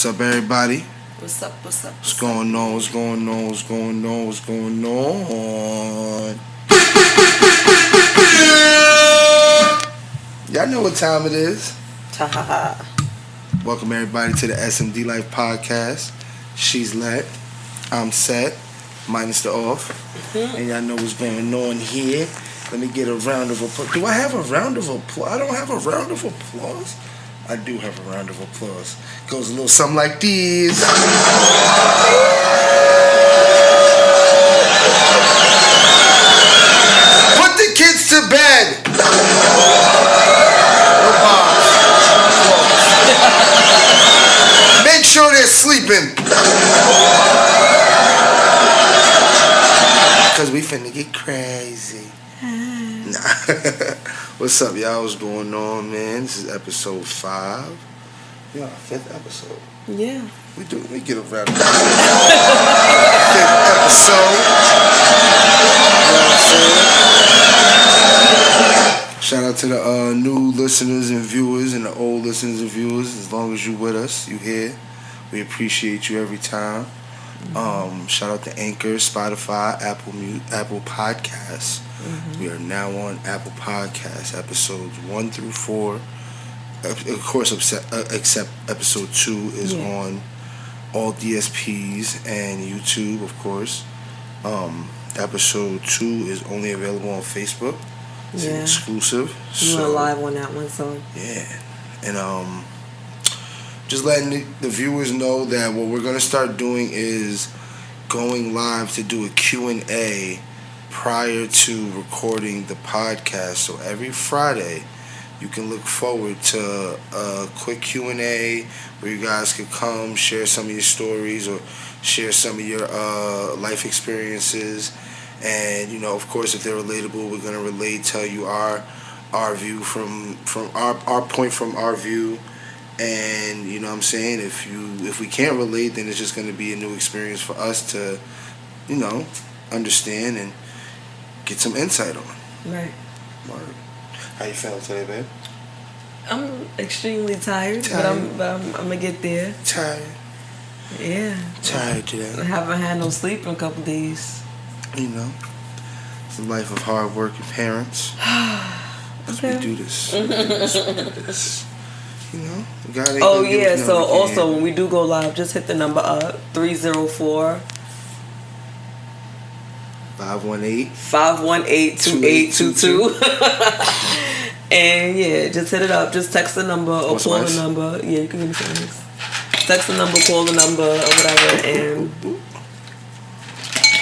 up, everybody? What's up? What's going on? Y'all know what time it is. Welcome, everybody, to the SMD-LIFE podcast. She's let. I'm set. Minus the off. And y'all know what's going on here. Let me get a round of applause. Do I have a round of applause? I don't have a round of applause. I do have a round of applause. Goes a little something like this. Put the kids to bed. No bombs. Make sure they're sleeping. Because we finna get crazy. Nah. What's up, y'all? What's going on, man? This is episode 5. Yeah, our 5th episode. Yeah. We get a round of 5th episode. You know what I'm saying? Shout out to the new listeners and viewers and the old listeners and viewers. As long as you with us, you here. We appreciate you every time. Shout out to Anchor, Spotify, Apple Podcasts. Mm-hmm. We are now on Apple Podcasts, episodes 1 through 4. Of course, except episode 2 is on all DSPs and YouTube, of course. Episode 2 is only available on Facebook. It's an exclusive. You went live on that one, so. Yeah. And just letting the viewers know that what we're going to start doing is going live to do a Q&A prior to recording the podcast. So every Friday, you can look forward to a quick Q&A where you guys could come, share some of your stories or share some of your life experiences. And, you know, of course, if they're relatable, we're going to tell you our view from our point from our view. And, you know what I'm saying, if we can't relate, then it's just going to be a new experience for us to, you know, understand and get some insight on. Right. Word. How you feeling today, babe? I'm extremely tired. But I'm gonna get there. Tired. Yeah. Tired today. I haven't had no sleep in a couple days. You know, it's the life of hard-working parents. Okay. We do this. You know, So also when we do go live, just hit the number up 304 518-2822. And yeah, just hit it up. Just text the number or call the number. Yeah, you can give me some nice. Text the number, call the number or whatever, and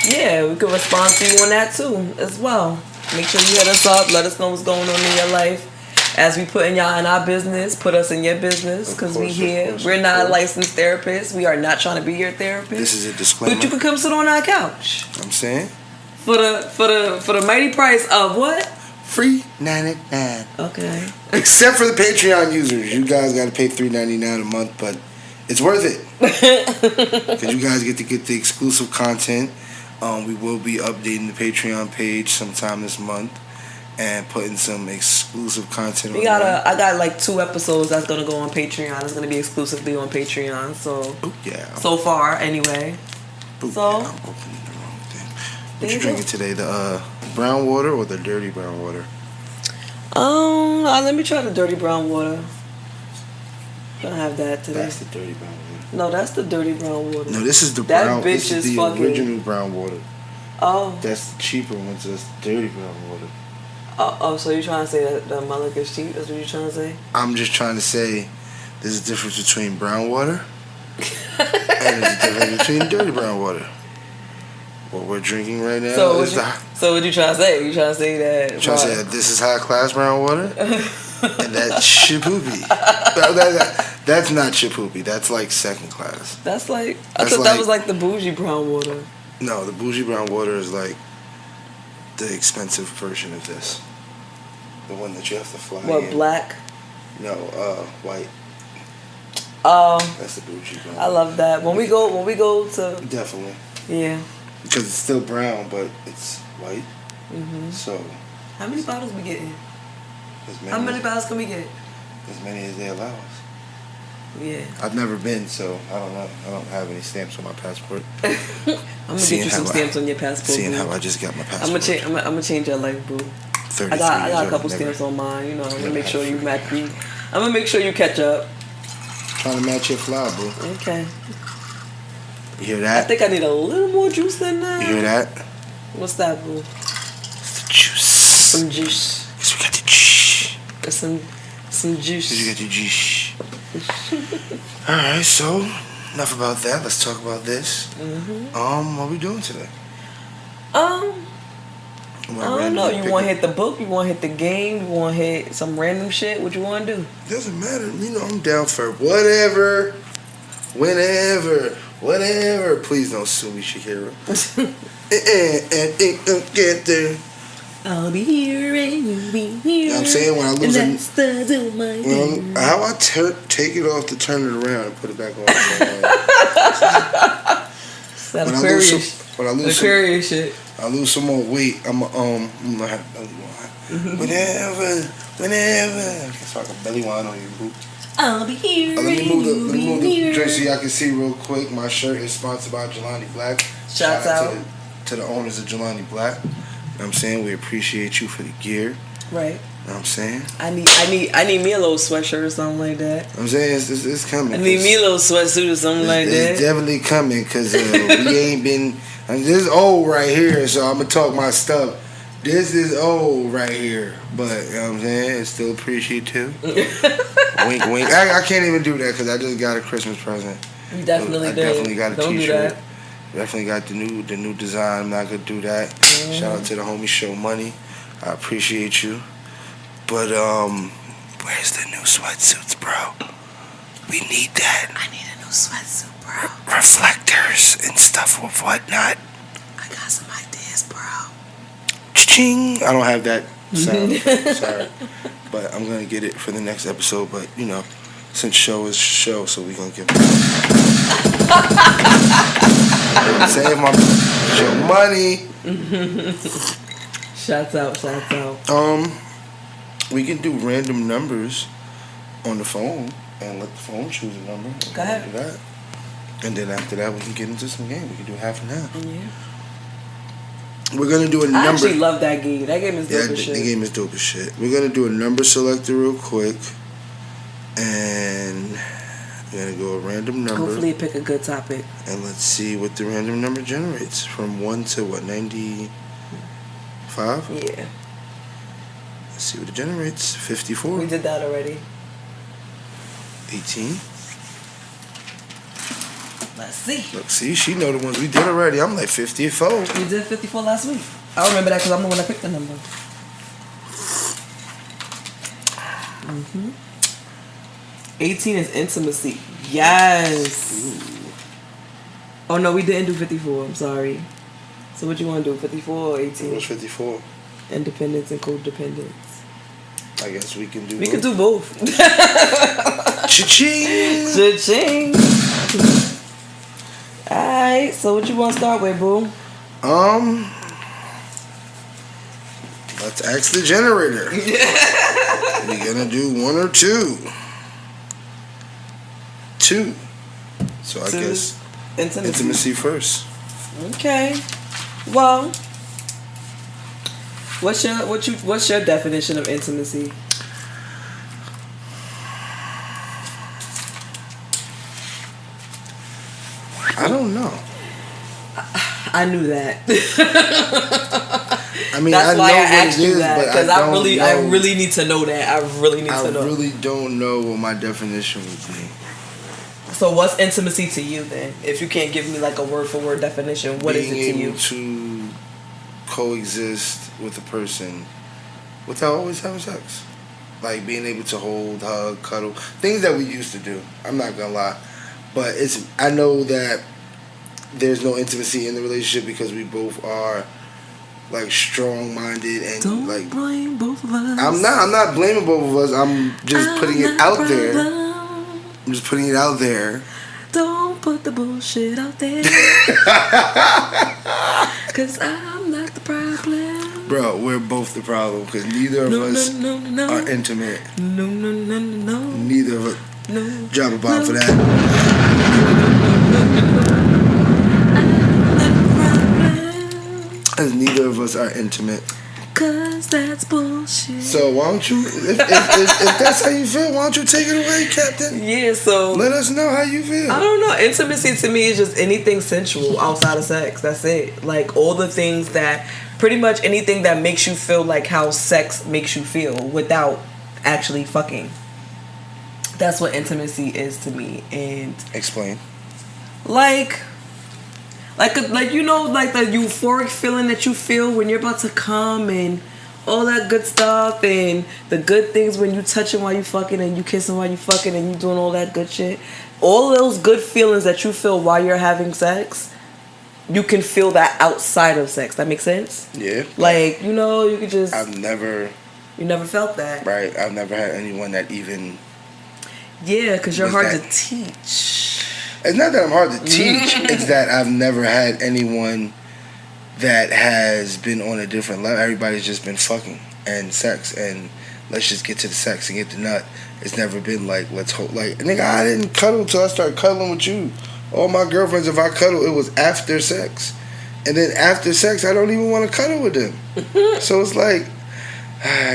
yeah, we can respond to you on that too as well. Make sure you hit us up. Let us know what's going on in your life. As we putting y'all in our business, put us in your business because we here. We're not licensed therapists. We are not trying to be your therapist. This is a disclaimer. But you can come sit on our couch. I'm saying for the mighty price of what? Free $9.99. Okay. Except for the Patreon users, you guys got to pay $3.99 a month, but it's worth it because you guys get the exclusive content. We will be updating the Patreon page sometime this month and putting some exclusive content on there. I got like 2 episodes that's gonna go on Patreon. It's gonna be exclusively on Patreon. So so far anyway. I'm opening the wrong thing. What you drinking today? The brown water or the dirty brown water? Let me try the dirty brown water. Gonna have that today. That's the dirty brown water. No, that's the dirty brown water. No, this is the brown. This is the original brown water. Oh. That's the cheaper one. So that's dirty brown water. Oh, so you're trying to say that the Malik is cheap? That's what you're trying to say? I'm just trying to say there's a difference between brown water and there's a difference between dirty brown water. What we're drinking right now so what you trying to say? You trying to say that? Trying to say that this is high class brown water and that's chipoopy. That's not chipoopy. That's like second class. That's like I thought that was like the bougie brown water. No, the bougie brown water is like the expensive version of this. The one that you have to fly in. What, black? No, white. Oh. That's the bougie brown. I love that. When we go to definitely. Yeah. Because it's still brown, but it's white. Mhm. So. How many bottles we getting? How many bottles can we get? As many as they allow us. Yeah. I've never been, so I don't know. I don't have any stamps on my passport. I'm gonna get you some stamps on your passport. Seeing boo. how I just got my passport. I'm gonna change your life, boo. 33 I got a years couple old, stamps on mine. You know, I'm gonna never make had sure you free. match me. I'm gonna make sure you catch up. Trying to match your fly, boo. Okay. You hear I that? think I need a little more juice than that. You hear that? What's that, boo? It's the juice. Some juice. Cause we got the juice. Some juice. Cause we got the juice. Alright, so enough about that. Let's talk about this. What we doing today? I don't know. You want to hit the book? You want to hit the game? You want to hit some random shit? What you want to do? Doesn't matter. You know, I'm down for whatever, whenever, whatever. Please don't sue me, Shakira. Get there. I'll be here and you'll be here. You know what I'm saying? When I lose and that's the do my thing. how I take it off to turn it around and put it back on. That Aquarius shit. I lose some more weight. I'm gonna have belly wine. Whenever. So I can belly wine on your boot. I'll be here. Let me move the drink so y'all can see real quick. My shirt is sponsored by Jelani Black. Shout out to the owners of Jelani Black. You know what I'm saying? We appreciate you for the gear. Right. You know what I'm saying? I need me a little sweatshirt or something like that. I'm saying it's coming. I need me a little sweatsuit or something like that. It's definitely coming because we ain't been. This is old right here, so I'm gonna talk my stuff. This is old right here, but you know what I'm saying? It's still appreciative. Wink, wink. I can't even do that because I just got a Christmas present. You definitely did. Definitely got a Don't T-shirt. do that. Definitely got the new design. I'm not gonna do that. Shout out to the homie Show Money. I appreciate you. But where's the new sweatsuits, bro? We need that. I need a new sweatsuit, bro. Reflectors and stuff with whatnot. I got some ideas, bro. Ching! I don't have that sound. Sorry. But I'm gonna get it for the next episode. But you know, since show is show, so we gonna give save my show money. Shouts out. We can do random numbers on the phone and let the phone choose a number. Go ahead. Do that. And then after that, we can get into some game. We can do half and half. Yeah. We're gonna do a number. I actually love that game. That game is dope as shit. The game is dope as shit. We're gonna do a number selector real quick, and we're gonna go a random number. Hopefully, pick a good topic. And let's see what the random number generates from 1 to what 95. Yeah. Let's see what it generates. 54. We did that already. 18. Let's see. Look, see, she know the ones we did already. I'm like 54. We did 54 last week. I remember that because I'm the one that picked the number. 18 is intimacy. Yes. Ooh. Oh no, we didn't do 54. I'm sorry. So what you want to do? 54 or 18? What's 54? Independence and codependence. I guess we can do. We could do both. Cha-ching! Cha-ching. Alright, so what you want to start with, boo? Let's ask the generator. We gonna do 1 or 2? 2. So I guess intimacy first. Okay. Well, what's your definition of intimacy? I don't know. I knew that. I mean, that's I why know I what asked it you is, that, but because I really need to know that. I really don't know what my definition would be. So what's intimacy to you then? If you can't give me like a word for word definition, what is it to you? Being able to coexist with a person without always having sex. Like being able to hold, hug, cuddle. Things that we used to do. I'm not gonna lie. But I know that there's no intimacy in the relationship because we both are like strong-minded and don't like blame both of us. I'm not blaming both of us. I'm just putting it out there. I'm just putting it out there. Don't put the bullshit out there. Cause I'm not the problem. Bro, we're both the problem because neither of us are intimate. No. Neither of us. No. Drop a bomb for that. Because neither of us are intimate. Cause that's bullshit. So why don't you, if that's how you feel, why don't you take it away, Captain? Yeah, so let us know how you feel. I don't know. Intimacy to me is just anything sensual outside of sex. That's it. Like all the things that, pretty much anything that makes you feel like how sex makes you feel without actually fucking. That's what intimacy is to me. And explain. Like you know, like the euphoric feeling that you feel when you're about to come and all that good stuff and the good things when you touching while you fucking and you kissing while you fucking and you doing all that good shit. All of those good feelings that you feel while you're having sex, you can feel that outside of sex. That makes sense? Yeah. Like, you know, you could just... You never felt that. Right. I've never had anyone that even... Yeah, because you're hard to teach. It's not that I'm hard to teach. It's that I've never had anyone that has been on a different level. Everybody's just been fucking and sex and let's just get to the sex and get the nut. It's never been like, let's hold. Like, nigga, I didn't cuddle until I started cuddling with you. All my girlfriends, if I cuddle, it was after sex. And then after sex, I don't even want to cuddle with them. So it's like,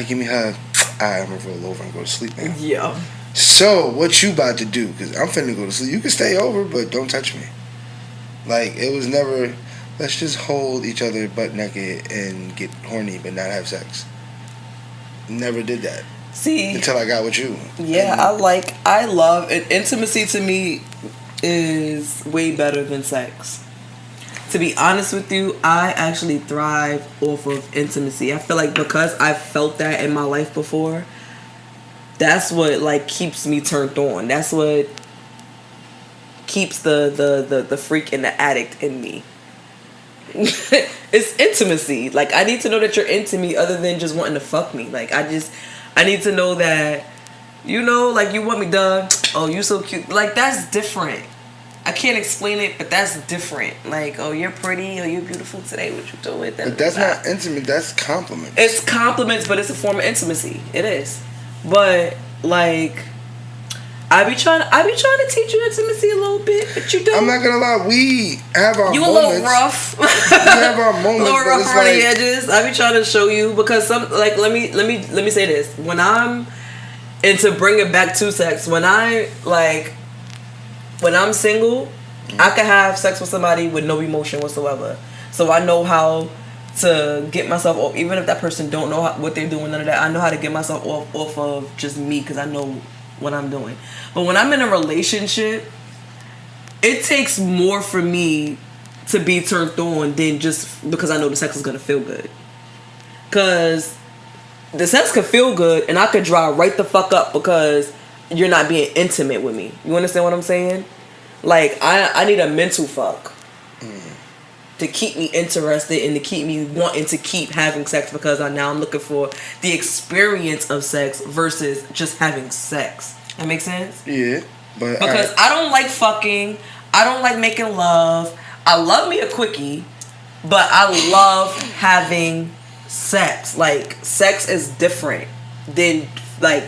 give me a hug. I'm going to roll over and go to sleep now. Yeah. So, what you about to do? Because I'm finna go to sleep. You can stay over, but don't touch me. Like, it was never, let's just hold each other butt naked and get horny but not have sex. Never did that. See? Until I got with you. Yeah, I love it. Intimacy to me is way better than sex. To be honest with you, I actually thrive off of intimacy. I feel like because I've felt that in my life before, that's what like keeps me turned on. That's what keeps the freak and the addict in me. It's intimacy. Like I need to know that you're into me other than just wanting to fuck me. Like I need to know that, you know, like you want me done. Oh, you so cute. Like that's different. I can't explain it, but that's different. Like, oh, you're pretty, or you're beautiful today. What you doing? But that's not intimate. That's compliments. It's compliments, but it's a form of intimacy. It is. But like, I be trying to teach you intimacy a little bit, but you don't. I'm not gonna lie, we have our you moments. a little rough. We have our moments, a little rough around the edges. I be trying to show you because some like let me say this. When I'm into bring it back to sex, when I'm single, I can have sex with somebody with no emotion whatsoever. So I know how to get myself off, even if that person don't know what they're doing, none of that. I know how to get myself off of just me because I know what I'm doing. But when I'm in a relationship, it takes more for me to be turned on than just because I know the sex is gonna feel good. Because the sex could feel good and I could dry right the fuck up because you're not being intimate with me. You understand what I'm saying? Like I need a mental fuck to keep me interested and to keep me wanting to keep having sex because I'm looking for the experience of sex versus just having sex. That makes sense? Yeah. But because I don't like fucking. I don't like making love. I love me a quickie, but I love having sex. Like sex is different than like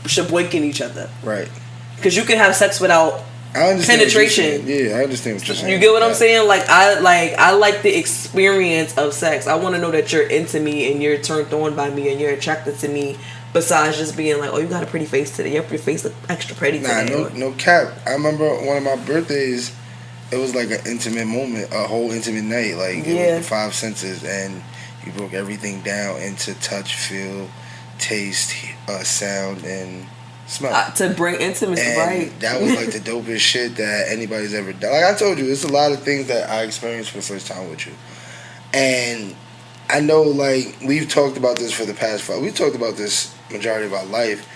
shaboinking each other. Right. Because you can have sex without penetration. Yeah, I understand what you're saying. You get what I'm saying? I like the experience of sex. I want to know that you're into me and you're turned on by me and you're attracted to me. Besides just being like, oh, you got a pretty face today. Your face look extra pretty today. No cap. I remember one of my birthdays. It was like an intimate moment, a whole intimate night. Like it was the five senses, and you broke everything down into touch, feel, taste, sound, and smell. To bring intimacy, and right? That was like the dopest shit that anybody's ever done. Like I told you, it's a lot of things that I experienced for the first time with you, and I know like we've talked about this for the past 5. We've talked about this majority of our life.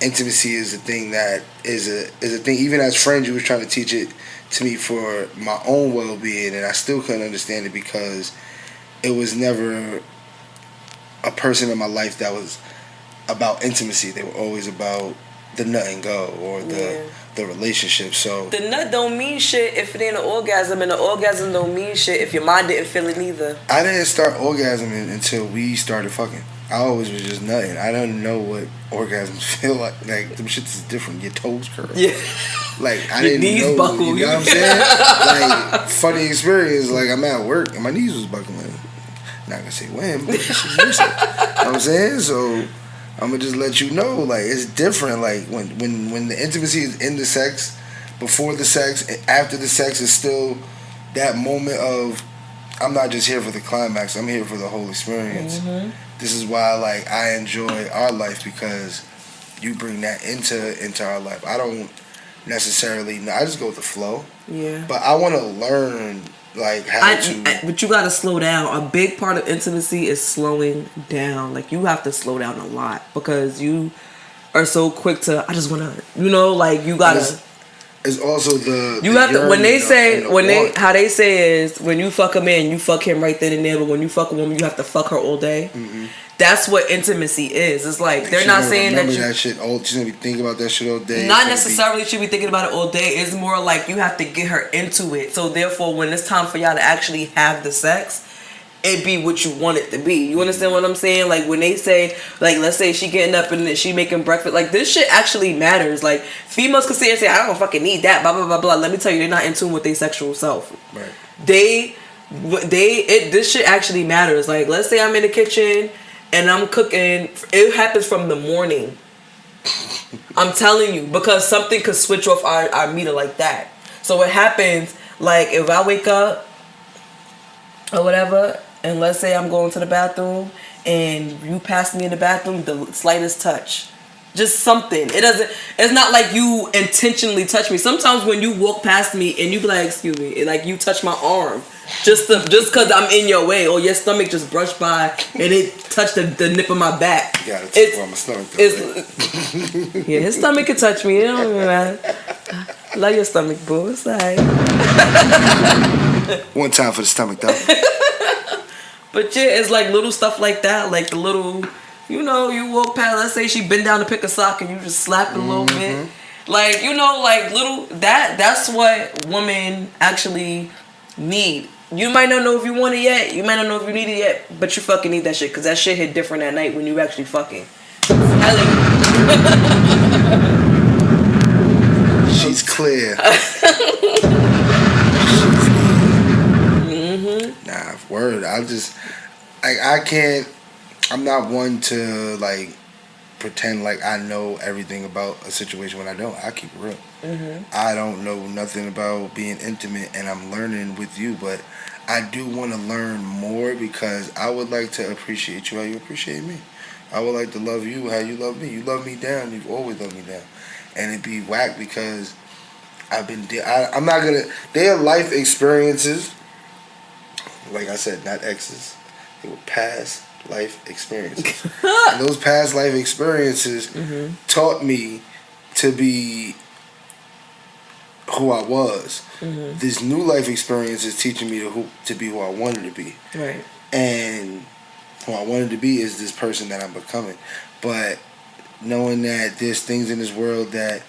Intimacy is a thing that is a thing. Even as friends, you was trying to teach it to me for my own well-being, and I still couldn't understand it because it was never a person in my life that was about intimacy. They were always about the nut and go or the relationship. So the nut don't mean shit if it ain't an orgasm, and the orgasm don't mean shit if your mind didn't feel it neither. I didn't start orgasming until we started fucking. I always was just nutting. I don't know what orgasms feel like. Like, them shits is different. Your toes curl. Yeah. Like, I didn't know. Buckle. You know what I'm saying? Like, funny experience. Like, I'm at work and my knees was buckling. Not gonna say when, but shit was recent. You know what I'm saying? So, I'm gonna just let you know. Like, it's different. Like, when the intimacy is in the sex, before the sex, and after the sex is still that moment of, I'm not just here for the climax. I'm here for the whole experience. Mm-hmm. This is why, like, I enjoy our life, because you bring that into our life. I don't necessarily know. I just go with the flow. Yeah. But I want to learn, like, how to. But you got to slow down. A big part of intimacy is slowing down. Like, you have to slow down a lot, because you are so quick to, I just want to, you know, like, you got to. It's also you have to, when they say, how they say is, when you fuck a man, you fuck him right then and there, but when you fuck a woman, you have to fuck her all day. Mm-hmm. That's what intimacy is. It's like, they're not saying that that shit. She's gonna be thinking about that shit all day. Not necessarily she'll be thinking about it all day. It's more like you have to get her into it. So therefore, when it's time for y'all to actually have the sex, it be what you want it to be. You understand what I'm saying? Like, when they say, like, let's say she getting up and she making breakfast, like, this shit actually matters. Like, females can sit and say, I don't fucking need that, blah, blah, blah, blah. Let me tell you, they're not in tune with their sexual self. Right. This shit actually matters. Like, let's say I'm in the kitchen and I'm cooking. It happens from the morning. I'm telling you, because something could switch off our meter like that. So what happens, like, if I wake up or whatever, and let's say I'm going to the bathroom and you pass me in the bathroom, the slightest touch, just something. It's not like you intentionally touch me. Sometimes when you walk past me and you be like, excuse me, like, you touch my arm just because I'm in your way, or your stomach just brushed by and it touched the nip of my back. You gotta touch my stomach though, yeah, his stomach can touch me. It don't even matter. Love your stomach, boo. It's alright. One time for the stomach though. But yeah, it's like little stuff like that, like the little, you know, you walk past, let's say she bent down to pick a sock and you just slap it a little bit. Like, you know, like little, that's what women actually need. You might not know if you want it yet, you might not know if you need it yet, but you fucking need that shit, because that shit hit different at night when you actually fucking. She's clear. Nah, word. I can't. I'm not one to, like, pretend like I know everything about a situation when I don't. I keep it real. Mm-hmm. I don't know nothing about being intimate, and I'm learning with you, but I do want to learn more, because I would like to appreciate you how you appreciate me. I would like to love you how you love me. You love me down. You've always loved me down. And it'd be whack, because I'm not gonna. They are life experiences. Like I said, not exes. They were past life experiences. And those past life experiences taught me to be who I was. Mm-hmm. This new life experience is teaching me to be who I wanted to be. Right. And who I wanted to be is this person that I'm becoming. But knowing that there's things in this world that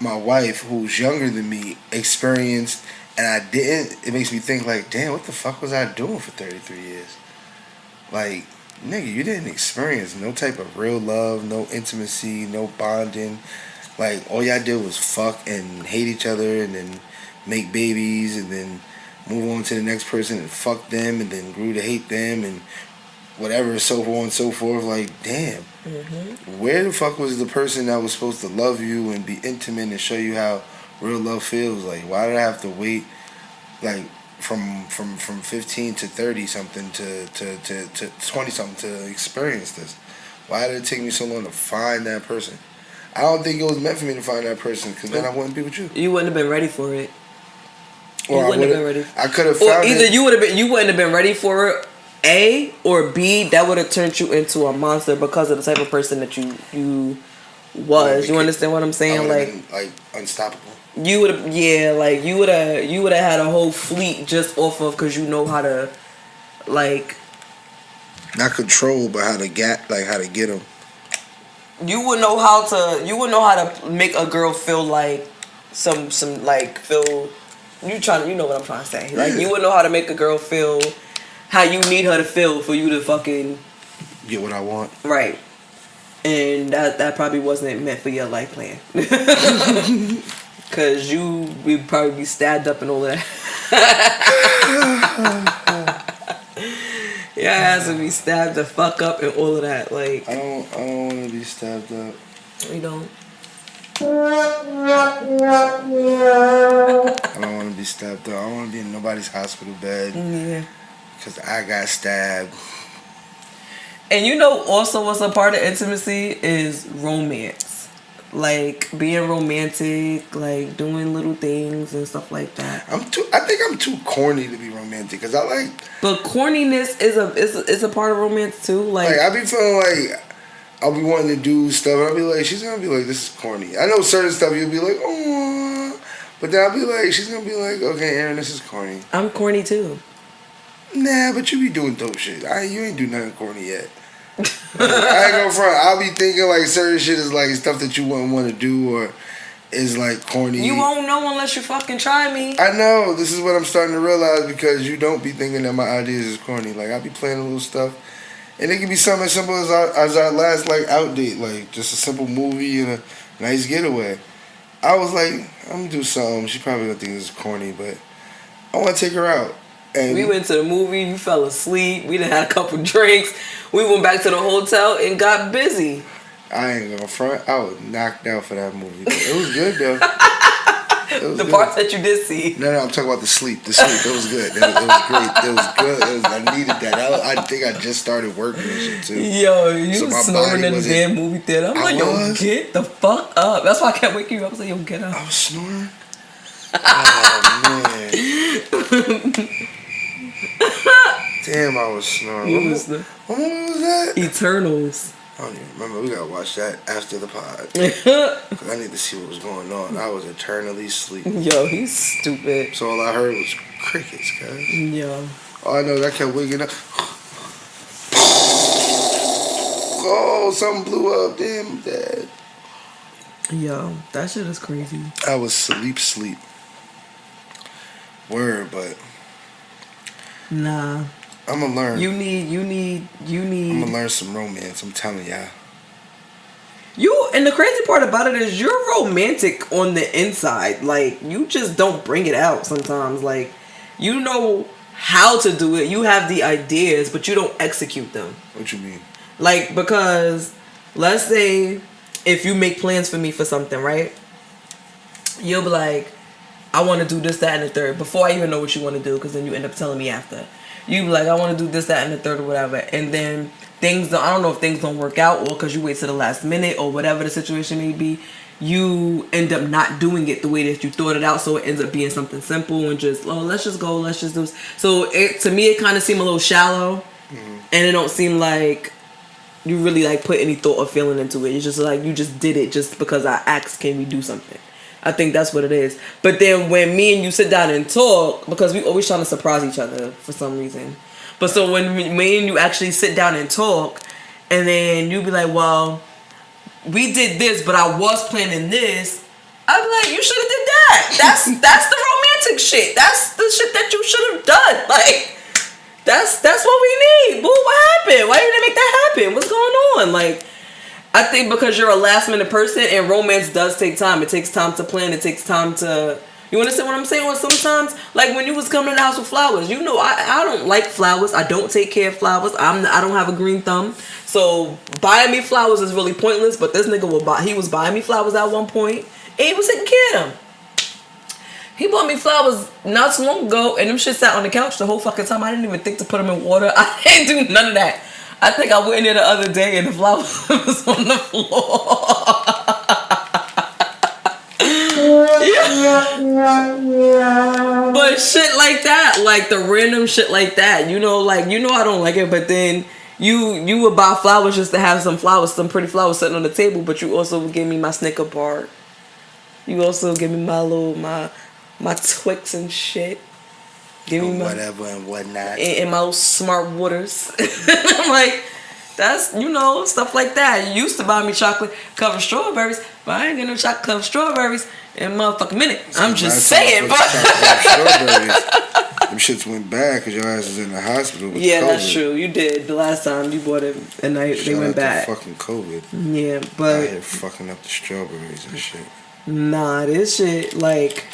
my wife, who's younger than me, experienced, and I didn't, it makes me think, like, damn, what the fuck was I doing for 33 years? Like, nigga, you didn't experience no type of real love, no intimacy, no bonding. Like, all y'all did was fuck and hate each other, and then make babies, and then move on to the next person and fuck them, and then grew to hate them, and whatever, so on and so forth. Like, damn. Mm-hmm. Where the fuck was the person that was supposed to love you and be intimate and show you how real love feels? Like, why did I have to wait, like, from 15 to 30 something to 20 something to experience this? Why did it take me so long to find that person? I don't think it was meant for me to find that person, because then I wouldn't be with you. You wouldn't have been ready for it. You wouldn't have been ready. I could have found it. Or either you wouldn't have been ready for it, A, or B, that would have turned you into a monster because of the type of person that you was. You understand what I'm saying? Like unstoppable. You would have, yeah, like you would have had a whole fleet just off of, because you know how to, like, not control, but how to get them. you would know how to make a girl feel like some like feel you know what I'm trying to say. Like you would know how to make a girl feel how you need her to feel for you to fucking get what I want. Right. And that probably wasn't meant for your life plan. Cause you would probably be stabbed up and all of that. Your ass would be stabbed the fuck up and all of that. Like I don't want to be stabbed up. You don't. I don't want to be stabbed up. I don't want to be in nobody's hospital bed. Yeah. Cause I got stabbed. And you know, also what's a part of intimacy is romance. Like being romantic, like doing little things and stuff like that. I think I'm too corny to be romantic because I like. But corniness is a part of romance too. Like I be feeling like I'll be wanting to do stuff and I'll be like, she's gonna be like, this is corny. I know certain stuff you'll be like, oh, but then I'll be like, she's gonna be like, okay, Aaron, this is corny. I'm corny too. Nah, but you be doing dope shit. You ain't do nothing corny yet. I ain't gonna front. I'll be thinking like certain shit is like stuff that you wouldn't want to do or is like corny. You won't know unless you fucking try me. I know. This is what I'm starting to realize because you don't be thinking that my ideas is corny. Like I be playing a little stuff, and it can be something as simple as our last like out date, like just a simple movie and a nice getaway. I was like, I'm gonna do something. She probably gonna think this is corny, but I want to take her out. And we went to the movie. You fell asleep. We done had a couple drinks. We went back to the hotel and got busy. I ain't gonna front. I was knocked out for that movie. It was good though. The parts that you did see. No, I'm talking about the sleep. The sleep. It was good. It was great. It was good. I needed that. I think I just started working and shit too. Yo, you was snoring in the damn movie theater. I'm like, yo, get the fuck up. That's why I kept waking you up. I was like, yo, get up. I was snoring. Oh man. Damn, I was snoring. What movie was that? Eternals. I don't even remember. We gotta watch that after the pod. Cause I need to see what was going on. I was eternally sleeping. Yo, he's stupid. So all I heard was crickets, guys. Yo. All I know is I kept waking up. Oh, something blew up. Damn, I'm dead. Yo, that shit is crazy. I was sleep. Word, but nah. I'm gonna learn. You need. I'm gonna learn some romance. I'm telling y'all. And the crazy part about it is you're romantic on the inside. Like you just don't bring it out sometimes. Like you know how to do it. You have the ideas, but you don't execute them. What you mean? Like because let's say if you make plans for me for something, right? You'll be like, I want to do this, that, and the third before I even know what you want to do, because then you end up telling me after. You be like, I want to do this, that, and the third, or whatever, and then I don't know if things don't work out, or because you wait to the last minute, or whatever the situation may be, you end up not doing it the way that you thought it out, so it ends up being something simple and just, let's just go, let's just do this. So to me, it kind of seemed a little shallow, and it don't seem like you really like put any thought or feeling into it. It's just like you just did it just because I asked, can we do something? I think that's what it is. But then when me and you sit down and talk, because we always trying to surprise each other for some reason. But so when me and you actually sit down and talk, and then you be like, well, we did this, but I was planning this. I'd be like, you should have did that. That's the romantic shit. That's the shit that you should have done. Like, that's what we need. Boo, what happened? Why didn't they make that happen? What's going on? Like, I think because you're a last minute person and romance does take time. It takes time to plan. It takes time to... You understand what I'm saying? Or sometimes, like when you was coming to the house with flowers, you know, I don't like flowers. I don't take care of flowers. I don't have a green thumb. So buying me flowers is really pointless. But this nigga he was buying me flowers at one point and he was taking care of them. He bought me flowers not so long ago and them shit sat on the couch the whole fucking time. I didn't even think to put them in water. I didn't do none of that. I think I went in there the other day and the flower was on the floor. Yeah. But shit like that, like the random shit like that, you know I don't like it, but then you would buy flowers just to have some pretty flowers sitting on the table, but you also would give me my Snicker bar. You also give me my Twix and shit. Give me my whatever and whatnot. And my little smart waters. I'm like, That's, stuff like that. You used to buy me chocolate covered strawberries, but I ain't getting no chocolate covered strawberries in a motherfucking minute. I'm just saying, but them shits went bad because your ass was in the hospital with yeah, COVID. that's true. You did the last time you bought it, and they went bad. Fucking COVID. Yeah, but I here fucking up the strawberries and shit. Nah, this shit like.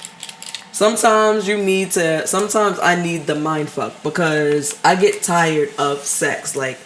Sometimes I need the mind fuck because I get tired of sex. Like,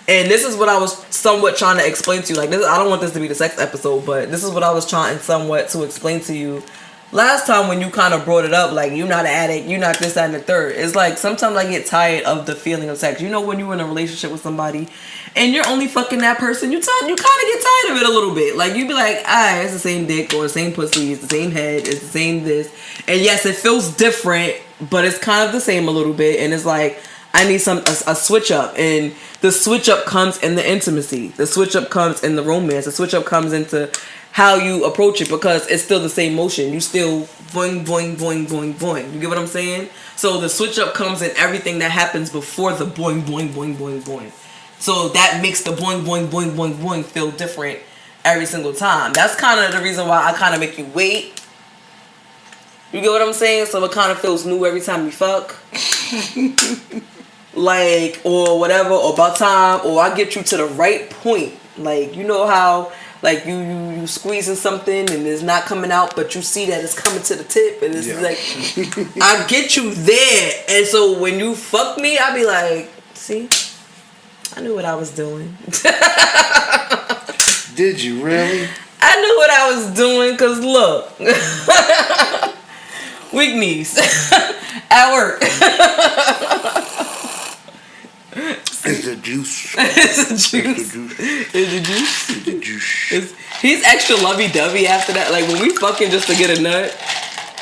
and this is what I was somewhat trying to explain to you. Like, I don't want this to be the sex episode, but this is what I was trying somewhat to explain to you last time when you kind of brought it up. Like, you're not an addict, you're not this, that, and the third. It's like sometimes I get tired of the feeling of sex. When you're in a relationship with somebody and you're only fucking that person, you kind of get tired of it a little bit. Like, you be like, alright, it's the same dick or the same pussy, it's the same head, it's the same this. And yes, it feels different, but it's kind of the same a little bit. And it's like, I need a switch up. And the switch up comes in the intimacy. The switch up comes in the romance. The switch up comes into how you approach it because it's still the same motion. You still boing, boing, boing, boing, boing. You get what I'm saying? So the switch up comes in everything that happens before the boing, boing, boing, boing, boing. So that makes the boing, boing, boing, boing, boing feel different every single time. That's kind of the reason why I kind of make you wait. You get what I'm saying? So it kind of feels new every time we fuck. Like, or whatever, or about time, or I get you to the right point. Like, you know how, like, you squeezing something and it's not coming out, but you see that it's coming to the tip, and it's like, I get you there. And so when you fuck me, I be like, see, I knew what I was doing. Did you really? I knew what I was doing, because look. Weak knees. At work. It's the juice. It's the juice. It's the juice. He's extra lovey-dovey after that. Like, when we fucking just to get a nut,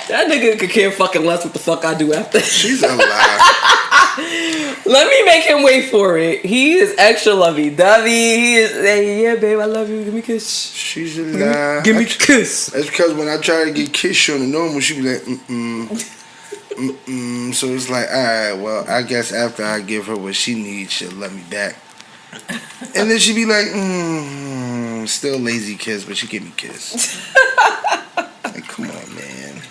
that nigga could care fucking less what the fuck I do after. She's a lie. Let me make him wait for it. He is extra lovey-dovey. He is, hey, yeah, babe, I love you. Give me a kiss. She's a lie. Give me a kiss. That's because when I try to get kissed on the normal, she be like, So it's like, alright, well, I guess after I give her what she needs, she'll let me back. And then she be like, still lazy kiss, but she give me kiss. Like, come on, man.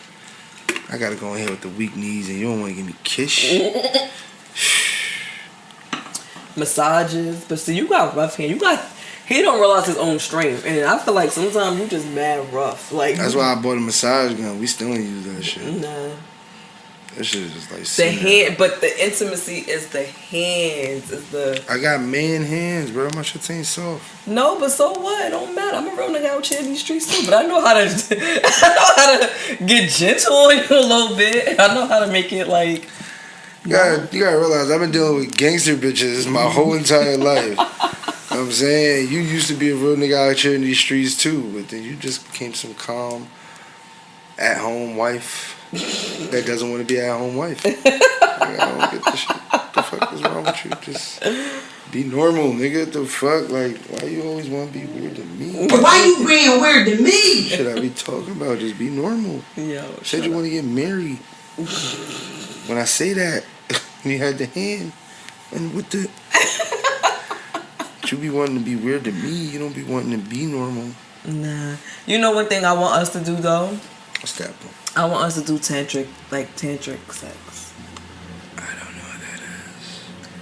I gotta go in here with the weak knees and you don't want to give me kiss? Massages. But see, you got rough hand. He don't realize his own strength. And I feel like sometimes you just mad rough. Like, that's why I bought a massage gun. We still ain't use that shit. Nah. That shit is just like the hand, but the intimacy is the hands. I got man hands, bro. My shit ain't soft. No, but so what? It don't matter. I'm a real nigga out here in these streets too, but I know how to get gentle on you a little bit. I know how to make it like. You gotta realize I've been dealing with gangster bitches my whole entire life. You know what I'm saying? You used to be a real nigga out here in these streets too, but then you just became some calm, at-home wife that doesn't want to be at-home wife. Like, I don't get this shit. What the fuck is wrong with you? Just be normal, nigga. What the fuck? Like, why you always want to be weird to me? Why you being weird to me? Shit I be talking about, just be normal. Yo, said you want to get married. When I say that, you had the hand, and with the, you be wanting to be weird to me. You don't be wanting to be normal. Nah. You know one thing I want us to do though? What's that one? I want us to do tantric sex. I don't know what that is.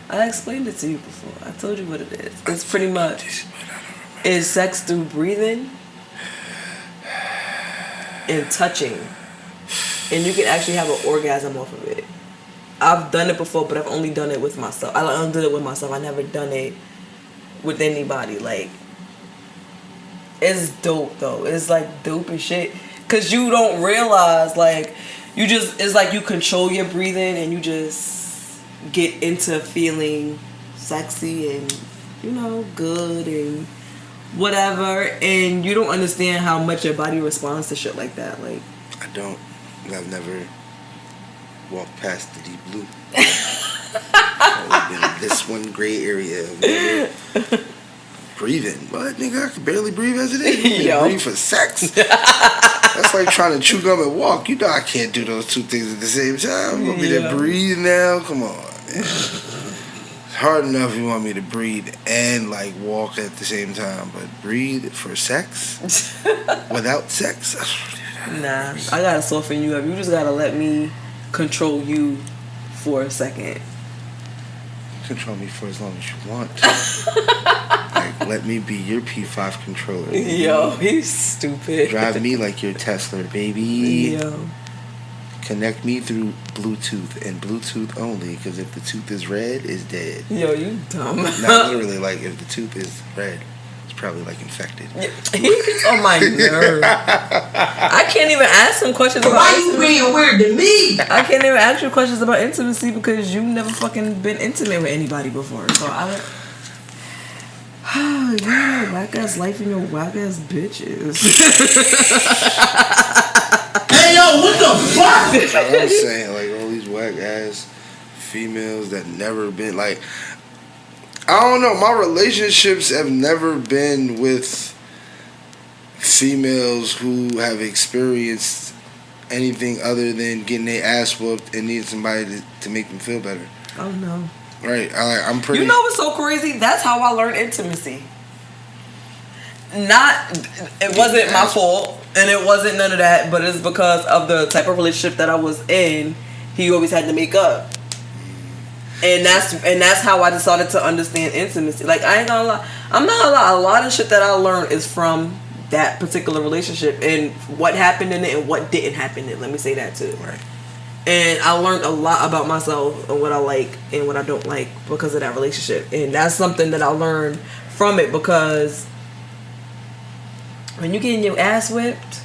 I explained it to you before. I told you what it is. It's pretty much is sex through breathing and touching. And you can actually have an orgasm off of it. I've done it before, but I've only done it with myself. I only did it with myself. I never done it with anybody. Like, it's dope though. It's like dope as shit. Cause you don't realize, like, it's like you control your breathing and you just get into feeling sexy and, good and whatever. And you don't understand how much your body responds to shit like that. Like, I don't. I've never walked past the deep blue. I've been in this one gray area. Breathing. What, nigga? I can barely breathe as it is. You can breathe for sex. That's like trying to chew gum and walk. You know I can't do those two things at the same time. I'm going to be there breathe now. Come on, man. hard enough you want me to breathe and like walk at the same time, but breathe for sex without sex. Nah, I gotta soften you up. You just gotta let me control you for a second. Control me for as long as you want. Like, let me be your P5 controller. Baby. Yo, he's stupid. Drive me like your Tesla, baby. Yo. Connect me through Bluetooth and Bluetooth only, because if the tooth is red, it's dead. Yo, you dumb. Not literally, like, if the tooth is red, it's probably, like, infected. He gets on my nerve. I can't even ask him questions about Why you being weird to me? I can't even ask you questions about intimacy because you've never fucking been intimate with anybody before. So you know, whack ass life and your whack ass bitches. Hey yo, what the fuck? I'm saying, like, all these whack ass females that never been, like, I don't know, my relationships have never been with females who have experienced anything other than getting their ass whooped and need somebody to make them feel better. Oh no. Right, I'm pretty. You know what's so crazy? That's how I learned intimacy. It wasn't my fault, and it wasn't none of that, but it's because of the type of relationship that I was in. He always had to make up, and that's how I decided to understand intimacy. Like, I ain't gonna lie, I'm not gonna lie. A lot of shit that I learned is from that particular relationship and what happened in it and what didn't happen in it. Let me say that too. Right. And I learned a lot about myself and what I like and what I don't like because of that relationship. And that's something that I learned from it, because when you getting your ass whipped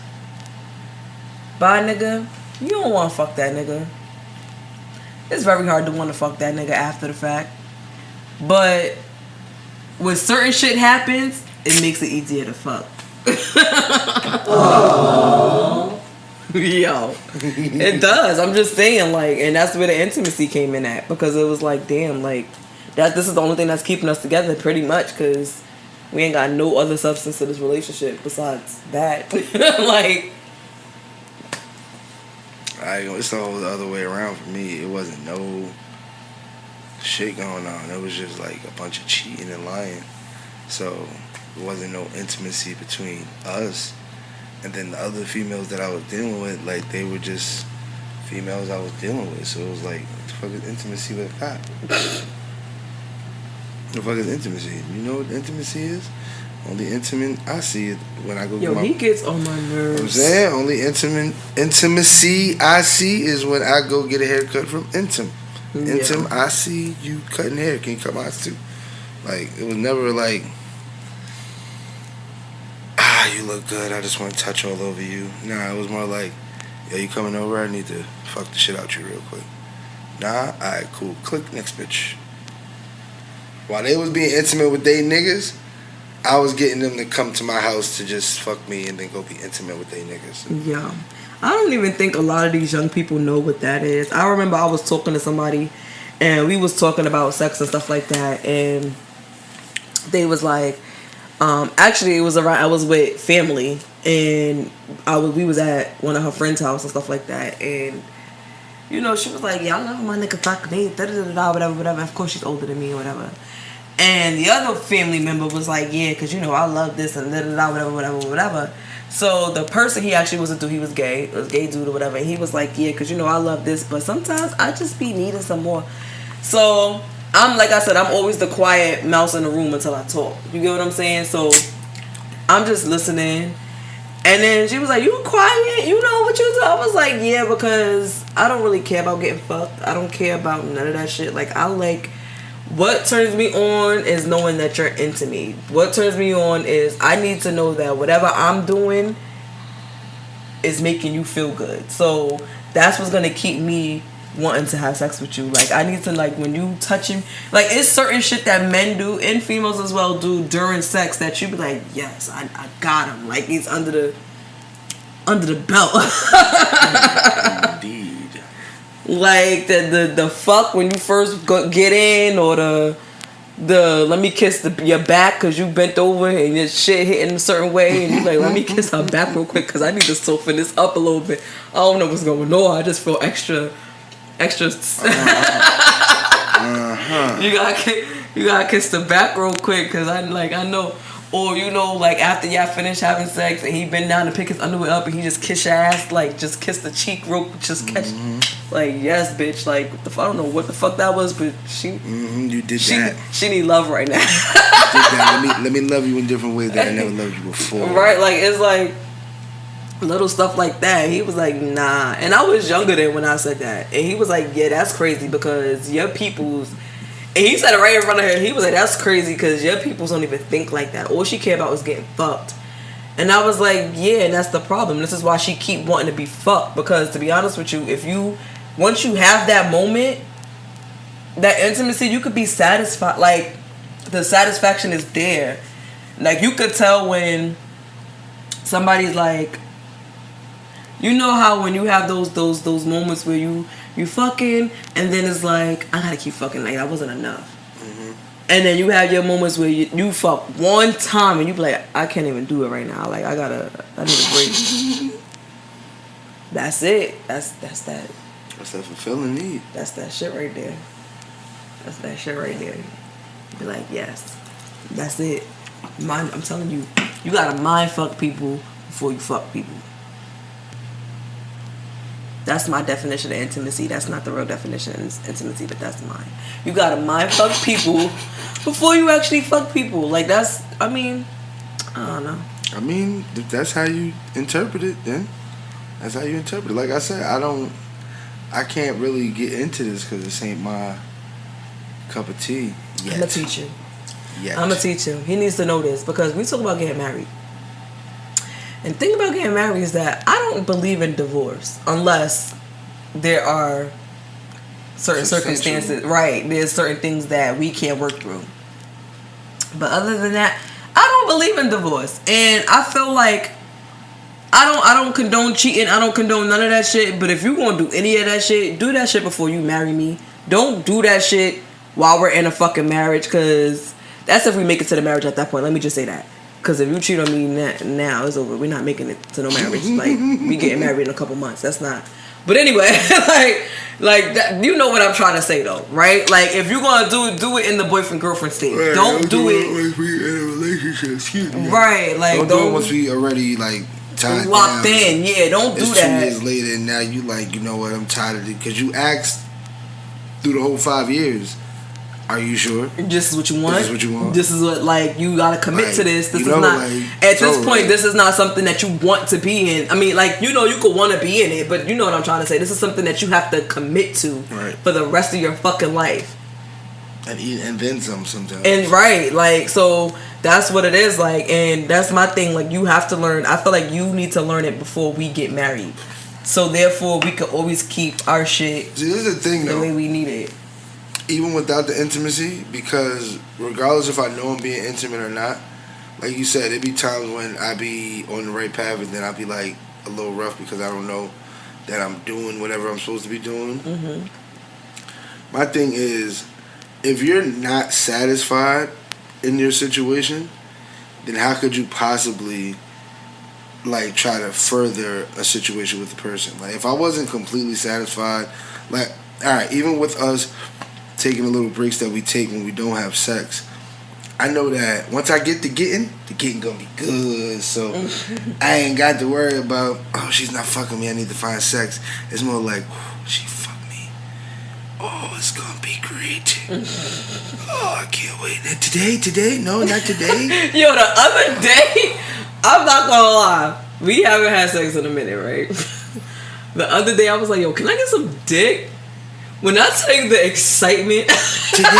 by a nigga, you don't want to fuck that nigga. It's very hard to want to fuck that nigga after the fact. But when certain shit happens, it makes it easier to fuck. Yo, it does. I'm just saying, like, and that's where the intimacy came in at, because it was like, damn, like, this is the only thing that's keeping us together, pretty much, because we ain't got no other substance to this relationship besides that. Like, it's all the other way around for me. It wasn't no shit going on. It was just like a bunch of cheating and lying. So it wasn't no intimacy between us. And then the other females that I was dealing with, like, they were just females I was dealing with. So it was like, what the fuck is intimacy with that? The fuck is intimacy? You know what intimacy is? Only intimate I see it when I go get my... he gets on my nerves. You know what I'm saying? Only intimacy I see is when I go get a haircut from Intim. Intim, I see you cutting hair. Can you cut mine too? Like, it was never like... you look good, I just want to touch all over you. Nah, it was more like, yo, you coming over? I need to fuck the shit out you real quick. Nah, alright, cool. Click, next bitch. While they was being intimate with they niggas, I was getting them to come to my house to just fuck me and then go be intimate with they niggas. Yeah. I don't even think a lot of these young people know what that is. I remember I was talking to somebody and we was talking about sex and stuff like that, and they was like, actually, it was around. I was with family, and we was at one of her friend's house and stuff like that. And you know, she was like, "Yeah, I love my nigga fuck me, whatever." Of course, she's older than me or whatever. And the other family member was like, "Yeah, because you know I love this and whatever." So the person he actually wasn't dude, he was gay. It was gay dude or whatever. And he was like, "Yeah, because you know I love this, but sometimes I just be needing some more." So like I said, I'm always the quiet mouse in the room until I talk. You get what I'm saying? So I'm just listening. And then she was like, "You quiet? You know what you do?" I was like, "Yeah, because I don't really care about getting fucked. I don't care about none of that shit. Like, I like, what turns me on is knowing that you're into me. What turns me on is I need to know that whatever I'm doing is making you feel good. So that's what's going to keep me wanting to have sex with you. Like, I need to, like, when you touch him, like, it's certain shit that men do and females as well do during sex that you be like, yes, I got him. Like, he's under the belt." Indeed. Like the fuck when you first get in, or the let me kiss your back because you bent over and your shit hitting a certain way, and you like, let me kiss her back real quick because I need to soften this up a little bit. I don't know what's going on. I just feel extra. You gotta kiss the back real quick, cause I know. Or like after y'all finish having sex and he bend down to pick his underwear up and he just kiss your ass, like just kiss the cheek real, just catch, like yes, bitch, like what the I don't know what the fuck that was, but you did that. She need love right now. You did that. Let me love you in different ways that I never loved you before. Right, like it's like little stuff like that. He was like, nah, and I was younger than when I said that, and he was like, yeah, that's crazy because your people's. And he said it right in front of her. He was like, that's crazy because your people don't even think like that. All she cared about was getting fucked. And I was like, yeah, and that's the problem. This is why she keep wanting to be fucked. Because to be honest with you, once you have that moment, that intimacy, you could be satisfied. Like, the satisfaction is there. Like, you could tell when somebody's like, you know how when you have those moments where you fucking, and then it's like, I gotta keep fucking, like that wasn't enough. And then you have your moments where you fuck one time and you be like, I can't even do it right now. Like I need a break. That's it. That's that. That's that fulfilling need. That's that shit right there. That's that shit right there. Be like, yes, that's it. I'm telling you, you gotta mind fuck people before you fuck people. That's my definition of intimacy. That's not the real definition of intimacy, but that's mine. You gotta mind fuck people before you actually fuck people. Like that's, I don't know. If that's how you interpret it, then that's how you interpret it. Like I said, I can't really get into this because this ain't my cup of tea yet. I'm gonna teach you. I'm gonna teach him. He needs to know this because we talk about getting married. And the thing about getting married is that I don't believe in divorce unless there are certain circumstances. Right. There's certain things that we can't work through. But other than that, I don't believe in divorce. And I feel like I don't condone cheating. I don't condone none of that shit. But if you're going to do any of that shit, do that shit before you marry me. Don't do that shit while we're in a fucking marriage. Because that's if we make it to the marriage at that point. Let me just say that. Because if you cheat on me now, it's over. We're not making it to no marriage. Like, we getting married in a couple months. That's not. But anyway, like that, you know what I'm trying to say, though, right? Like, if you're going to do it in the boyfriend-girlfriend stage. Right, don't do it once we in a relationship. Excuse me. Right. Like, don't do it once we already, like, tied locked in. Yeah, don't do that. 2 years later, and now you like, you know what, I'm tired of it. Because you asked through the whole 5 years. Are you sure? This is what you want? This is what you want? This is what, like, you gotta commit to this. This is not, like, at this point, this is not something that you want to be in. I mean, like, you know, you could want to be in it, but you know what I'm trying to say. This is something that you have to commit to for the rest of your fucking life. And then some sometimes. And right, like, so that's what it is, like, and that's my thing. Like, you have to learn. I feel like you need to learn it before we get married. So, therefore, we could always keep our shit See, this is the thing, the way we need it. Even without the intimacy, because regardless if I know I'm being intimate or not, like you said, it'd be times when I be on the right path and then I'll be like a little rough because I don't know that I'm doing whatever I'm supposed to be doing. My thing is, if you're not satisfied in your situation, then how could you possibly like try to further a situation with the person? Like if I wasn't completely satisfied, like alright, even with us taking the little breaks that we take when we don't have sex, I know that once I get the getting gonna be good. So I ain't got to worry about, oh, she's not fucking me, I need to find sex. It's more like, she fucked me. Oh, it's gonna be great. Oh, I can't wait. Today? No, not today. Yo, the other day, I'm not gonna lie, we haven't had sex in a minute, right? The other day I was like, yo, can I get some dick? When I tell you the excitement, Today?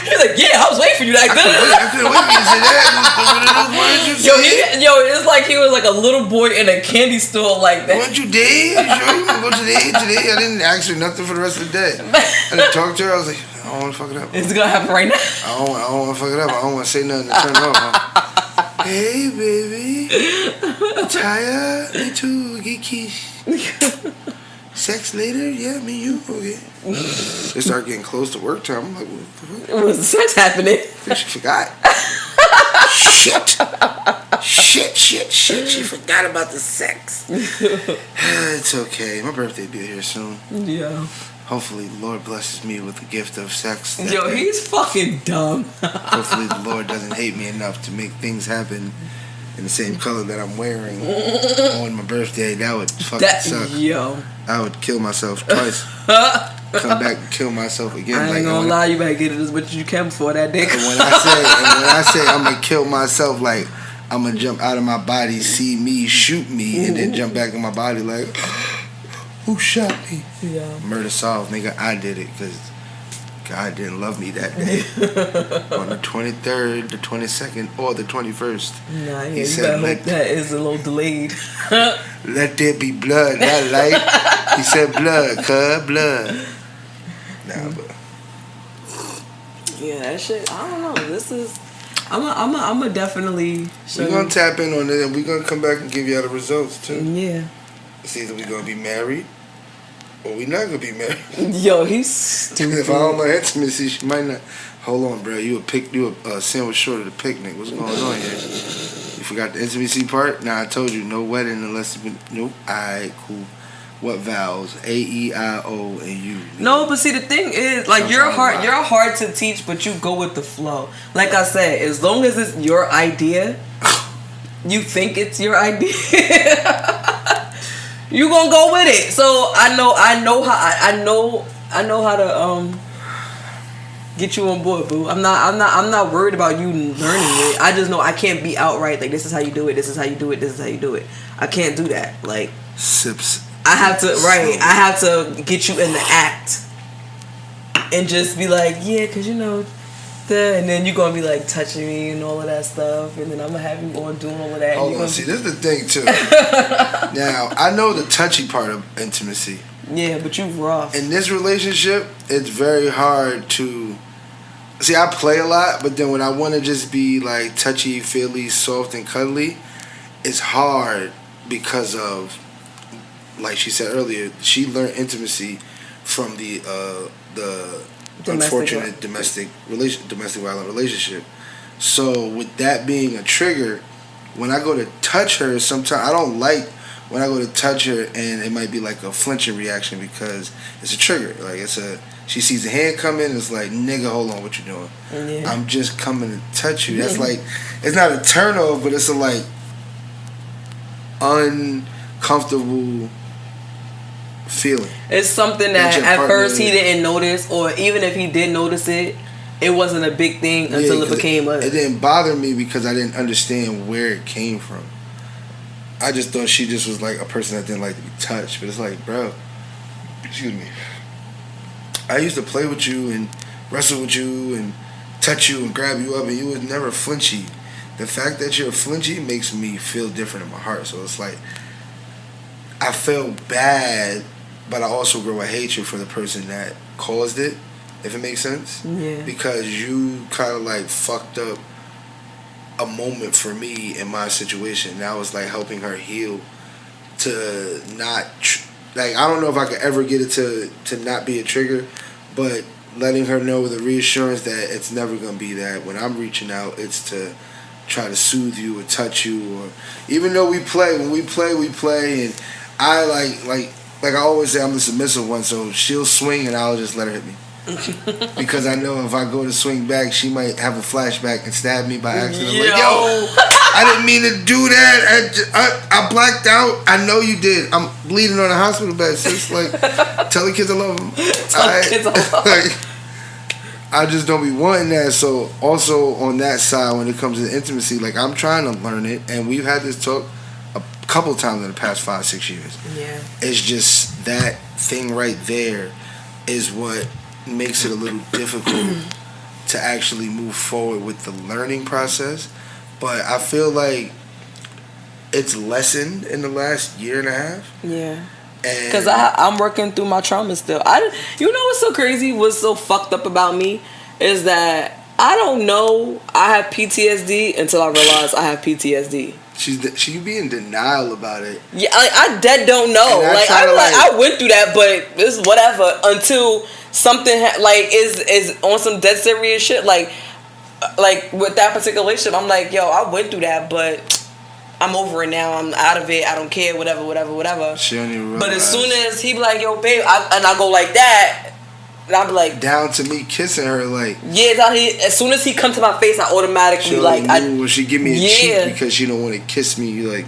He's like, yeah, I was waiting for you. Like, I couldn't wait for you to say that. Yo, it's like he was like a little boy in a candy store like that. Weren't you dead? Sure, you want to go today? I didn't ask her nothing for the rest of the day. I didn't talk to her. I was like, I don't want to fuck it up. It's gonna happen right now. I don't want to fuck it up. I don't want to say nothing to turn it off. Huh? Hey, baby. Tired? Me too. Get quiche. Sex later? Yeah, me you. Okay. They start getting close to work time. I'm like, what the fuck? Was the sex happening? She forgot. Shit. She forgot about the sex. It's okay. My birthday be here soon. Yeah. hopefully the Lord blesses me with the gift of sex. Yo, he's fucking dumb. Hopefully the Lord doesn't hate me enough to make things happen in the same color that I'm wearing on my birthday. That would fucking suck. Yo. I would kill myself twice. Come back and kill myself again. I ain't gonna lie, you better get it as much as you can before that day. And when I say I'm gonna kill myself, like I'm gonna jump out of my body, see me, shoot me, and then jump back in my body like, who shot me? Yeah. Murder solved, nigga. I did it because God didn't love me that day. On the 23rd, the 22nd, or the 21st. Nah, yeah, you better hope that is a little delayed. Let there be blood, not light. He said blood, blood. Nah, but yeah, that shit. I don't know. This is. I'm a definitely. We're gonna tap in on it, and we're gonna come back and give y'all the results too. Yeah. It's either we're gonna be married, or we not gonna be married. Yo, he's stupid. If I don't like intimacy, she might not. Hold on, bro. You a sandwich short of the picnic. What's going on here? You forgot the intimacy part? Nah, I told you no wedding unless it's been. Nope. Alright, cool. What vowels? A, E, I, O, and U. No, but see the thing is, like you're hard to teach, but you go with the flow. Like I said, as long as it's your idea, you think it's your idea. You gonna go with it. So I know how to get you on board, boo. I'm not worried about you learning it. I just know I can't be outright like this is how you do it. This is how you do it. This is how you do it. I can't do that. Like sips. I have to get you in the act and just be like, yeah, cause you know. And then you're gonna be like touching me and all of that stuff, and then I'm gonna have you going doing all of that. Hold on, see, this is the thing too. Now I know the touchy part of intimacy. Yeah, but you rough. In this relationship, it's very hard to see. I play a lot, but then when I want to just be like touchy, feely, soft, and cuddly, it's hard because of, like she said earlier, she learned intimacy from the unfortunate domestic violent relationship. So with that being a trigger, when I go to touch her, sometimes I don't like when I go to touch her and it might be like a flinching reaction because it's a trigger. Like she sees the hand come in, it's like, nigga, hold on, what you doing? Yeah. I'm just coming to touch you. That's like, it's not a turn off, but it's a like uncomfortable feeling. It's something that at first he didn't notice, or even if he did notice it, it wasn't a big thing until it became it didn't bother me because I didn't understand where it came from. I just thought she just was like a person that didn't like to be touched. But it's like, bro, excuse me, I used to play with you and wrestle with you and touch you and grab you up, and you was never flinchy. The fact that you're flinchy makes me feel different in my heart. So it's like I feel bad, but I also grow a hatred for the person that caused it, if it makes sense. Yeah. Because you kind of like fucked up a moment for me in my situation. That was like helping her heal to not, like, I don't know if I could ever get it to not be a trigger, but letting her know with a reassurance that it's never going to be that. When I'm reaching out, it's to try to soothe you or touch you, or even though when we play, and I like I always say I'm the submissive one, so she'll swing and I'll just let her hit me. Because I know if I go to swing back, she might have a flashback and stab me by accident. I'm like, yo, I didn't mean to do that. I blacked out. I know you did. I'm bleeding on a hospital bed. So it's like, tell the kids I love them. I just don't be wanting that. So also on that side, when it comes to intimacy, like I'm trying to learn it, and we've had this talk a couple times in the past 5-6 years. Yeah. It's just that thing right there is what makes it a little difficult to actually move forward with the learning process. But I feel like it's lessened in the last year and a half. Yeah. Because I'm working through my trauma still. You know what's so crazy? What's so fucked up about me is that I don't know I have PTSD until I realize I have PTSD. She be in denial about it. Yeah, I dead don't know. I went through that, but it's whatever until something is on some dead serious shit. Like with that particular relationship, I'm like, yo, I went through that, but I'm over it now. I'm out of it. I don't care. Whatever. She don't even realize. But as soon as he be like, yo, babe, and I go like that, and I be like, down to me kissing her, like, yeah. As soon as he come to my face, I automatically she like, when she give me a cheek because she don't want to kiss me, like,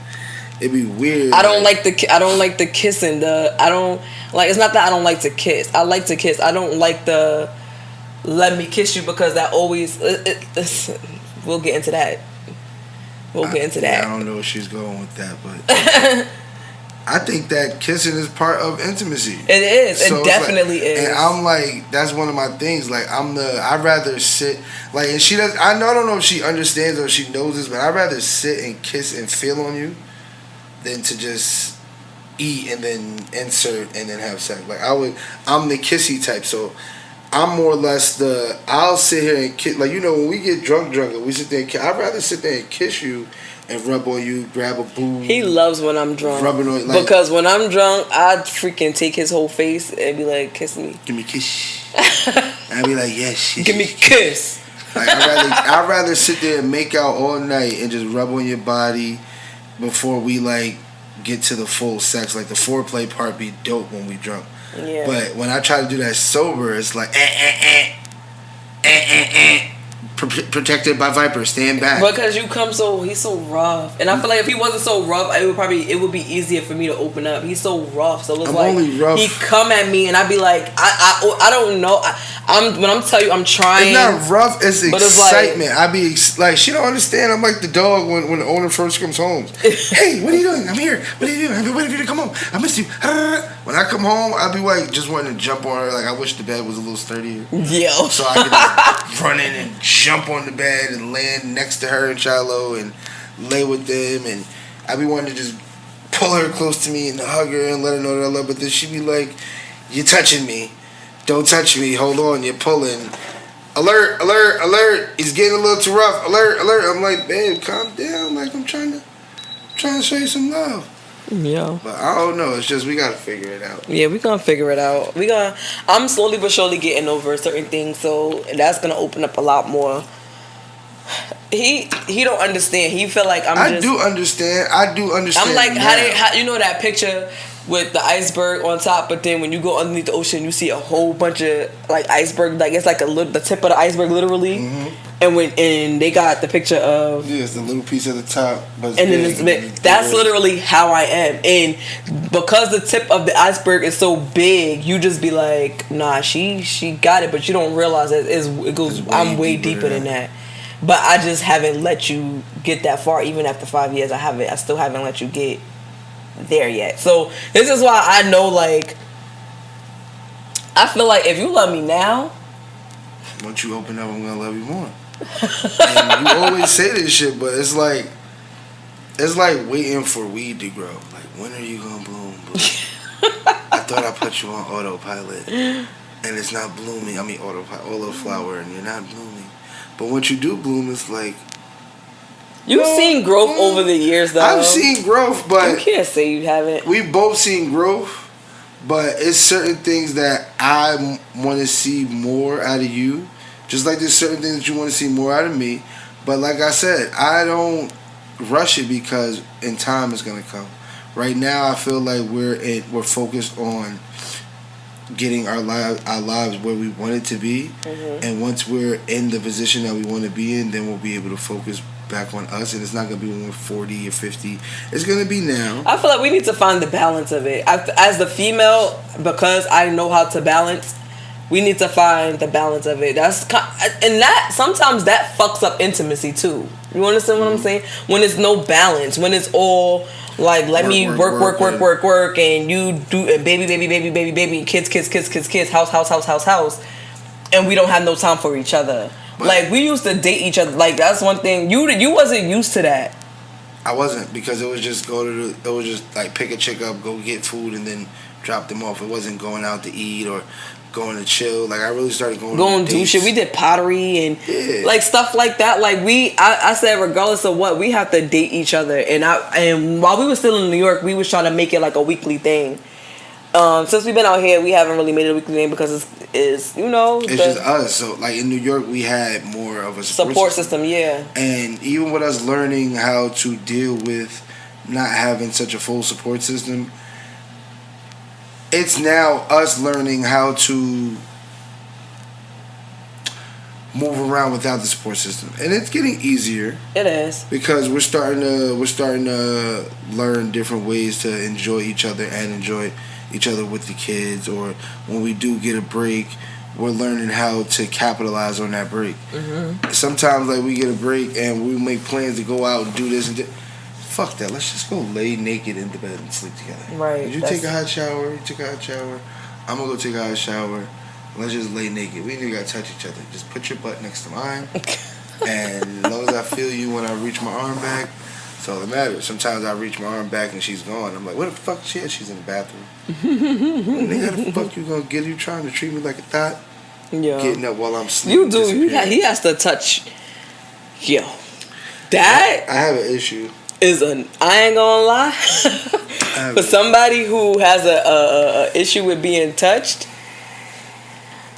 it'd be weird. I don't like the kissing. I don't like. It's not that I don't like to kiss. I like to kiss. I don't like the let me kiss you because that always. We'll get into that. I don't know where she's going with that, but I think that kissing is part of intimacy. It is. So it definitely is. And I'm like, that's one of my things. Like, I'd rather sit, like, and she does. I don't know if she understands or she knows this, but I'd rather sit and kiss and feel on you than to just eat and then insert and then have sex. Like, I'm the kissy type, so I'm more or less I'll sit here and kiss. Like, you know, when we get drunk and we sit there and kiss, I'd rather sit there and kiss you and rub on you, grab a boob. He loves when I'm drunk. Rubbing on, like, because when I'm drunk, I'd freaking take his whole face and be like, kiss me. Give me a kiss. I'd be like, yes. Give me a kiss. Like, I'd rather sit there and make out all night and just rub on your body before we, like, get to the full sex. Like, the foreplay part be dope when we drunk. Yeah. But when I try to do that sober, it's like protected by Viper, stand back. Because he's so rough, and I feel like if he wasn't so rough, it would be easier for me to open up. He's so rough, so it's only rough. He come at me, and I'd be like, I don't know. When I'm telling you, I'm trying. It's not rough. It's excitement. It's I be like, she don't understand. I'm like the dog when the owner first comes home. Hey, what are you doing? I'm here. What are you doing? I've been waiting for you to come home. I missed you. When I come home, I be like just wanting to jump on her. Like, I wish the bed was a little sturdier. Yeah. So I could just run in and jump on the bed and land next to her and Shiloh and lay with them. And I be wanting to just pull her close to me and hug her and let her know that I love her. But then she be like, you're touching me. Don't touch me. Hold on. You're pulling. Alert, alert, alert. He's getting a little too rough. Alert, alert. I'm like, babe, calm down. Like, I'm trying to show you some love. Yeah. But I don't know. It's just we got to figure it out. Yeah, we going to figure it out. I'm slowly but surely getting over certain things, so that's going to open up a lot more. He don't understand. He feel like I do understand. I'm like, how you know that picture with the iceberg on top, but then when you go underneath the ocean, you see a whole bunch of like iceberg, like it's like the tip of the iceberg, literally. Mm-hmm. And they got the picture of it's the little piece at the top, but and then it's big. That's literally how I am, and because the tip of the iceberg is so big, you just be like, nah, she got it, but you don't realize it goes. I'm way deeper than that. But I just haven't let you get that far, even after 5 years. I still haven't let you get there yet. So this is why I know, like, I feel like if you love me now, once you open up, I'm gonna love you more. And you always say this shit, but it's like waiting for weed to grow. Like, when are you gonna bloom? I thought I put you on autopilot, and it's not blooming. I mean, autoflower, and you're not blooming. But once you do bloom, it's like, you've seen growth over the years, though. I've seen growth, but you can't say you haven't. We've both seen growth, but it's certain things that I want to see more out of you. Just like there's certain things that you want to see more out of me. But like I said, I don't rush it because in time it's gonna come. Right now, I feel like we're focused on getting our lives where we want it to be, mm-hmm. And once we're in the position that we want to be in, then we'll be able to focus back on us, and it's not gonna be when we're 40 or 50. It's gonna be now. I feel like we need to find the balance of it. As the female, because I know how to balance, we need to find the balance of it. And that sometimes that fucks up intimacy too. You understand what I'm saying? When it's no balance, when it's all like let me work, and you do baby, kids, house, and we don't have no time for each other. But like, we used to date each other. Like, that's one thing. You wasn't used to that. I wasn't, because it was just like pick a chick up, go get food, and then drop them off. It wasn't going out to eat or going to chill. Like, I really started going to do shit. We did pottery and like stuff like that. Like, I said, regardless of what, we have to date each other. And while we were still in New York, we was trying to make it like a weekly thing. Since we've been out here, we haven't really made it a weekly thing because it's just us. So like in New York, we had more of a support system. Yeah. And even with us learning how to deal with not having such a full support system, it's now us learning how to move around without the support system, and it's getting easier. It is, because we're starting to learn different ways to enjoy each other and enjoy each other with the kids. Or when we do get a break, we're learning how to capitalize on that break. Mm-hmm. Sometimes like we get a break and we make plans to go out and do this and fuck that. Let's just go lay naked in the bed and sleep together. Right. Did you take a hot shower? You took a hot shower. I'm gonna go take a hot shower. Let's just lay naked. We ain't even gotta touch each other. Just put your butt next to mine. And as long as I feel you when I reach my arm back, that's all that matters. Sometimes I reach my arm back and she's gone. I'm like, where the fuck she at? She's in the bathroom. Nigga, how the fuck you gonna get? You trying to treat me like a thought? Yeah. Getting up while I'm sleeping. You do. He has to touch. Yo. That I have an issue. I ain't gonna lie. For somebody who has a issue with being touched,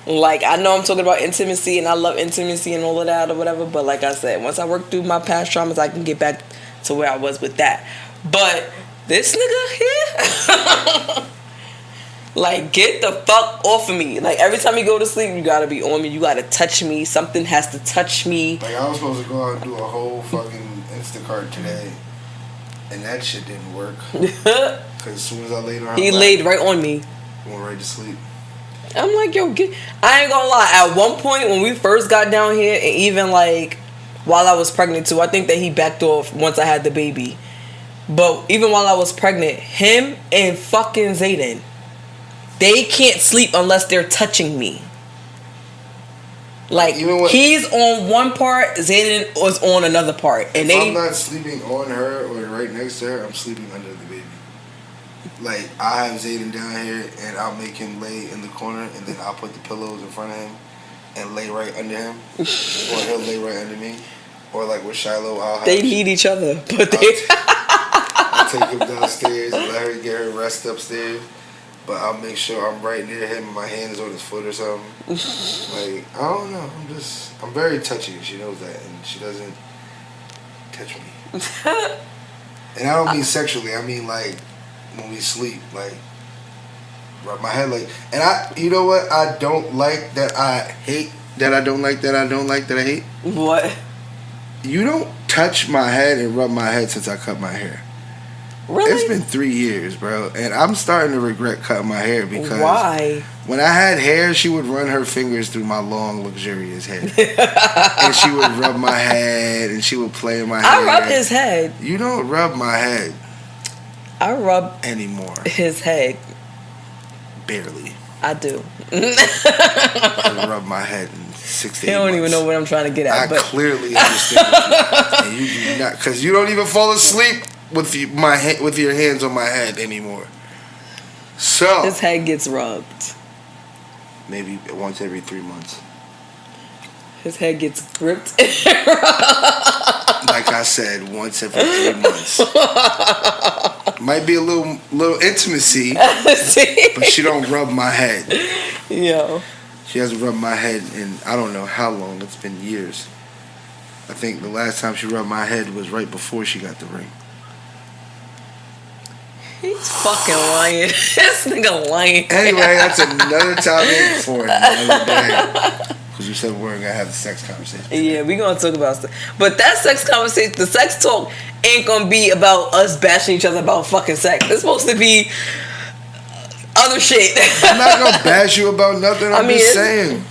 like, I know I'm talking about intimacy and I love intimacy and all of that or whatever, but like I said, once I work through my past traumas, I can get back to where I was with that. But this nigga here, like, get the fuck off of me. Like, every time you go to sleep, you gotta be on me. You gotta touch me. Something has to touch me. Like, I was supposed to go out and do a whole fucking Instacart today, and that shit didn't work. Because as soon as I laid on her, he laid right on me. Went right to sleep. I'm like, yo, I ain't gonna lie. At one point, when we first got down here, and even like while I was pregnant too, I think that he backed off once I had the baby. But even while I was pregnant, him and fucking Zayden, they can't sleep unless they're touching me. Like, he's on one part, Zayden was on another part, and if I'm not sleeping on her or right next to her, I'm sleeping under the baby. Like, I have Zayden down here, and I'll make him lay in the corner, and then I'll put the pillows in front of him and lay right under him, or he'll lay right under me, or like with Shiloh, I'll have. They need each other, but I'll take him downstairs and let her get her rest upstairs, but I'll make sure I'm right near him and my hand is on his foot or something. Like, I don't know. I'm very touchy. She knows that, and she doesn't touch me. And I don't mean sexually. I mean like when we sleep, like rub my head, like. And you know what? I don't like that. I hate that. I don't like that. I don't like that. I hate. What? You don't touch my head and rub my head since I cut my hair. Really? It's been 3 years, bro, and I'm starting to regret cutting my hair because why? When I had hair, she would run her fingers through my long, luxurious hair, and she would rub my head, and she would play in my hair. I rub his head. You don't rub my head. I rub anymore. His head. Barely. I do. I rub my head in 6 to 8 You don't months. even know what I'm trying to get at. I clearly understand. And you do not, because you don't even fall asleep with your hands on my head anymore. So his head gets rubbed. Maybe once every 3 months. His head gets gripped. Like I said, once every 3 months. Might be a little intimacy, but she don't rub my head. Yo. She hasn't rubbed my head in I don't know how long. It's been years. I think the last time she rubbed my head was right before she got the ring. He's fucking lying. This nigga lying. Anyway, that's another topic for another day. Because you said we're going to have the sex conversation today. Yeah, we're going to talk about stuff. But that sex conversation, the sex talk ain't going to be about us bashing each other about fucking sex. It's supposed to be other shit. I'm not going to bash you about nothing. I'm just saying.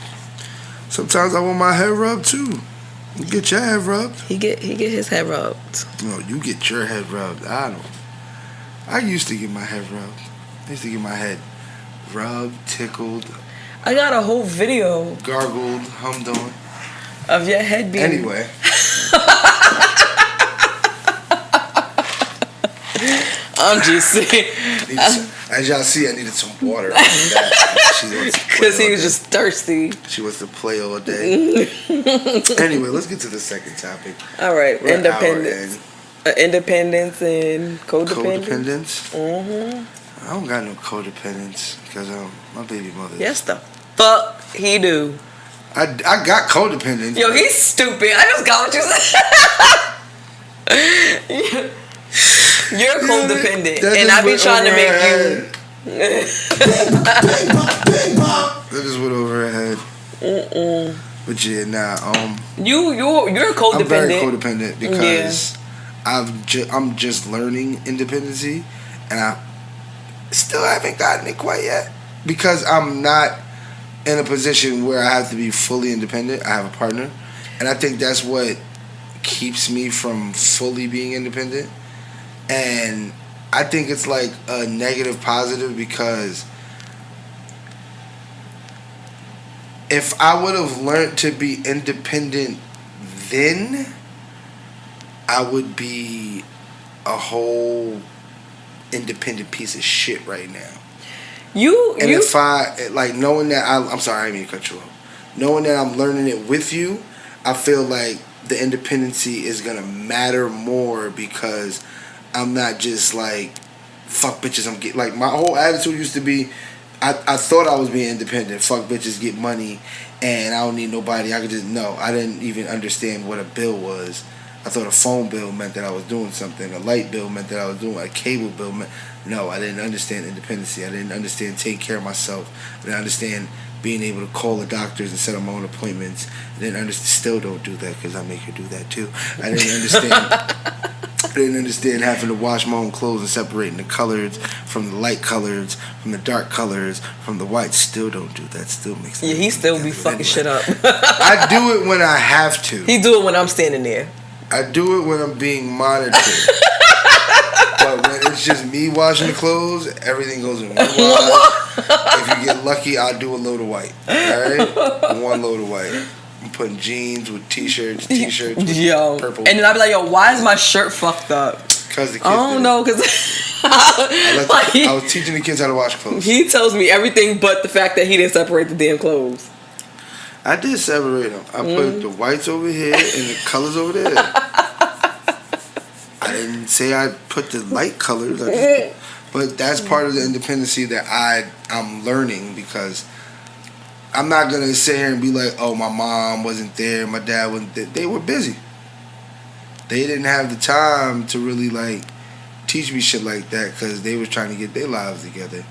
Sometimes I want my head rubbed too. You get your head rubbed. He get his head rubbed. No, you get your head rubbed. I used to get my head rubbed. I used to get my head rubbed, tickled. I got a whole video. Gargled, hummed on. Of your head being... Anyway. I'm just saying. As y'all see, I needed some water. Because he was just thirsty. She wants to play all day. Anyway, let's get to the second topic. All right. Independence. Independence and codependence. Codependence? Mm-hmm. I don't got no codependence because my baby mother. Yes, the fuck he do. I got codependence. Yo, he's stupid. I just got what you said. You're codependent, and I be trying to make you. That just went over her head. But yeah, nah. You're codependent. I'm very codependent because I'm just learning independency, and I still haven't gotten it quite yet because I'm not in a position where I have to be fully independent. I have a partner, and I think that's what keeps me from fully being independent. And I think it's like a negative positive because if I would have learned to be independent then, I would be a whole independent piece of shit right now. If I, like, knowing that I'm sorry, I didn't mean to cut you off. Knowing that I'm learning it with you, I feel like the independency is going to matter more because I'm not just like, fuck bitches, I'm getting, like, my whole attitude used to be, I thought I was being independent. Fuck bitches, get money, and I don't need nobody. I could just, no, I didn't even understand what a bill was. I thought a phone bill meant that I was doing something. A light bill meant that I was doing, a cable bill meant, no, I didn't understand independency. I didn't understand taking care of myself. I didn't understand being able to call the doctors and set up my own appointments. I didn't understand, still don't do that because I make her do that too. I didn't understand. I didn't understand having to wash my own clothes and separating the colors from the light colors, from the dark colors, from the white. Still don't do that. Still makes. Yeah, he still be fucking shit up. I do it when I have to. He do it when I'm standing there. I do it when I'm being monitored. But when it's just me washing the clothes, everything goes in one wash. If you get lucky, I'll do a load of white. Alright? One load of white. I'm putting jeans with t-shirts with yo. Purple. And then I'll be like, yo, why is my shirt fucked up? Because the kids I don't know, because I was teaching the kids how to wash clothes. He tells me everything but the fact that he didn't separate the damn clothes. I did separate them. I put the whites over here and the colors over there. I didn't say I put the light colors. But that's part of the independency that I'm learning because I'm not going to sit here and be like, oh, my mom wasn't there, my dad wasn't there. They were busy. They didn't have the time to really, like, teach me shit like that because they was trying to get their lives together.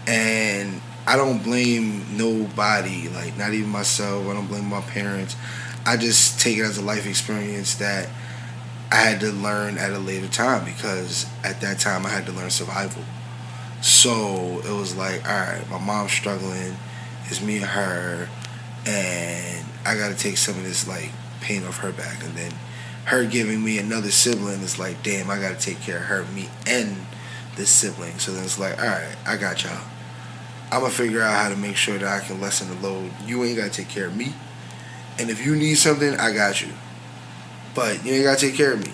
And I don't blame nobody, like, not even myself. I don't blame my parents. I just take it as a life experience that I had to learn at a later time because at that time I had to learn survival. So it was like, all right, my mom's struggling. It's me and her, and I got to take some of this, like, pain off her back. And then her giving me another sibling is like, damn, I got to take care of her, me, and this sibling. So then it's like, all right, I got y'all. I'm going to figure out how to make sure that I can lessen the load. You ain't got to take care of me. And if you need something, I got you. But you ain't got to take care of me.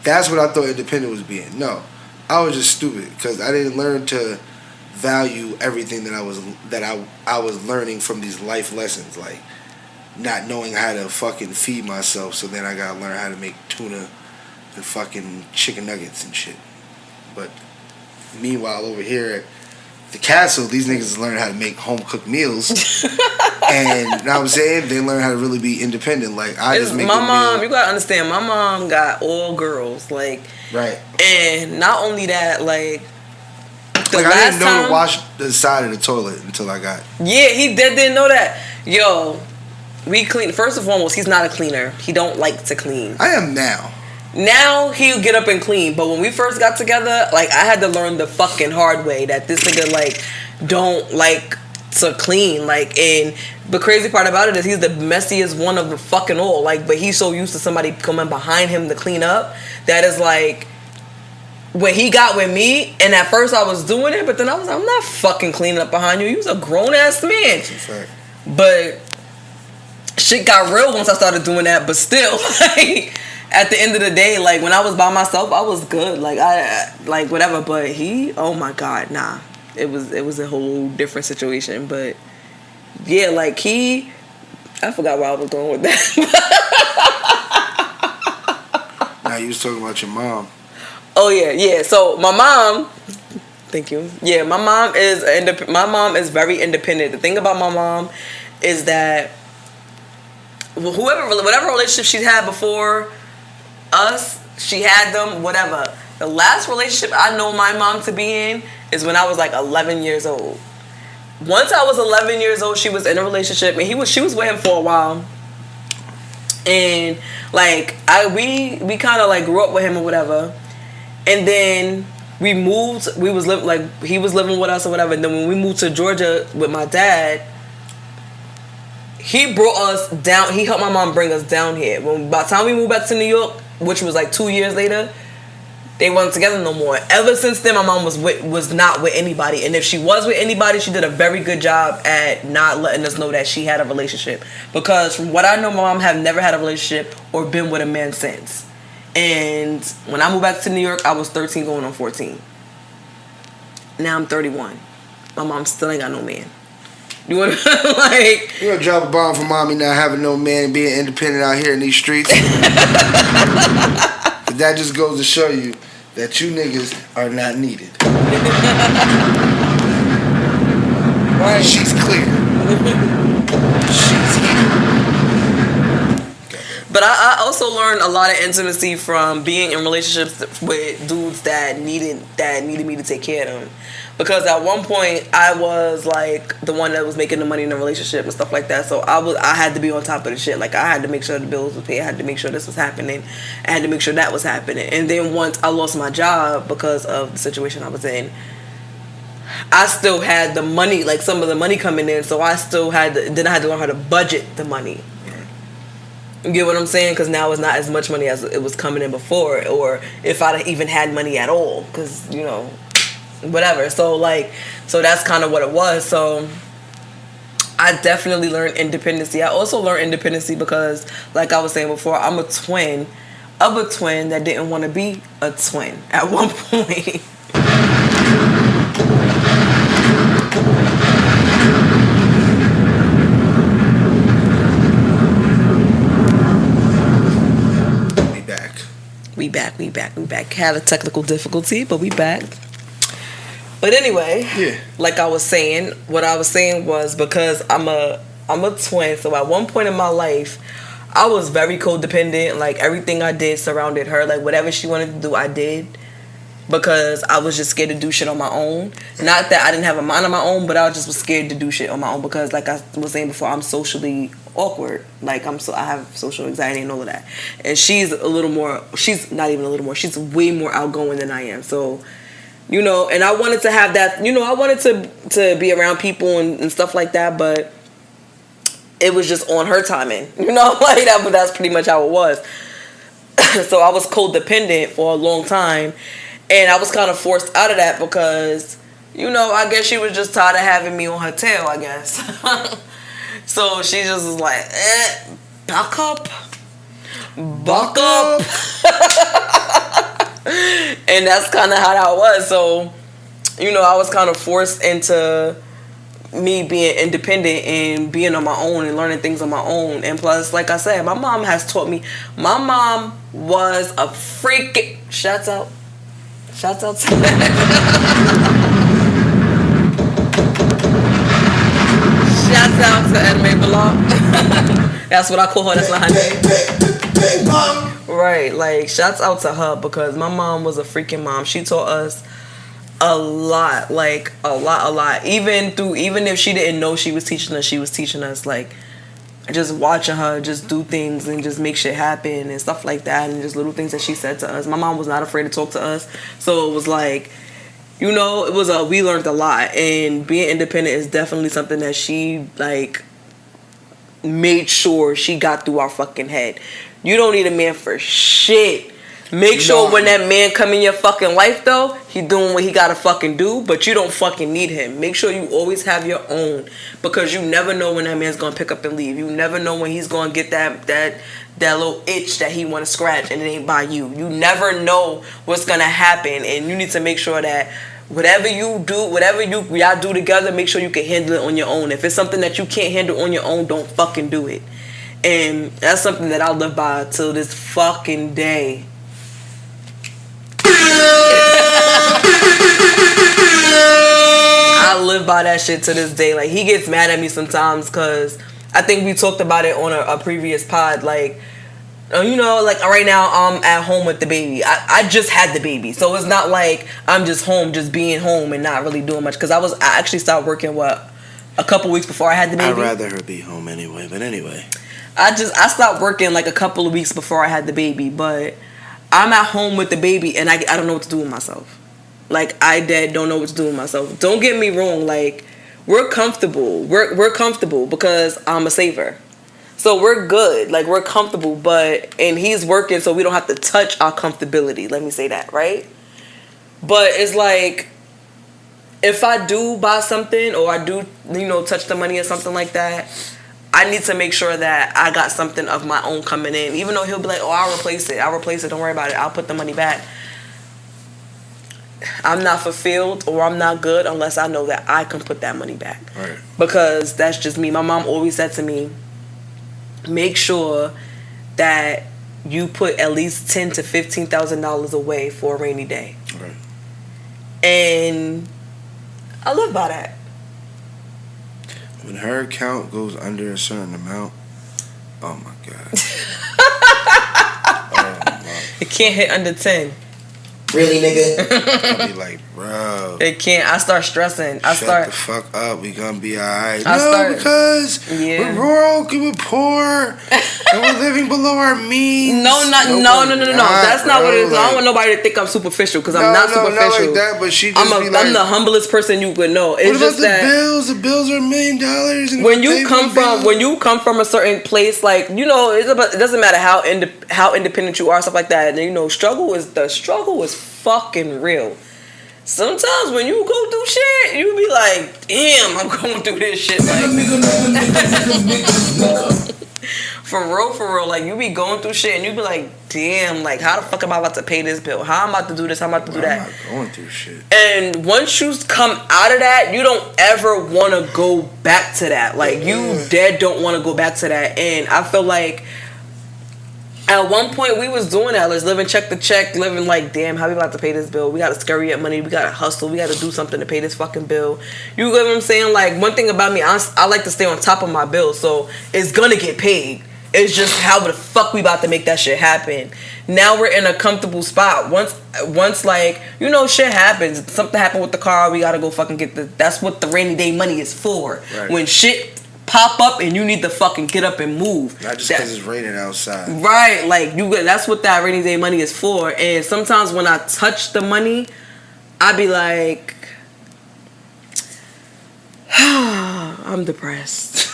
That's what I thought independent was being. No, I was just stupid because I didn't learn to value everything that I was learning from these life lessons, like not knowing how to fucking feed myself. So then I got to learn how to make tuna and fucking chicken nuggets and shit. But meanwhile, over here at the castle, these niggas learn how to make home cooked meals, and you know what I'm saying, they learn how to really be independent. Like I just make my mom. meal. You gotta understand, my mom got all girls, like right, and not only that, like I didn't know to wash the side of the toilet until I got. Yeah, he didn't know that. Yo, we clean. First and foremost, he's not a cleaner. He don't like to clean. I am now. Now he'll get up and clean, but when we first got together, like I had to learn the fucking hard way that this nigga like don't like to clean. Like, and the crazy part about it is he's the messiest one of the fucking all. Like, but he's so used to somebody coming behind him to clean up that is like when he got with me. And at first I was doing it, but then I was like, I'm not fucking cleaning up behind you. You was a grown ass man. That's a fact. But shit got real once I started doing that. But still, like. At the end of the day, like when I was by myself, I was good. Like I like whatever. But he, oh my god, nah. It was a whole different situation. But yeah, like I forgot where I was going with that. Now you was talking about your mom. Oh yeah. So my mom, Thank you. Yeah, my mom is very independent. The thing about my mom is that whatever relationship she's had before us, she had them, whatever. The last relationship I know my mom to be in is when I was like 11 years old. Once I was 11 years old, she was in a relationship, and she was with him for a while. And like we kind of like grew up with him or whatever, and then we moved. He was living with us or whatever. And then when we moved to Georgia with my dad, he brought us down. He helped my mom bring us down here. By the time we moved back to New York, which was like 2 years later, they weren't together no more. Ever since then, my mom was not with anybody. And if she was with anybody, she did a very good job at not letting us know that she had a relationship. Because from what I know, my mom have never had a relationship or been with a man since. And when I moved back to New York, I was 13 going on 14. Now I'm 31. My mom still ain't got no man. You want to, like... You gonna drop a bomb for mommy not having no man and being independent out here in these streets? That just goes to show you that you niggas are not needed. Right. She's clear. She's here. But I also learned a lot of intimacy from being in relationships with dudes that needed me to take care of them. Because at one point I was like the one that was making the money in the relationship and stuff like that. So I had to be on top of the shit. Like I had to make sure the bills were paid. I had to make sure this was happening. I had to make sure that was happening. And then once I lost my job because of the situation I was in, I still had the money, like some of the money coming in. So I still had to learn how to budget the money. You get what I'm saying? Because now it's not as much money as it was coming in before, or if I even had money at all. Because, you know, whatever. So that's kind of what it was. So I definitely learned independency. I also learned independency because, like I was saying before, I'm a twin of a twin that didn't want to be a twin at one point. We back. Had a technical difficulty, but we back. But anyway, yeah. Like I was saying, what I was saying was because I'm a twin, so at one point in my life, I was very codependent. Like everything I did surrounded her. Like whatever she wanted to do, I did. Because I was just scared to do shit on my own. Not that I didn't have a mind of my own, but I just was scared to do shit on my own because, like I was saying before, I'm socially awkward. Like I have social anxiety and all of that. And she's not even a little more. She's way more outgoing than I am. So, you know, and I wanted to have that. You know, I wanted to be around people and stuff like that, but it was just on her timing. You know, like that. But that's pretty much how it was. So I was codependent for a long time. And I was kind of forced out of that because, you know, I guess she was just tired of having me on her tail, I guess. So she just was like, buck up. And that's kind of how that was. So, you know, I was kind of forced into me being independent and being on my own and learning things on my own. And plus, like I said, my mom has taught me. My mom was a freaking... Shouts out to Shouts out to Anime Block. That's what I call her. That's not her name. Right, like shouts out to her because my mom was a freaking mom. She taught us a lot, like a lot. Even if she didn't know she was teaching us like just watching her just do things and just make shit happen and stuff like that, and just little things that she said to us. My mom was not afraid to talk to us, so it was like, you know, we learned a lot. And being independent is definitely something that she like made sure she got through our fucking head. You don't need a man for shit. Make sure when that man come in your fucking life, though, he doing what he gotta fucking do, but you don't fucking need him. Make sure you always have your own, because you never know when that man's gonna pick up and leave. You never know when he's gonna get that little itch that he wanna scratch, and it ain't by you. You never know what's gonna happen, and you need to make sure that whatever you do, y'all do together, make sure you can handle it on your own. If it's something that you can't handle on your own, don't fucking do it. And that's something that I'll live by till this fucking day. by that shit to this day. Like, he gets mad at me sometimes because I think we talked about it on a previous pod. Like, you know, like right now I'm at home with the baby. I just had the baby, so it's not like I'm just home, just being home and not really doing much. Because I actually started working a couple weeks before I had the baby. I'd rather her be home anyway. But anyway, I stopped working like a couple of weeks before I had the baby, but I'm at home with the baby and I don't know what to do with myself. Like, I don't know what to do with myself. Don't get me wrong. Like, we're comfortable. We're comfortable because I'm a saver. So we're good, like we're comfortable, and he's working, so we don't have to touch our comfortability. Let me say that, right? But it's like, if I do buy something or I do, you know, touch the money or something like that, I need to make sure that I got something of my own coming in. Even though he'll be like, oh, I'll replace it, don't worry about it, I'll put the money back. I'm not fulfilled or I'm not good unless I know that I can put that money back. Right. Because that's just me. My mom always said to me, make sure that you put at least $10,000 to $15,000 away for a rainy day. Right. And I live by that. When her account goes under a certain amount, oh my God. Oh my. It can't hit under 10. Really, nigga? I'll be like, bro. It can't. I start stressing. Shut the fuck up. We gonna be alright. Because yeah. we're rural, we're poor, and we're living below our means. No. That's not what it is. Like, I don't want nobody to think I'm superficial because I'm not superficial. Not like that. But she just I'm the humblest person you could know. It's what about just the that bills? The bills are $1 million. When you come from a certain place, like, you know, it doesn't matter how independent you are, stuff like that. And, you know, struggle is fucking real. Sometimes when you go through shit, you be like, damn, I'm going through this shit. Like, for real, like, you be going through shit and you be like, damn, like, how the fuck am I about to pay this bill? How am I about to do this? How am I about to do that? I'm not going through shit. And once you come out of that, you don't ever want to go back to that. Like, you dead don't want to go back to that. And I feel like at one point we was doing that, like living check to check, living like, damn, how we about to pay this bill? We gotta scurry up money, we gotta hustle, we gotta do something to pay this fucking bill. You get what I'm saying? Like, one thing about me, I like to stay on top of my bills, so it's gonna get paid. It's just how the fuck we about to make that shit happen. Now we're in a comfortable spot. Once like, you know, shit happens, something happened with the car, we gotta go fucking get that's what the rainy day money is for. Right. When shit pop up and you need to fucking get up and move. Not just because it's raining outside. Right, like, that's what that rainy day money is for. And sometimes when I touch the money, I be like, I'm depressed.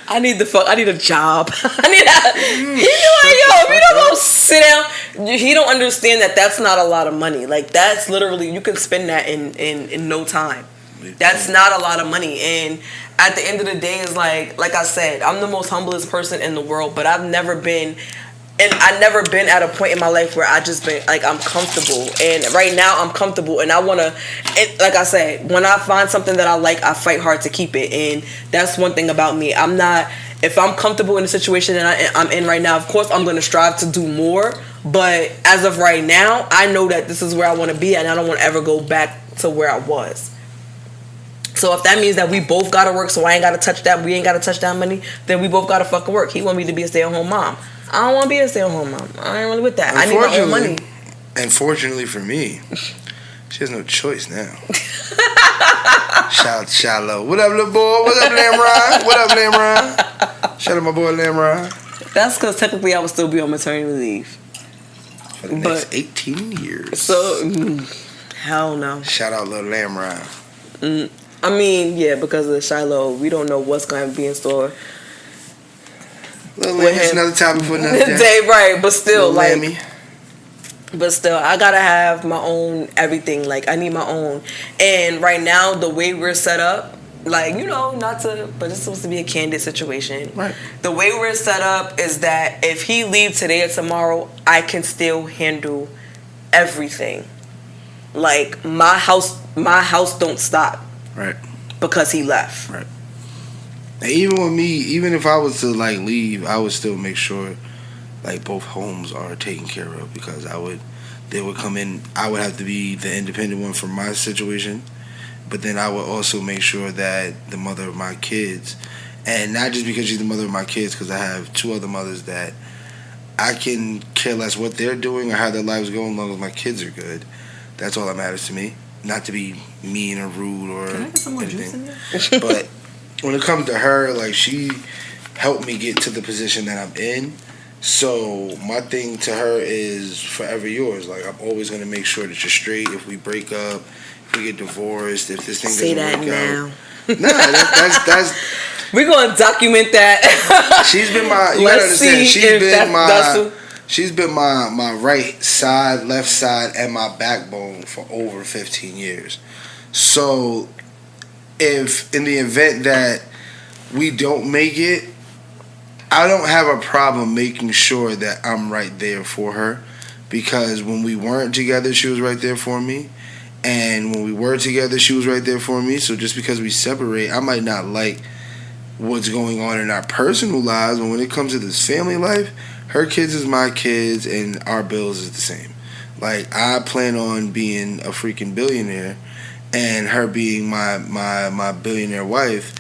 I need a job. He be like, yo, if you don't go sit down, he don't understand that that's not a lot of money. Like, that's literally, you can spend that in no time. That's not a lot of money. And at the end of the day, is like I said, I'm the most humblest person in the world, but I've never been at a point in my life where I just been like, I'm comfortable. And right now I'm comfortable, and I want to, like I said, when I find something that I like, I fight hard to keep it. And that's one thing about me. If I'm comfortable in the situation that I'm in right now, of course I'm going to strive to do more. But as of right now, I know that this is where I want to be, and I don't want to ever go back to where I was. So if that means that we both gotta work, so I ain't gotta touch that, we ain't gotta touch that money, then we both gotta fucking work. He want me to be a stay-at-home mom. I don't want to be a stay-at-home mom. I ain't really with that. I need my own money. And fortunately for me, she has no choice now. Shout out to Shallow. What up, little boy? What up, Lamrod? What up, Lamrod? Shout out my boy Lamrod. That's because technically I would still be on maternity leave. For the next 18 years. So, hell no. Shout out little Lamrod. I mean, yeah, because of Shiloh, we don't know what's going to be in store. Little Lammy, another topic for another day. Right, but still, Little like, Lammy. But still, I gotta have my own everything. Like, I need my own. And right now, the way we're set up, like, you know, but it's supposed to be a candid situation. Right. The way we're set up is that if he leaves today or tomorrow, I can still handle everything. Like, my house don't stop. Right. Because he left. Right. And even with me, even if I was to like leave, I would still make sure like both homes are taken care of, because they would come in. I would have to be the independent one for my situation, but then I would also make sure that the mother of my kids, and not just because she's the mother of my kids, because I have 2 other mothers that I can care less what they're doing or how their lives go as long as my kids are good. That's all that matters to me. Not to be mean or rude or Can I get some more juice in anything. But when it comes to her, like, she helped me get to the position that I'm in. So my thing to her is forever yours. Like, I'm always gonna make sure that you're straight. If we break up, if we get divorced, if this thing Say doesn't that work now. out. Nah, that's We're gonna document that. she's been my. You gotta understand. She's been my right side, left side, and my backbone for over 15 years. So, if in the event that we don't make it, I don't have a problem making sure that I'm right there for her, because when we weren't together, she was right there for me, and when we were together, she was right there for me. So just because we separate, I might not like what's going on in our personal lives, but when it comes to this family life, her kids is my kids, and our bills is the same. Like, I plan on being a freaking billionaire, and her being my billionaire wife.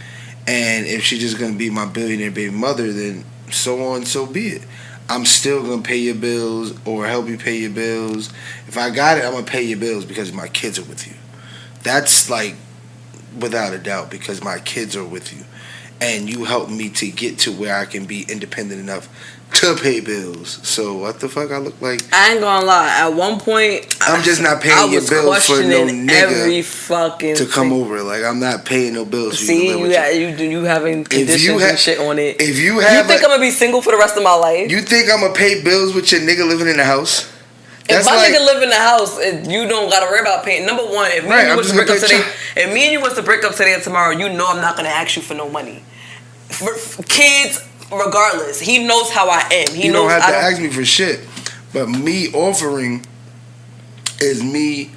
And if she's just gonna be my billionaire baby mother, then so on, so be it. I'm still gonna pay your bills or help you pay your bills. If I got it, I'm gonna pay your bills because my kids are with you. That's like without a doubt, because my kids are with you, and you help me to get to where I can be independent enough to pay bills. So what the fuck I look like? I ain't gonna lie. At one point, I'm just not paying your bills for no nigga every fucking to come over. Like, I'm not paying no bills. For See, you, to you having conditions and shit on it. If you think I'm gonna be single for the rest of my life? You think I'm gonna pay bills with your nigga living in the house? If my nigga live in the house, you don't gotta worry about paying. Number one, if me and you was to break up today, if me and you was to break up today and tomorrow, you know I'm not gonna ask you for no money. For kids, regardless, he knows how I am. He knows don't have to ask me for shit. But me offering is me.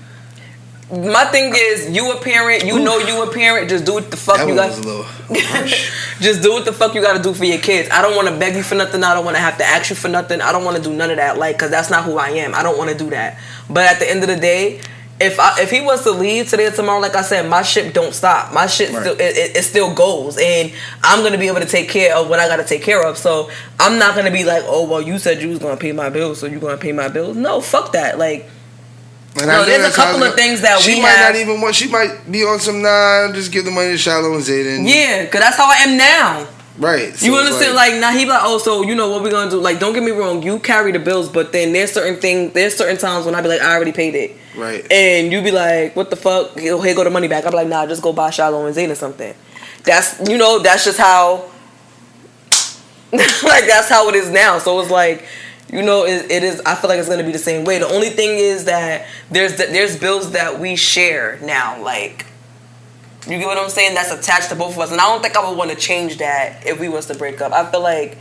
My thing is, you a parent. You know you a parent. Just do what the fuck you got. That was a little harsh. Just do what the fuck you got to do for your kids. I don't want to beg you for nothing. I don't want to have to ask you for nothing. I don't want to do none of that. Like, cause that's not who I am. I don't want to do that. But at the end of the day, if he was to leave today or tomorrow, like I said, my ship don't stop. My shit still it still goes, and I'm gonna be able to take care of what I gotta take care of. So I'm not gonna be like, oh well, you said you was gonna pay my bills, so you gonna pay my bills. No, fuck that. Like, no, there's a couple of things that she might not even want. She might be on some just give the money to Shiloh and Zayden. Yeah, cause that's how I am now. Right. So you understand? Like now he like, oh, so you know what we gonna do? Like, don't get me wrong, you carry the bills, but then there's certain times when I be like, I already paid it. Right. And you be like, what the fuck? Here go the money back. I be like, nah, just go buy Shiloh and Zayden or something. That's that's just how. Like that's how it is now. So it's like, it is. I feel like it's gonna be the same way. The only thing is that there's bills that we share now. Like, you get what I'm saying? That's attached to both of us, and I don't think I would want to change that if we was to break up. I feel like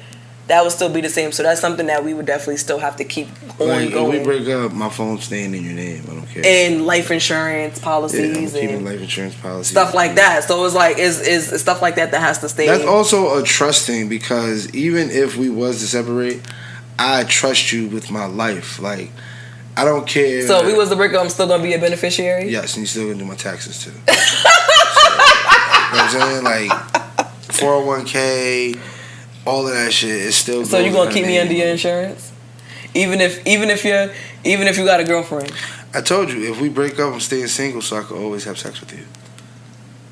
that would still be the same. So that's something that we would definitely still have to keep on going. If we break up, my phone's staying in your name. I don't care. And life insurance policies, I'm keeping life insurance policies, stuff like that. So it's like it's stuff like that has to stay. That's also a trust thing, because even if we was to separate, I trust you with my life. Like, I don't care. So if we was to break up, I'm still gonna be a beneficiary? Yes, and you still gonna do my taxes too. You know what I'm saying? Like 401k, all of that shit is still. So you gonna keep me under your insurance, even if you got a girlfriend? I told you, if we break up, I'm staying single, so I could always have sex with you.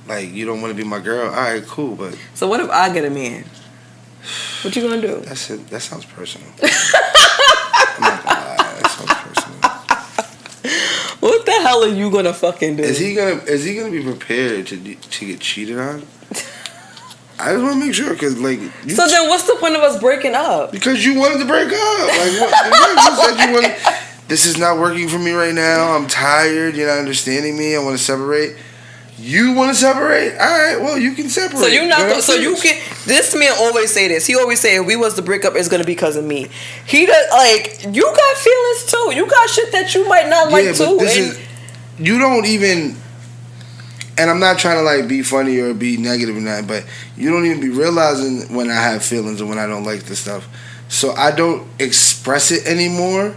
Like, you don't want to be my girl? All right, cool, but. So what if I get a man? What you gonna do? That's it. That sounds personal. I'm not gonna lie. That sounds personal. What the hell are you gonna fucking do? Is he gonna be prepared to get cheated on? I just want to make sure, because like. So then, what's the point of us breaking up? Because you wanted to break up. Like, what? You said you wanted. This is not working for me right now. I'm tired. You're not understanding me. I want to separate. You want to separate? All right. Well, you can separate. So you not. So you can. This man always say this. He always say, if we was to break up, it's gonna be because of me. He does. Like, you got feelings too. You got shit that you might not like too. You don't even. And I'm not trying to like be funny or be negative or not, but you don't even be realizing when I have feelings and when I don't like this stuff. So I don't express it anymore,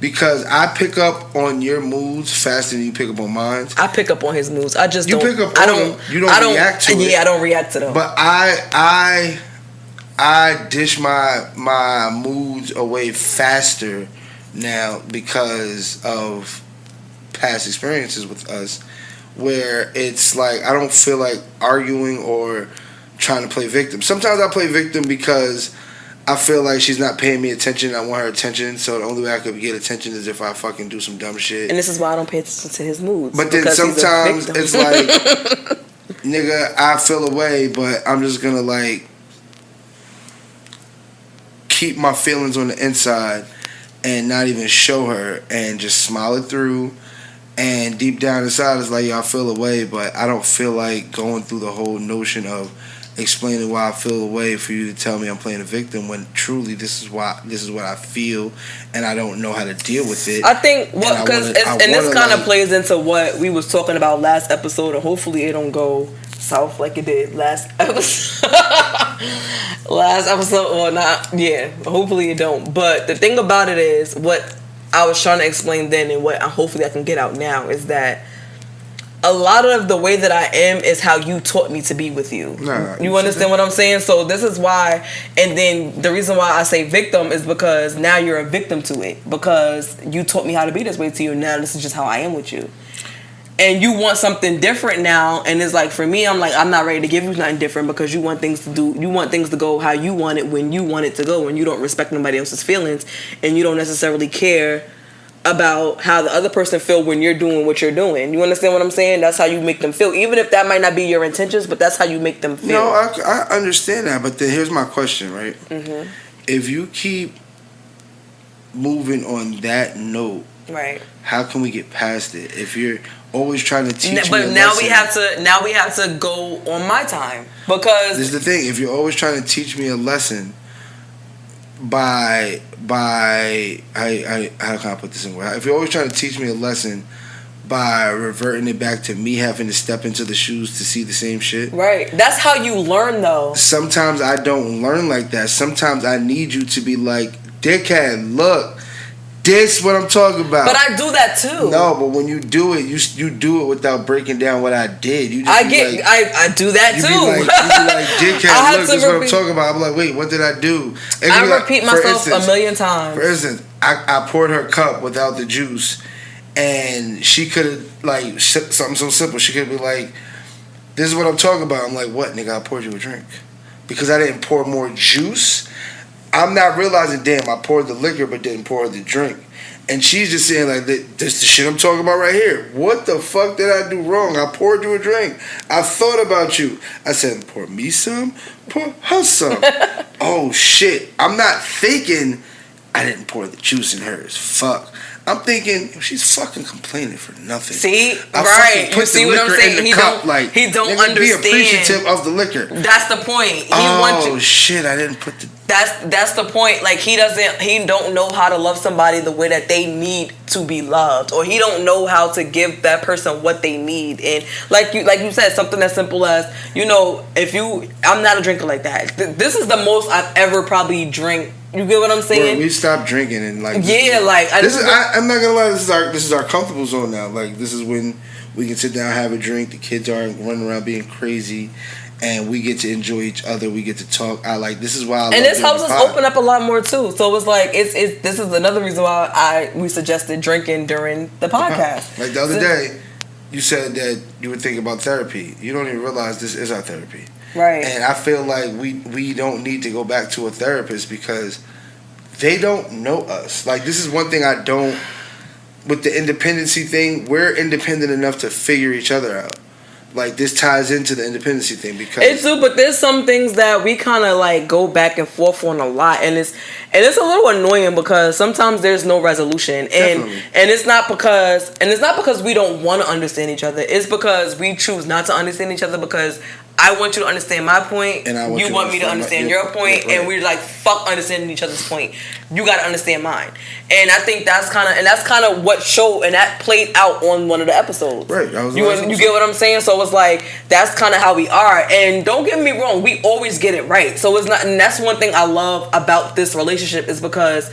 because I pick up on your moods faster than you pick up on mine. I pick up on his moods. I just you don't. pick up on them. You don't react to it. Yeah, I don't react to them. But I dish my moods away faster now because of past experiences with us, where it's like I don't feel like arguing or trying to play victim. Sometimes I play victim because I feel like she's not paying me attention. I want her attention, so the only way I could get attention is if I fucking do some dumb shit. And this is why I don't pay attention to his moods. But then sometimes it's like, nigga, I feel away, but I'm just gonna like keep my feelings on the inside and not even show her and just smile it through. And deep down inside, it's like, yo, I feel away, but I don't feel like going through the whole notion of explaining why I feel away for you to tell me I'm playing a victim when truly this is what I feel, and I don't know how to deal with it. I think this kind of plays into what we was talking about last episode, and hopefully it don't go south like it did last episode. Hopefully it don't. But the thing about it is, what I was trying to explain then and what hopefully I can get out now is that a lot of the way that I am is how you taught me to be with you. You understand what I'm saying? So this is why, and then the reason why I say victim is because now you're a victim to it, because you taught me how to be this way to you, and now this is just how I am with you. And you want something different now, and it's like, for me, I'm like, I'm not ready to give you nothing different because you want things to go how you want it, when you want it to go, and you don't respect nobody else's feelings, and you don't necessarily care about how the other person feel when you're doing what you're doing. You understand what I'm saying? That's how you make them feel, even if that might not be your intentions, but that's how you make them feel. No, I understand that, but then here's my question, right? Mm-hmm. If you keep moving on that note, right, how can we get past it? If you're always trying to teach me a but now lesson, we have to go on my time, because this is the thing. If you're always trying to teach me a lesson by how can I put this in words? If you're always trying to teach me a lesson by reverting it back to me having to step into the shoes to see the same shit, right? That's how you learn, though. Sometimes I don't learn like that. Sometimes I need you to be like, dickhead, look, this what I'm talking about. But I do that too. No, but when you do it, you do it without breaking down what I did. You just I do that too. You be like, dickhead, look, this is what I'm talking about. I'm like, wait, what did I do? And I repeat myself a million times. For instance, I poured her cup without the juice, and she could have, like, something so simple. She could be like, this is what I'm talking about. I'm like, what, nigga, I poured you a drink. Because I didn't pour more juice, I'm not realizing, damn, I poured the liquor but didn't pour the drink. And she's just saying, like, this the shit I'm talking about right here. What the fuck did I do wrong? I poured you a drink. I thought about you. I said, pour me some, pour her some. Oh, shit. I'm not thinking I didn't pour the juice in hers. Fuck. I'm thinking, she's fucking complaining for nothing. See? Right. You see what I'm saying? He don't understand. Be appreciative of the liquor. That's the point. Shit, I didn't put the... That's the point. Like, he don't know how to love somebody the way that they need to be loved, or he don't know how to give that person what they need. And like you said, something as simple as, I'm not a drinker like that. This is the most I've ever probably drank. You get what I'm saying? We stopped drinking and like... Yeah, like... I'm not gonna lie, this is our comfortable zone now. Like, this is when we can sit down, have a drink, the kids aren't running around being crazy, and we get to enjoy each other, we get to talk. This is why I love and this helps us open up a lot more too. So it's like, this is another reason why we suggested drinking during the podcast. Like the other day, you said that you were thinking about therapy. You don't even realize this is our therapy. Right. And I feel like we don't need to go back to a therapist because they don't know us. Like, this is one thing I don't... With the independency thing, we're independent enough to figure each other out. Like, this ties into the independency thing because... It do, but there's some things that we kind of, like, go back and forth on a lot. And it's a little annoying because sometimes there's no resolution. And it's not because we don't want to understand each other. It's because we choose not to understand each other because... I want you to understand my point. And you want me to understand your point. Right. And we're like, fuck understanding each other's point. You got to understand mine. And I think that's kind of what showed, and that played out on one of the episodes. Right. You get what I'm saying? So it's like, that's kind of how we are. And don't get me wrong, we always get it right. So it's not, and that's one thing I love about this relationship is because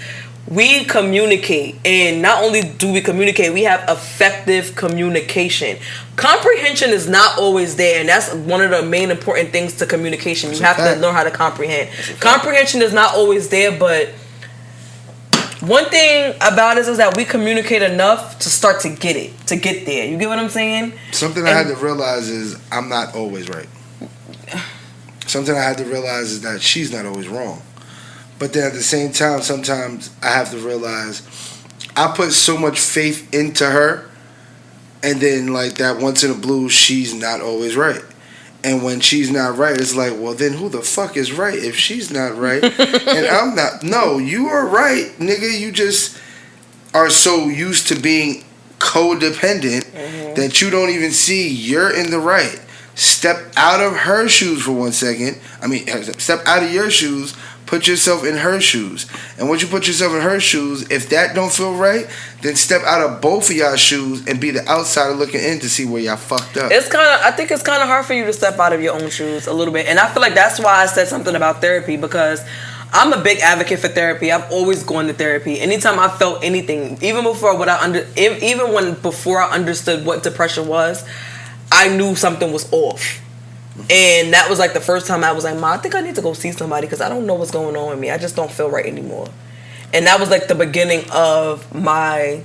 we communicate, and not only do we communicate, we have effective communication. Comprehension is not always there, and that's one of the main important things to communication. You have to learn how to comprehend. Comprehension is not always there, but one thing about it is that we communicate enough to start to get there. You get what I'm saying? Something I had to realize is I'm not always right. Something I had to realize is that she's not always wrong. But then at the same time, sometimes I have to realize I put so much faith into her, and then like that once in a blue, she's not always right. And when she's not right, it's like, well, then who the fuck is right if she's not right and I'm not? No, you are right, nigga. You just are so used to being codependent that you don't even see you're in the right. Step out of her shoes for 1 second. I mean, step out of your shoes. Put yourself in her shoes. And once you put yourself in her shoes, if that don't feel right, then step out of both of y'all shoes and be the outsider looking in to see where y'all fucked up. I think it's kind of hard for you to step out of your own shoes a little bit. And I feel like that's why I said something about therapy, because I'm a big advocate for therapy. I've always gone to therapy. Anytime I felt anything, even before I understood what depression was, I knew something was off. And that was like the first time I was like, Ma, I think I need to go see somebody because I don't know what's going on with me. I just don't feel right anymore. And that was like the beginning of my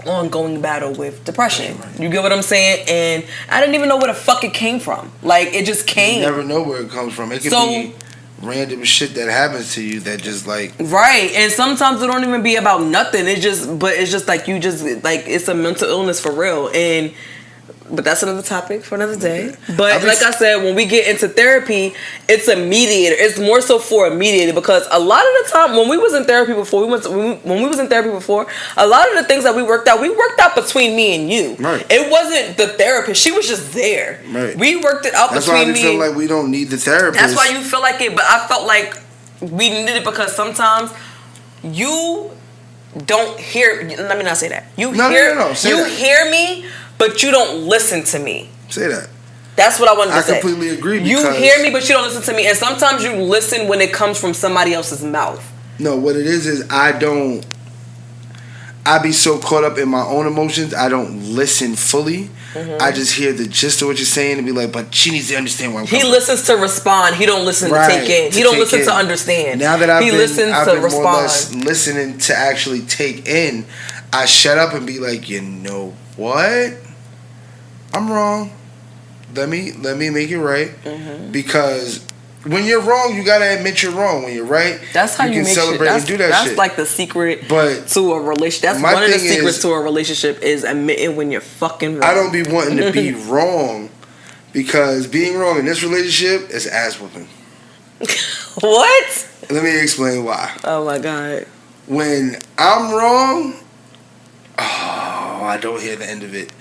ongoing battle with depression. You get what I'm saying? And I didn't even know where the fuck it came from. Like, it just came. You never know where it comes from. It could be random shit that happens to you that just like... Right. And sometimes it don't even be about nothing. It's just like you just, like, it's a mental illness for real. But that's another topic for another day. But like I said, when we get into therapy, it's a mediator. It's more so for a mediator, because a lot of the time when we was in therapy before, a lot of the things that we worked out between me and you. Right. It wasn't the therapist. She was just there. Right. We worked it out between me. That's why I feel like we don't need the therapist. That's why you feel like it. But I felt like we needed it because sometimes you don't hear. Let me not say that. You hear me. But you don't listen to me. Say that. That's what I wanted to say. I completely agree. You hear me, but you don't listen to me. And sometimes you listen when it comes from somebody else's mouth. No, what it is I be so caught up in my own emotions, I don't listen fully. I just hear the gist of what you're saying and be like, but she needs to understand where I'm coming from. He listens to respond. He don't listen to take in. He don't listen to understand. Now that I've been respond. More or less listening to actually take in, I shut up and be like, you know what? I'm wrong. Let me make it right. Because when you're wrong, you gotta admit you're wrong. When you're right, that's how you can celebrate and do that shit. That's like the secret to a relationship. That's one of the secrets to a relationship is admitting when you're fucking wrong. I don't be wanting to be wrong, because being wrong in this relationship is ass whooping. What? Let me explain why. Oh my God. When I'm wrong, I don't hear the end of it.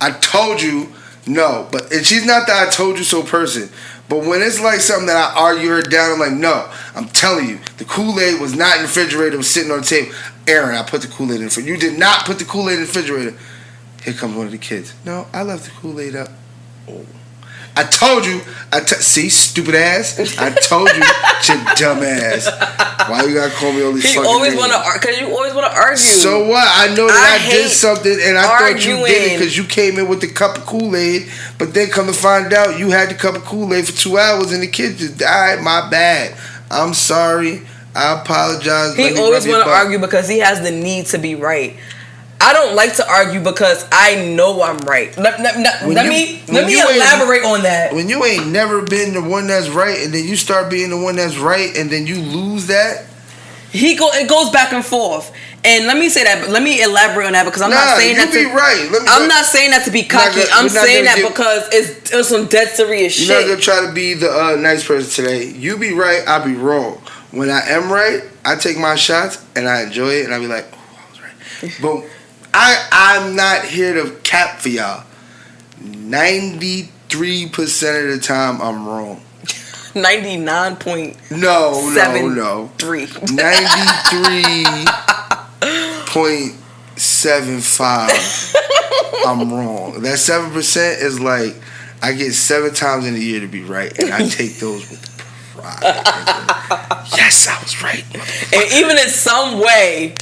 I told you no, and she's not that I told you so person. But when it's like something that I argue her down, I'm like, no, I'm telling you, the Kool-Aid was not in the refrigerator, it was sitting on the table. Aaron, I put the Kool-Aid in the refrigerator. You did not put the Kool-Aid in the refrigerator. Here comes one of the kids. No, I left the Kool-Aid up. Oh. I told you. See, stupid ass. I told you, your dumb ass. Why you gotta call me all these fucking names? Because you always want to argue. So what? I know that I did something, and I thought you did it because you came in with the cup of Kool-Aid, but then come to find out you had the cup of Kool-Aid for 2 hours and the kid just died. My bad. I'm sorry. I apologize. He always want to argue because he has the need to be right. I don't like to argue because I know I'm right. Let me elaborate on that. When you ain't never been the one that's right, and then you start being the one that's right, and then you lose that. It goes back and forth. And let me say that, but let me elaborate on that because I'm not saying that to be right. I'm not saying that to be cocky. I'm saying that because it's some dead serious shit. You're not gonna try to be the nice person today. You be right, I be wrong. When I am right, I take my shots and I enjoy it, and I be like, oh, I was right. But I'm not here to cap for y'all. 93% of the time, I'm wrong. 99.73. No. 93.75. I'm wrong. That 7% is like I get 7 times in a year to be right, and I take those with pride. Yes, I was right. And even in some way,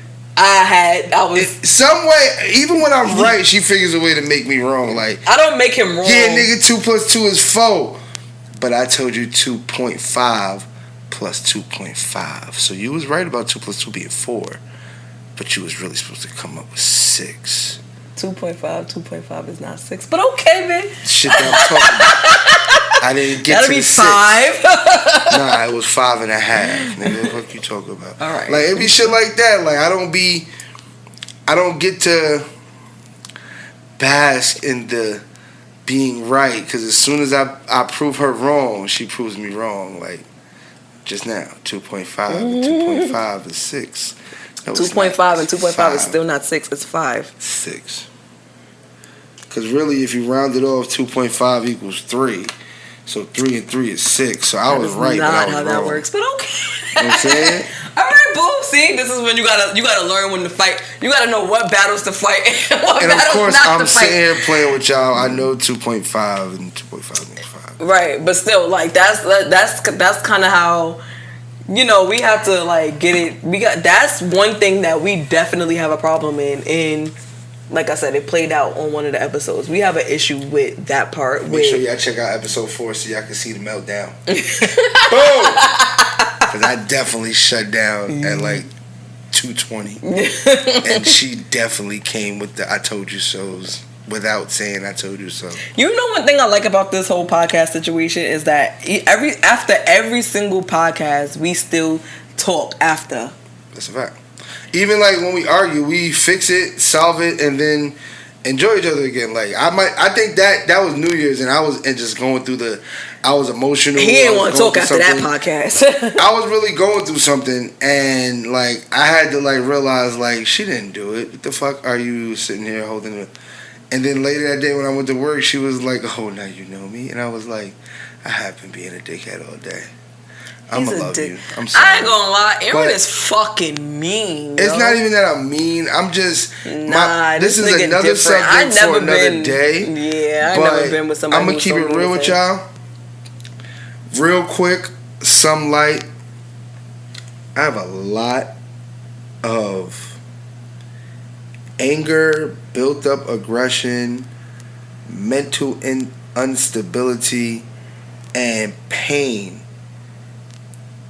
some way, even when I'm right, she figures a way to make me wrong. Like, I don't make him wrong. Yeah, nigga, 2 + 2 is 4. But I told you 2.5 plus 2.5. So you was right about 2 + 2 being 4. But you was really supposed to come up with 6. 2.5 is not 6. But okay, man. Shit that I'm talking about. I didn't get That'll to be the 5. 6. Nah, it was 5.5. Nigga, what the fuck you talking about? All right. Like, it be shit like that. Like, I don't get to bask in the being right, because as soon as I prove her wrong, she proves me wrong. Like, just now, 2.5 and 2.5 is 6. No, 2.5 and 2.5 is still not 6. It's 5. 6. Because really, if you round it off, 2.5 equals 3. So 3 and 3 is 6. So I was right, but I was not how wrong. that works, but okay. You know what I'm saying? All right, boo. See, this is when you gotta learn when to fight. You gotta know what battles to fight and what And of battles course, not I'm to fight. sitting here playing with y'all. I know 2.5 and 2.5 means 5. Right, but still, like that's kind of how, you know, we have to like get it. That's one thing that we definitely have a problem in. And like I said, it played out on one of the episodes. We have an issue with that part. Make sure y'all check out episode 4 so y'all can see the meltdown. Boom! Because I definitely shut down at like 2:20. And she definitely came with the I told you so's without saying I told you so. You know, one thing I like about this whole podcast situation is that after every single podcast, we still talk after. That's a fact. Even like when we argue, we fix it, solve it, and then enjoy each other again. Like I think that was New Year's, and I was just going through I was emotional. He didn't want to talk after that podcast. I was really going through something, and like I had to like realize like she didn't do it. What the fuck are you sitting here holding it? And then later that day when I went to work, she was like, "Oh, now you know me," and I was like, "I have been being a dickhead all day. I'ma love you. I'm sorry." I ain't gonna lie, Aaron is fucking mean. It's not even that I'm mean. I'm just this is another subject for another day. Yeah, I never been with somebody. I'm gonna keep it real with y'all. Real quick, some light. I have a lot of anger, built up aggression, mental instability, and pain.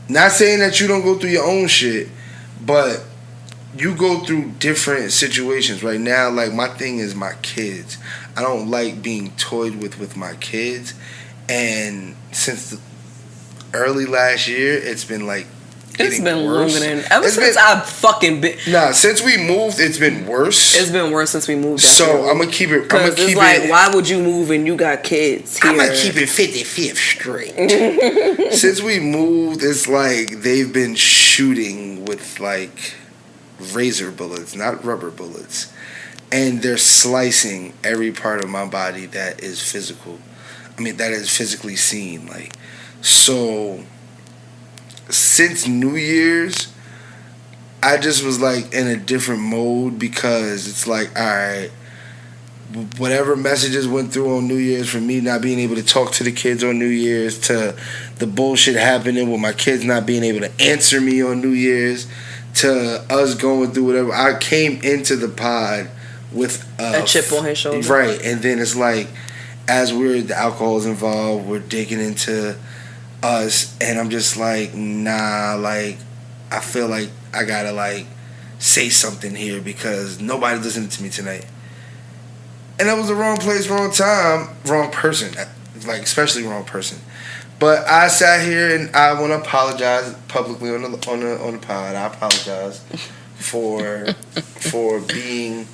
Not saying that you don't go through your own shit, but you go through different situations right now. Like, my thing is my kids. I don't like being toyed with my kids. And since the early last year, it's been like it's been worse. longer than ever since I've fucking been. Nah, since we moved, it's been worse. It's been worse since we moved. So I'm gonna keep it. I'm gonna keep it. Why would you move and you got kids here? I'm gonna keep it 55th straight. Since we moved, it's like they've been shooting with like razor bullets, not rubber bullets, and they're slicing every part of my body that is physical. I mean, that is physically seen. Like, so since New Year's, I just was like in a different mode, because it's like, all right, whatever messages went through on New Year's, for me not being able to talk to the kids on New Year's, to the bullshit happening with my kids not being able to answer me on New Year's, to us going through whatever. I came into the pod with a chip on his shoulder. Right, and then it's like, as the alcohol's involved, we're digging into us, and I'm just like, nah, like, I feel like I gotta like say something here, because nobody's listening to me tonight. And that was the wrong place, wrong time, wrong person, like, especially wrong person. But I sat here and I want to apologize publicly on the pod. I apologize for being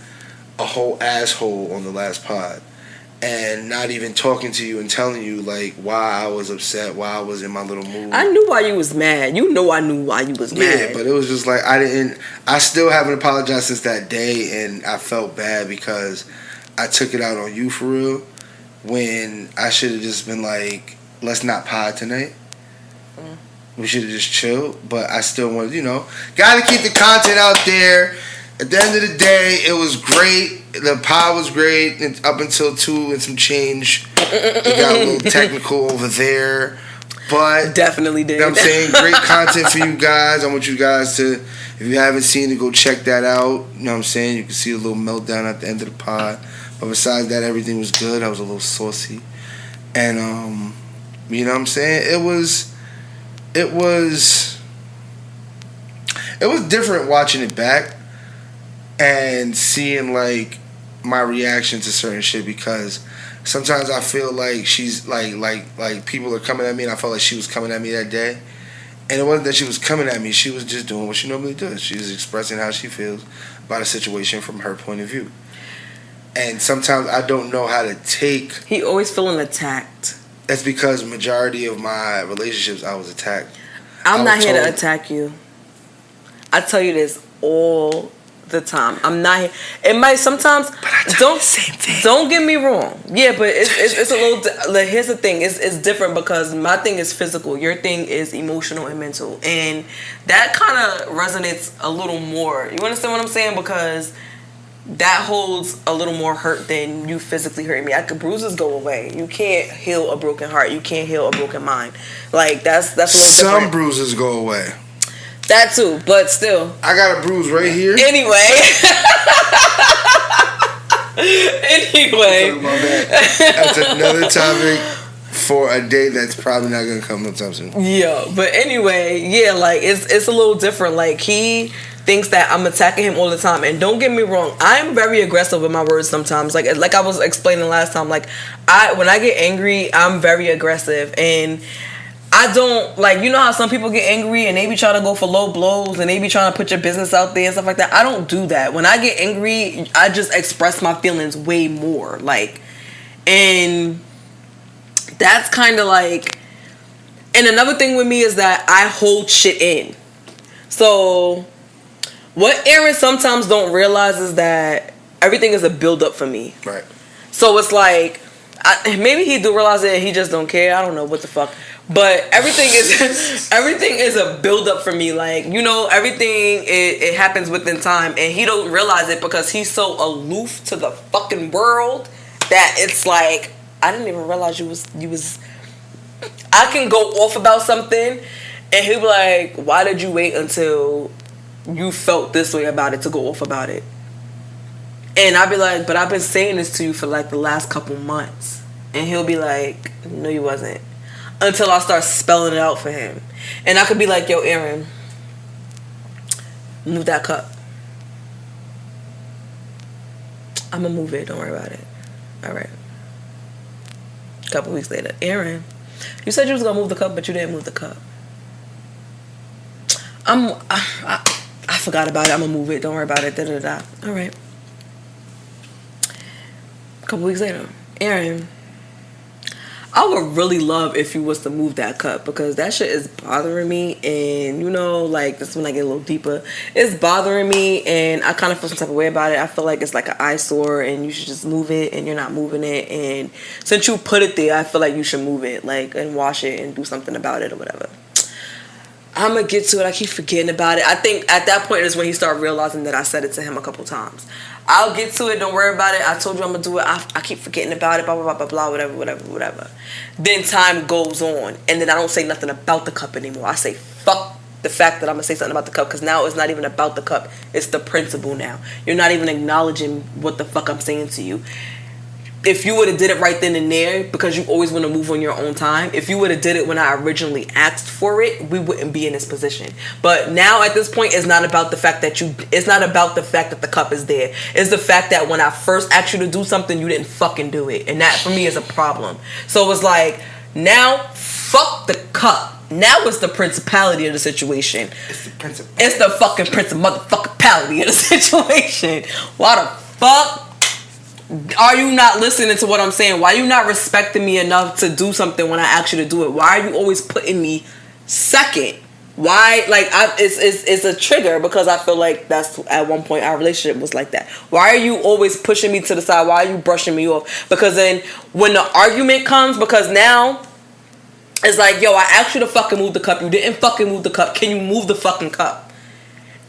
a whole asshole on the last pod, and not even talking to you and telling you like why I was upset, why I was in my little mood. I knew why you was mad. You know I knew why you was mad. Yeah, but it was just like I still haven't apologized since that day, and I felt bad because I took it out on you for real, when I should have just been like, let's not pod tonight. We should have just chilled, but I still wanted, gotta keep the content out there. At the end of the day, it was great. The pod was great up until 2 and some change. It got a little technical over there. But definitely did. You know what I'm saying? Great content for you guys. I want you guys to, if you haven't seen it, go check that out. You know what I'm saying? You can see a little meltdown at the end of the pod. But besides that, everything was good. I was a little saucy. And, you know what I'm saying? It was different watching it back and seeing, like, my reaction to certain shit, because sometimes I feel like she's like people are coming at me, and I felt like she was coming at me that day. And it wasn't that she was coming at me. She was just doing what she normally does. She was expressing how she feels about a situation from her point of view. And sometimes I don't know how to take... He always feeling attacked. That's because majority of my relationships, I was attacked. I'm not here to attack you. I tell you this all the time. I'm not here. It might sometimes... But I tell you the same thing. Don't get me wrong. Yeah, but it's a little... Like, here's the thing. It's different because my thing is physical. Your thing is emotional and mental. And that kind of resonates a little more. You understand what I'm saying? Because... that holds a little more hurt than you physically hurting me. Bruises go away. You can't heal a broken heart. You can't heal a broken mind. Like, that's a little different. Some bruises go away. That too, but still. I got a bruise right here. Anyway. That's another topic for a day that's probably not going to come no time soon. Yeah, but anyway, yeah, like, it's a little different. Like, he... thinks that I'm attacking him all the time. And don't get me wrong, I'm very aggressive with my words sometimes. Like I was explaining last time, like when I get angry, I'm very aggressive. And I don't, like, you know how some people get angry and they be trying to go for low blows and they be trying to put your business out there and stuff like that. I don't do that. When I get angry, I just express my feelings way more. Like, and that's kind of like, and another thing with me is that I hold shit in. So... what Aaron sometimes don't realize is that everything is a build-up for me. Right. So it's like, maybe he do realize it and he just don't care. I don't know what the fuck. But everything is a build-up for me. Like, you know, everything, it happens within time. And he don't realize it because he's so aloof to the fucking world that it's like, I didn't even realize you was... I can go off about something and he'll be like, why did you wait until... you felt this way about it to go off about it? And I'd be like, but I've been saying this to you for like the last couple months. And he'll be like, no, you wasn't. Until I start spelling it out for him. And I could be like, yo, Aaron, move that cup. I'm gonna move it, don't worry about it. Alright. A couple weeks later, Aaron, you said you was gonna move the cup, but you didn't move the cup. I forgot about it. I'm gonna move it. Don't worry about it. Da da da. All right. A couple weeks later, Aaron, I would really love if you was to move that cup because that shit is bothering me. And you know, like, this is when I get a little deeper. It's bothering me, and I kind of feel some type of way about it. I feel like it's like an eyesore, and you should just move it. And you're not moving it. And since you put it there, I feel like you should move it, like, and wash it and do something about it or whatever. I'm going to get to it. I keep forgetting about it. I think at that point is when he started realizing that I said it to him a couple times. I'll get to it. Don't worry about it. I told you I'm going to do it. I keep forgetting about it. Blah, blah, blah, blah, blah, whatever. Then time goes on. And then I don't say nothing about the cup anymore. I say, fuck the fact that I'm going to say something about the cup. Because now it's not even about the cup. It's the principle now. You're not even acknowledging what the fuck I'm saying to you. If you would have did it right then and there, because you always want to move on your own time, if you would have did it when I originally asked for it, we wouldn't be in this position. But now at this point, it's not about the fact that the cup is there. It's the fact that when I first asked you to do something, you didn't fucking do it. And that for me is a problem. So it's like, now, fuck the cup. Now it's the principality of the situation. It's the fucking motherfucking-pality of the situation. Why the fuck are you not listening to what I'm saying? Why are you not respecting me enough to do something when I ask you to do it? Why are you always putting me second? Why, like, it's a trigger because I feel like that's at one point our relationship was like that. Why are you always pushing me to the side? Why are you brushing me off? Because then when the argument comes, because now it's like, yo, I asked you to fucking move the cup. You didn't fucking move the cup. Can you move the fucking cup?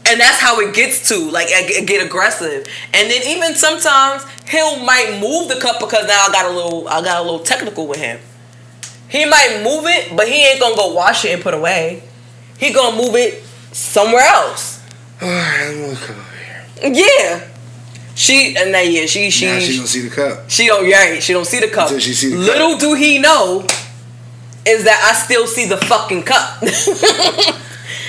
And that's how it gets to, like, it get aggressive. And then even sometimes might move the cup because now I got a little technical with him. He might move it, but he ain't gonna go wash it and put away. He gonna move it somewhere else. Alright, I'm gonna look over here. Yeah. She now she don't see the cup. She don't see the cup. Until she see the Little cup. do he know is that I still see the fucking cup.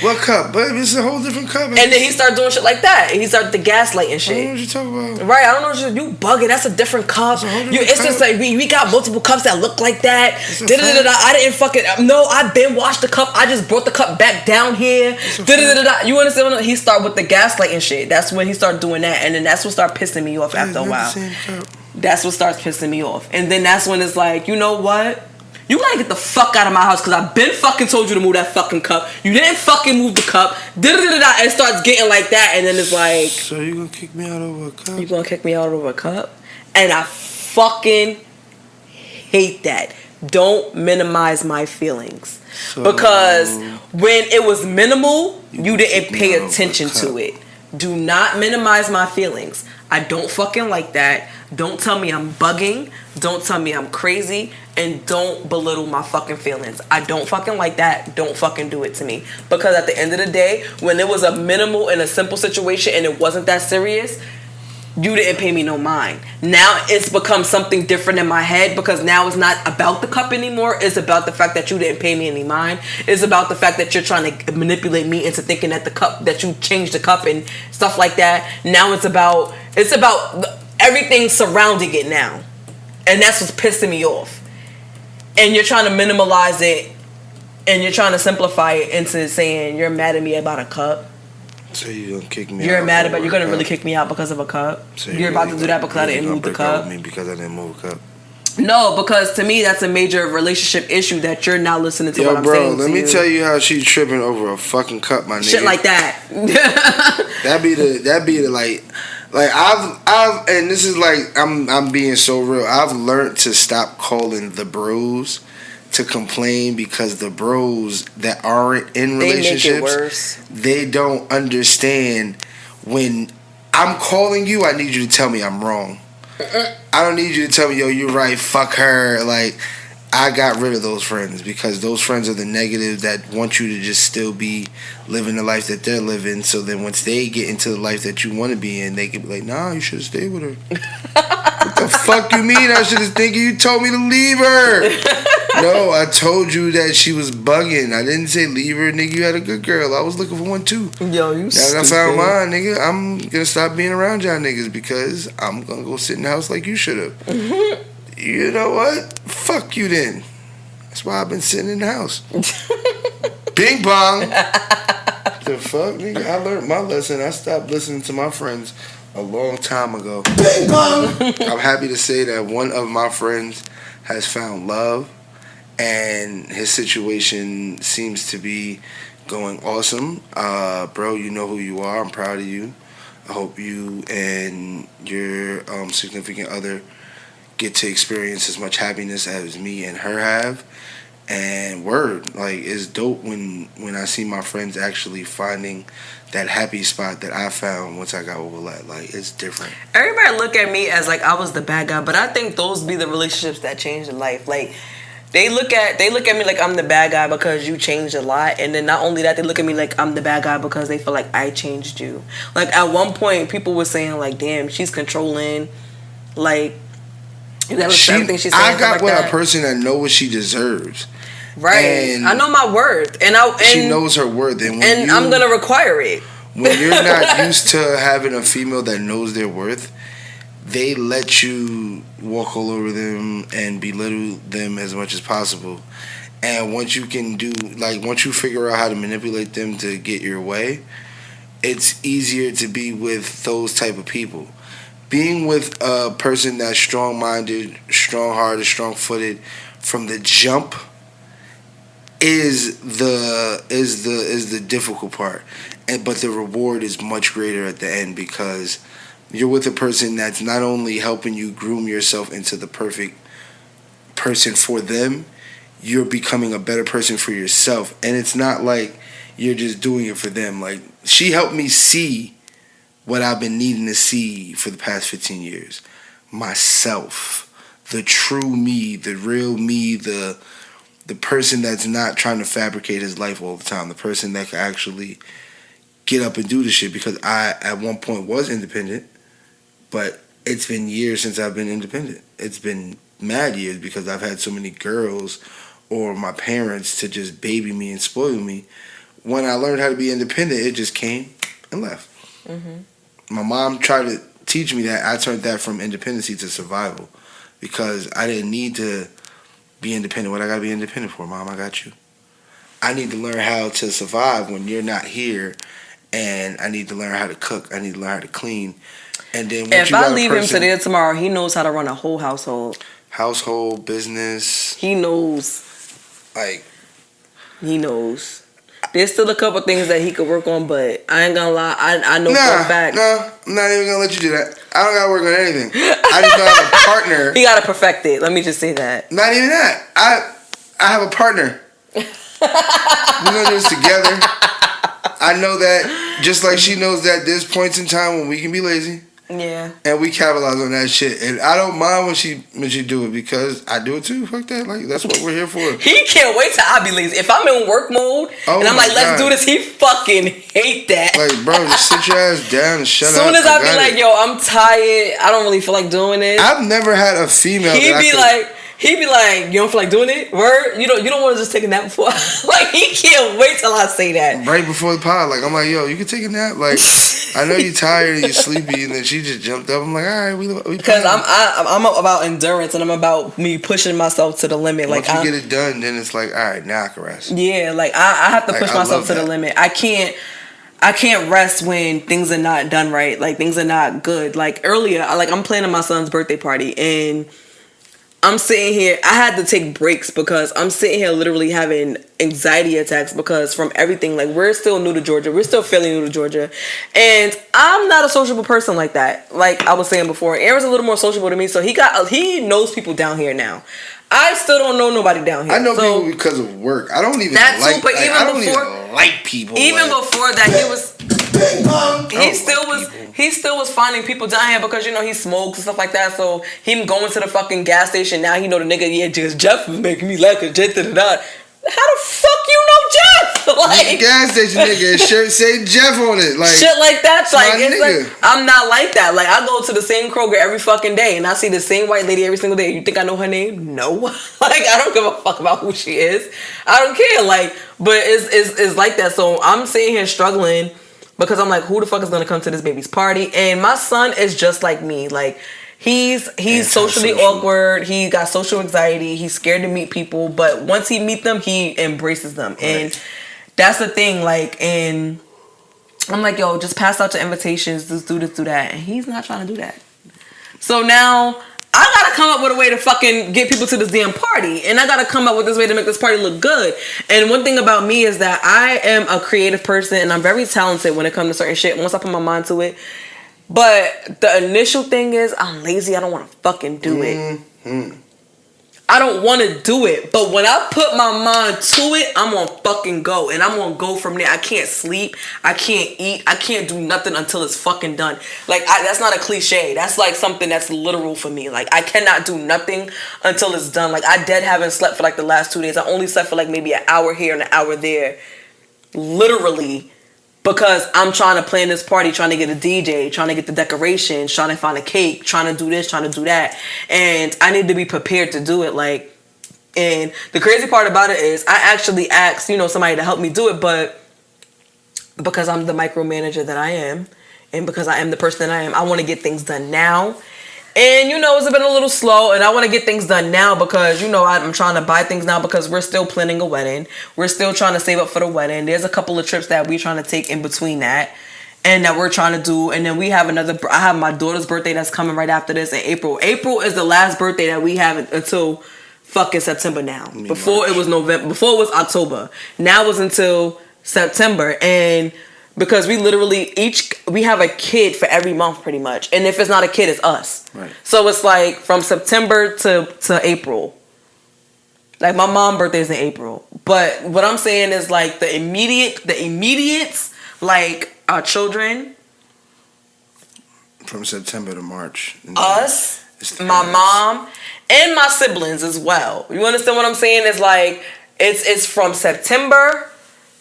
What cup? Baby, it's a whole different cup. And then he started doing shit like that. He started the gaslighting shit. I don't know what you talking about. Right, I don't know what you bugging. That's a different cup. It's just like we got multiple cups that look like that. I didn't fucking I been washed the cup. I just brought the cup back down here. You understand? He started with the gaslighting shit. That's when he started doing that, and then that's what started pissing me off after a while. That's what starts pissing me off, and then that's when it's like, you know what? You gotta get the fuck out of my house because I've been fucking told you to move that fucking cup. You didn't fucking move the cup. And starts getting like that, and then it's like, so you gonna kick me out over a cup? You gonna kick me out over a cup? And I fucking hate that. Don't minimize my feelings. Because when it was minimal, you didn't pay attention to it. Do not minimize my feelings. I don't fucking like that. Don't tell me I'm bugging. Don't tell me I'm crazy. And don't belittle my fucking feelings. I don't fucking like that. Don't fucking do it to me. Because at the end of the day, when it was a minimal and a simple situation and it wasn't that serious, you didn't pay me no mind. Now it's become something different in my head because now it's not about the cup anymore. It's about the fact that you didn't pay me any mind. It's about the fact that you're trying to manipulate me into thinking that the cup, that you changed the cup and stuff like that. Now it's about everything surrounding it now. And that's what's pissing me off. And you're trying to minimalize it and you're trying to simplify it into saying you're mad at me about a cup. So you're gonna kick me out? You're gonna really kick me out because of a cup? So you're about to do that because I didn't move the cup? Me because I didn't move a cup? No, because to me that's a major relationship issue that you're not listening to what I'm saying. Yo, bro, let me tell you how she's tripping over a fucking cup, my nigga. Shit like that. That be the like I've and this is like I'm being so real. I've learned to stop calling the bros to complain because the bros that aren't in relationships, they don't understand when I'm calling you, I need you to tell me I'm wrong. I don't need you to tell me, yo, you're right, fuck her. Like, I got rid of those friends because those friends are the negative that want you to just still be living the life that they're living. So then once they get into the life that you want to be in, they can be like, nah, you should have stayed with her. What the fuck you mean? I should have thinking you told me to leave her. No, I told you that she was bugging. I didn't say leave her, nigga. You had a good girl. I was looking for one too. Yo, you stupid. Now that I found mine, nigga, I'm gonna stop being around y'all niggas because I'm gonna go sit in the house like you should have. Mm-hmm. You know what? Fuck you then. That's why I've been sitting in the house. Bing bong. The fuck, nigga? I learned my lesson. I stopped listening to my friends a long time ago. Bing bong. I'm happy to say that one of my friends has found love. And his situation seems to be going awesome. Bro, you know who you are. I'm proud of you. I hope you and your significant other get to experience as much happiness as me and her have. And word, like, it's dope when I see my friends actually finding that happy spot that I found once I got over that. Like, it's different. Everybody look at me as like I was the bad guy, but I think those be the relationships that change in life. Like, They look at me like I'm the bad guy because you changed a lot, and then not only that, they look at me like I'm the bad guy because they feel like I changed you. Like at one point, people were saying like, "Damn, she's controlling." Like that was everything she said. I got with a person that knows what she deserves. Right, and I know my worth, and she knows her worth, and I'm gonna require it. When you're not used to having a female that knows their worth, they let you walk all over them and belittle them as much as possible. And once you figure out how to manipulate them to get your way, it's easier to be with those type of people. Being with a person that's strong-minded, strong-hearted, strong-footed from the jump is the difficult part. But the reward is much greater at the end because you're with a person that's not only helping you groom yourself into the perfect person for them, you're becoming a better person for yourself. And it's not like you're just doing it for them. Like, she helped me see what I've been needing to see for the past 15 years. Myself. The true me, the real me, the the person that's not trying to fabricate his life all the time. The person that can actually get up and do the shit. Because I, at one point, was independent, but it's been years since I've been independent. It's been mad years because I've had so many girls or my parents to just baby me and spoil me. When I learned how to be independent, it just came and left. Mm-hmm. My mom tried to teach me that. I turned that from independency to survival because I didn't need to be independent. What I gotta be independent for, Mom? I got you. I need to learn how to survive when you're not here, and I need to learn how to cook. I need to learn how to clean. And then if I leave him today or tomorrow, he knows how to run a whole household. Household, business. He knows. Like. He knows. There's still a couple things that he could work on, but I ain't gonna lie. I know for a fact. No, I'm not even gonna let you do that. I don't gotta work on anything. I just don't have a partner. He gotta perfect it. Let me just say that. Not even that. I have a partner. We're gonna do this together. I know that just like she knows that there's points in time when we can be lazy. Yeah. And we capitalize on that shit. And I don't mind when she do it because I do it too. Fuck that. Like, that's what we're here for. He can't wait till I be lazy. If I'm in work mode and I'm like, let's do this, he fucking hate that. Like, bro, just sit your ass down and shut up. Soon as I be like, yo, I'm tired. I don't really feel like doing it. I've never had a female. He'd be like, you don't feel like doing it? Word? You don't want to just take a nap before? Like, he can't wait till I say that. Right before the pod. Like, I'm like, yo, you can take a nap. Like, I know you're tired and you're sleepy. And then she just jumped up. I'm like, all right, we because I'm about endurance and I'm about me pushing myself to the limit. Once like, you get it done, then it's like, all right, now I can rest. Yeah, like, I have to push myself to the limit. I can't rest when things are not done right. Like, things are not good. Like, earlier, I'm planning my son's birthday party and I'm sitting here, I had to take breaks because I'm sitting here literally having anxiety attacks because from everything, like, we're still new to Georgia. We're still fairly new to Georgia. And I'm not a sociable person like that. Like I was saying before, Aaron's a little more sociable to me, so he knows people down here now. I still don't know nobody down here. I know people because of work. I don't even like people. Even before that, he still was finding people down here because, you know, he smokes and stuff like that. So him going to the fucking gas station, now he know the nigga, yeah, just Jeff was making me like a jet to the dot. How the fuck you know Jeff? Like, gas station nigga, shirt say Jeff on it, like shit like that. Like, it's like, I'm not like that. Like, I go to the same Kroger every fucking day and I see the same white lady every single day. You think I know her name? No. Like, I don't give a fuck about who she is. I don't care. Like, but it's like that. So I'm sitting here struggling because I'm like, who the fuck is gonna come to this baby's party? And my son is just like me. Like, he's socially awkward. He got social anxiety. He's scared to meet people. But once he meets them, he embraces them. Right. And that's the thing. Like, and I'm like, yo, just pass out your invitations. Just do this, do that. And he's not trying to do that. So now I gotta come up with a way to fucking get people to this damn party. And I gotta come up with this way to make this party look good. And one thing about me is that I am a creative person and I'm very talented when it comes to certain shit. Once I put my mind to it. But the initial thing is, I'm lazy. I don't want to fucking do it. Mm-hmm. I don't want to do it. But when I put my mind to it, I'm going to fucking go. And I'm going to go from there. I can't sleep. I can't eat. I can't do nothing until it's fucking done. Like, that's not a cliche. That's like something that's literal for me. Like, I cannot do nothing until it's done. Like, I haven't slept for like the last 2 days. I only slept for like maybe an hour here and an hour there. Literally. Because I'm trying to plan this party, trying to get a DJ, trying to get the decorations, trying to find a cake, trying to do this, trying to do that. And I need to be prepared to do it. Like, and the crazy part about it is I actually asked, you know, somebody to help me do it. But because I'm the micromanager that I am, and because I am the person that I am, I want to get things done now. And, you know, it's been a little slow, and I want to get things done now because, you know, I'm trying to buy things now because we're still planning a wedding. We're still trying to save up for the wedding. There's a couple of trips that we're trying to take in between that and that we're trying to do. And then we have I have my daughter's birthday that's coming right after this in April. April is the last birthday that we have until fucking September now. Before it was November, before it was October. Now it's until September. And because we literally we have a kid for every month pretty much. And if it's not a kid, it's us. Right. So it's like from September to April. Like, my mom's birthday is in April. But what I'm saying is, like, the immediates, like our children. From September to March. Us, my mom, and my siblings as well. You understand what I'm saying? It's like it's from September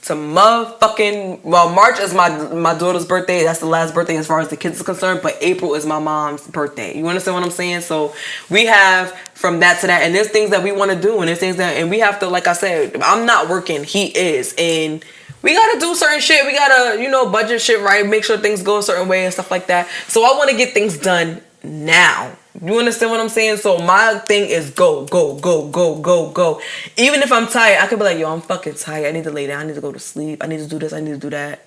to motherfucking March is my daughter's birthday. That's the last birthday as far as the kids are concerned. But April is my mom's birthday. You understand what I'm saying? So we have from that to that, and there's things that we want to do, and there's things that, and we have to, like I said, I'm not working. He is, and we gotta do certain shit. We gotta budget shit right, make sure things go a certain way and stuff like that. So I want to get things done now. You understand what I'm saying? So my thing is go. Even if I'm tired, I could be like, yo, I'm fucking tired. I need to lay down. I need to go to sleep. I need to do this. I need to do that.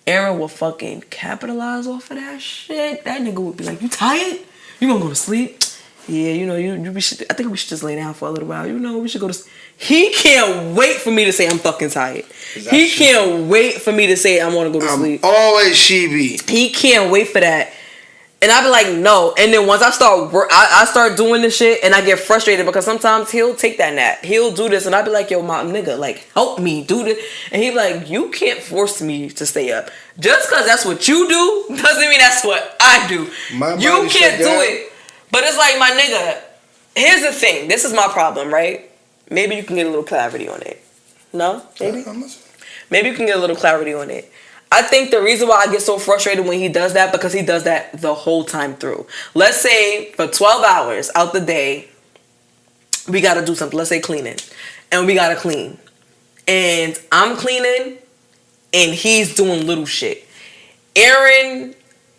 Aaron will fucking capitalize off of that shit. That nigga would be like, you tired? You gonna go to sleep? Yeah, we should. I think we should just lay down for a little while. We should go to. He can't wait for me to say I'm fucking tired. He can't wait for me to say I want to go to sleep. Always she be. He can't wait for that. And I be like, no. And then once I start doing this shit, and I get frustrated because sometimes he'll take that nap. He'll do this, and I be like, yo, my nigga, like, help me do this. And he be like, you can't force me to stay up. Just because that's what you do doesn't mean that's what I do. You can't do it. But it's like, my nigga, here's the thing. This is my problem, right? Maybe you can get a little clarity on it. No? Maybe? Maybe you can get a little clarity on it. I think the reason why I get so frustrated when he does that, because he does that the whole time through. Let's say for 12 hours out the day, we got to do something. Let's say cleaning. And we got to clean. And I'm cleaning, and he's doing little shit. Aaron,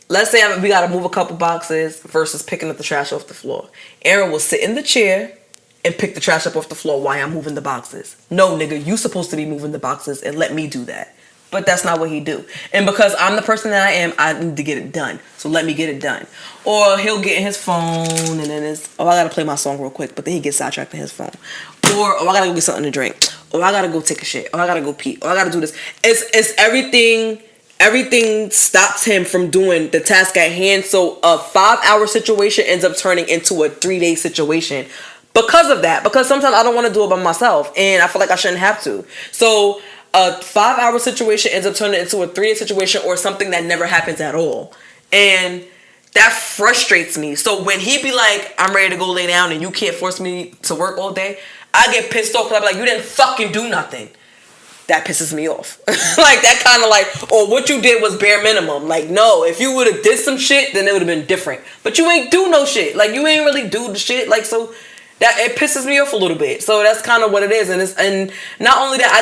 let's say we got to move a couple boxes versus picking up the trash off the floor. Aaron will sit in the chair and pick the trash up off the floor while I'm moving the boxes. No, nigga, you supposed to be moving the boxes and let me do that. But that's not what he do. And because I'm the person that I am, I need to get it done. So let me get it done. Or he'll get in his phone and then I got to play my song real quick. But then he gets sidetracked in his phone. Or I got to go get something to drink. Or I got to go take a shit. Or I got to go pee. Or I got to do this. It's everything. Everything stops him from doing the task at hand. So a 5-hour situation ends up turning into a 3-day situation. Because of that. Because sometimes I don't want to do it by myself. And I feel like I shouldn't have to. So a 5-hour situation ends up turning into a 3-day situation or something that never happens at all. And that frustrates me. So when he be like, I'm ready to go lay down and you can't force me to work all day, I get pissed off because I be like, you didn't fucking do nothing. That pisses me off. Like that kind of like, or what you did was bare minimum. Like, no, if you would have did some shit, then it would have been different. But you ain't do no shit. Like you ain't really do the shit. Like, so that it pisses me off a little bit. So that's kind of what it is. And not only that,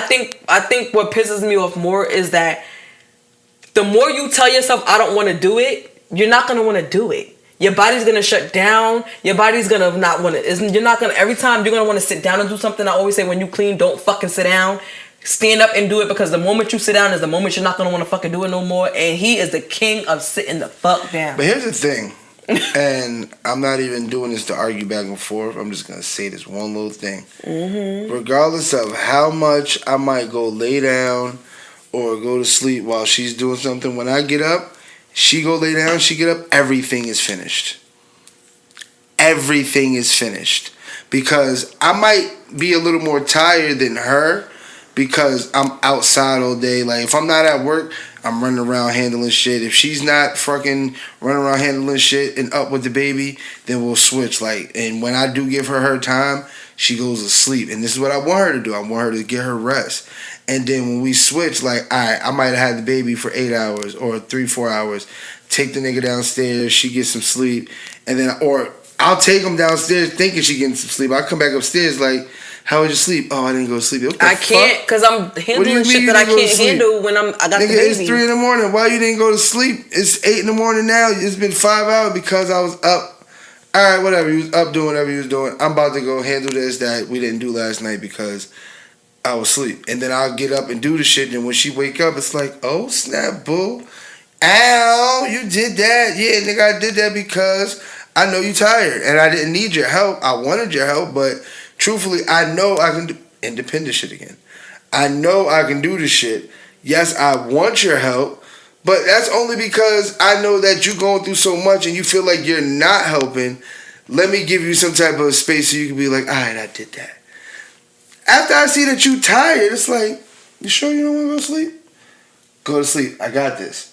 I think what pisses me off more is that the more you tell yourself I don't want to do it, you're not going to want to do it. Your body's going to shut down. Your body's going to not want to. You're not going to, every time you're going to want to sit down and do something. I always say when you clean, don't fucking sit down. Stand up and do it, because the moment you sit down is the moment you're not going to want to fucking do it no more. And he is the king of sitting the fuck down. But here's the thing. And I'm not even doing this to argue back and forth. I'm just going to say this one little thing. Mm-hmm. Regardless of how much I might go lay down or go to sleep while she's doing something, when I get up, she go lay down, she get up, everything is finished. Everything is finished. Because I might be a little more tired than her because I'm outside all day. Like, if I'm not at work, I'm running around handling shit. If she's not fucking running around handling shit and up with the baby, then we'll switch. Like, and when I do give her time, she goes to sleep. And this is what I want her to do. I want her to get her rest. And then when we switch, like, all right, I might have had the baby for 8 hours or 3-4 hours. Take the nigga downstairs. She gets some sleep. And then, or I'll take him downstairs thinking she getting some sleep. I come back upstairs like, how was your sleep? Oh, I didn't go to sleep. What the I can't, because I'm handling shit that I can't handle when I got the baby. It's 3 a.m. Why you didn't go to sleep? It's 8 a.m. now. It's been 5 hours because I was up. All right, whatever. You was up doing whatever you was doing. I'm about to go handle this that we didn't do last night because I was asleep. And then I'll get up and do the shit. And when she wake up, it's like, oh, snap, boo. Ow, you did that. Yeah, nigga, I did that because I know you tired. And I didn't need your help. I wanted your help, but truthfully, I know I can do independent shit again. I know I can do this shit. Yes, I want your help, but that's only because I know that you're going through so much and you feel like you're not helping. Let me give you some type of space so you can be like, all right, I did that. After I see that you tired, it's like, you sure you don't want to go to sleep? Go to sleep. I got this.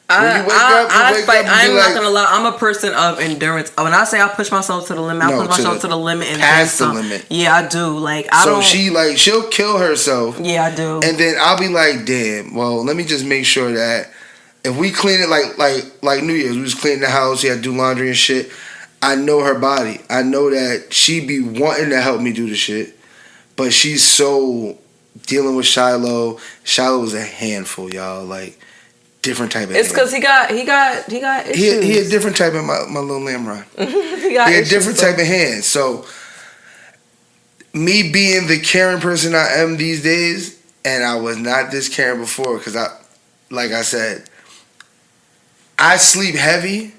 When you wake up, I'm not gonna lie. I'm a person of endurance. When I say I push myself to the limit, I push myself to the limit and past the limit. Yeah, I do. Like I don't. So she'll kill herself. Yeah, I do. And then I'll be like, damn. Well, let me just make sure that if we clean it like New Year's, we was cleaning the house, we had to do laundry and shit. I know her body. I know that she be wanting to help me do the shit, but she's so dealing with Shiloh. Shiloh was a handful, y'all. Like. Different type of. It's because he got issues. He a different type of my little Lamron. he a different type of hand. So me being the caring person I am these days, and I was not this caring before, because like I said, I sleep heavy.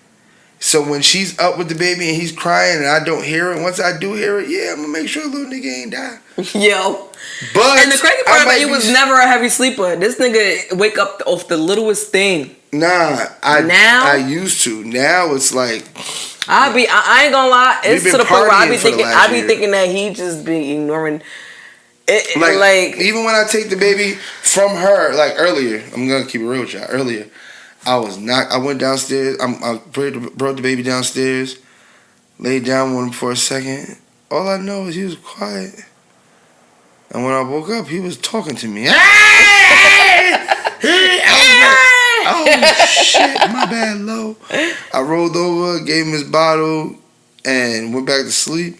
So when she's up with the baby and he's crying and I don't hear it, once I do hear it, yeah, I'm gonna make sure the little nigga ain't die. Yo. But and the crazy part about he was never a heavy sleeper. This nigga wake up off the littlest thing. Nah, I used to. Now it's like I ain't gonna lie. It's to the point where I be thinking that he just be ignoring. It, like even when I take the baby from her, like earlier, I'm gonna keep it real with y'all. Earlier, I went downstairs. I brought the baby downstairs, laid down with him for a second. All I know is he was quiet. And when I woke up, he was talking to me. Oh shit, my bad, Lo. I rolled over, gave him his bottle, and went back to sleep.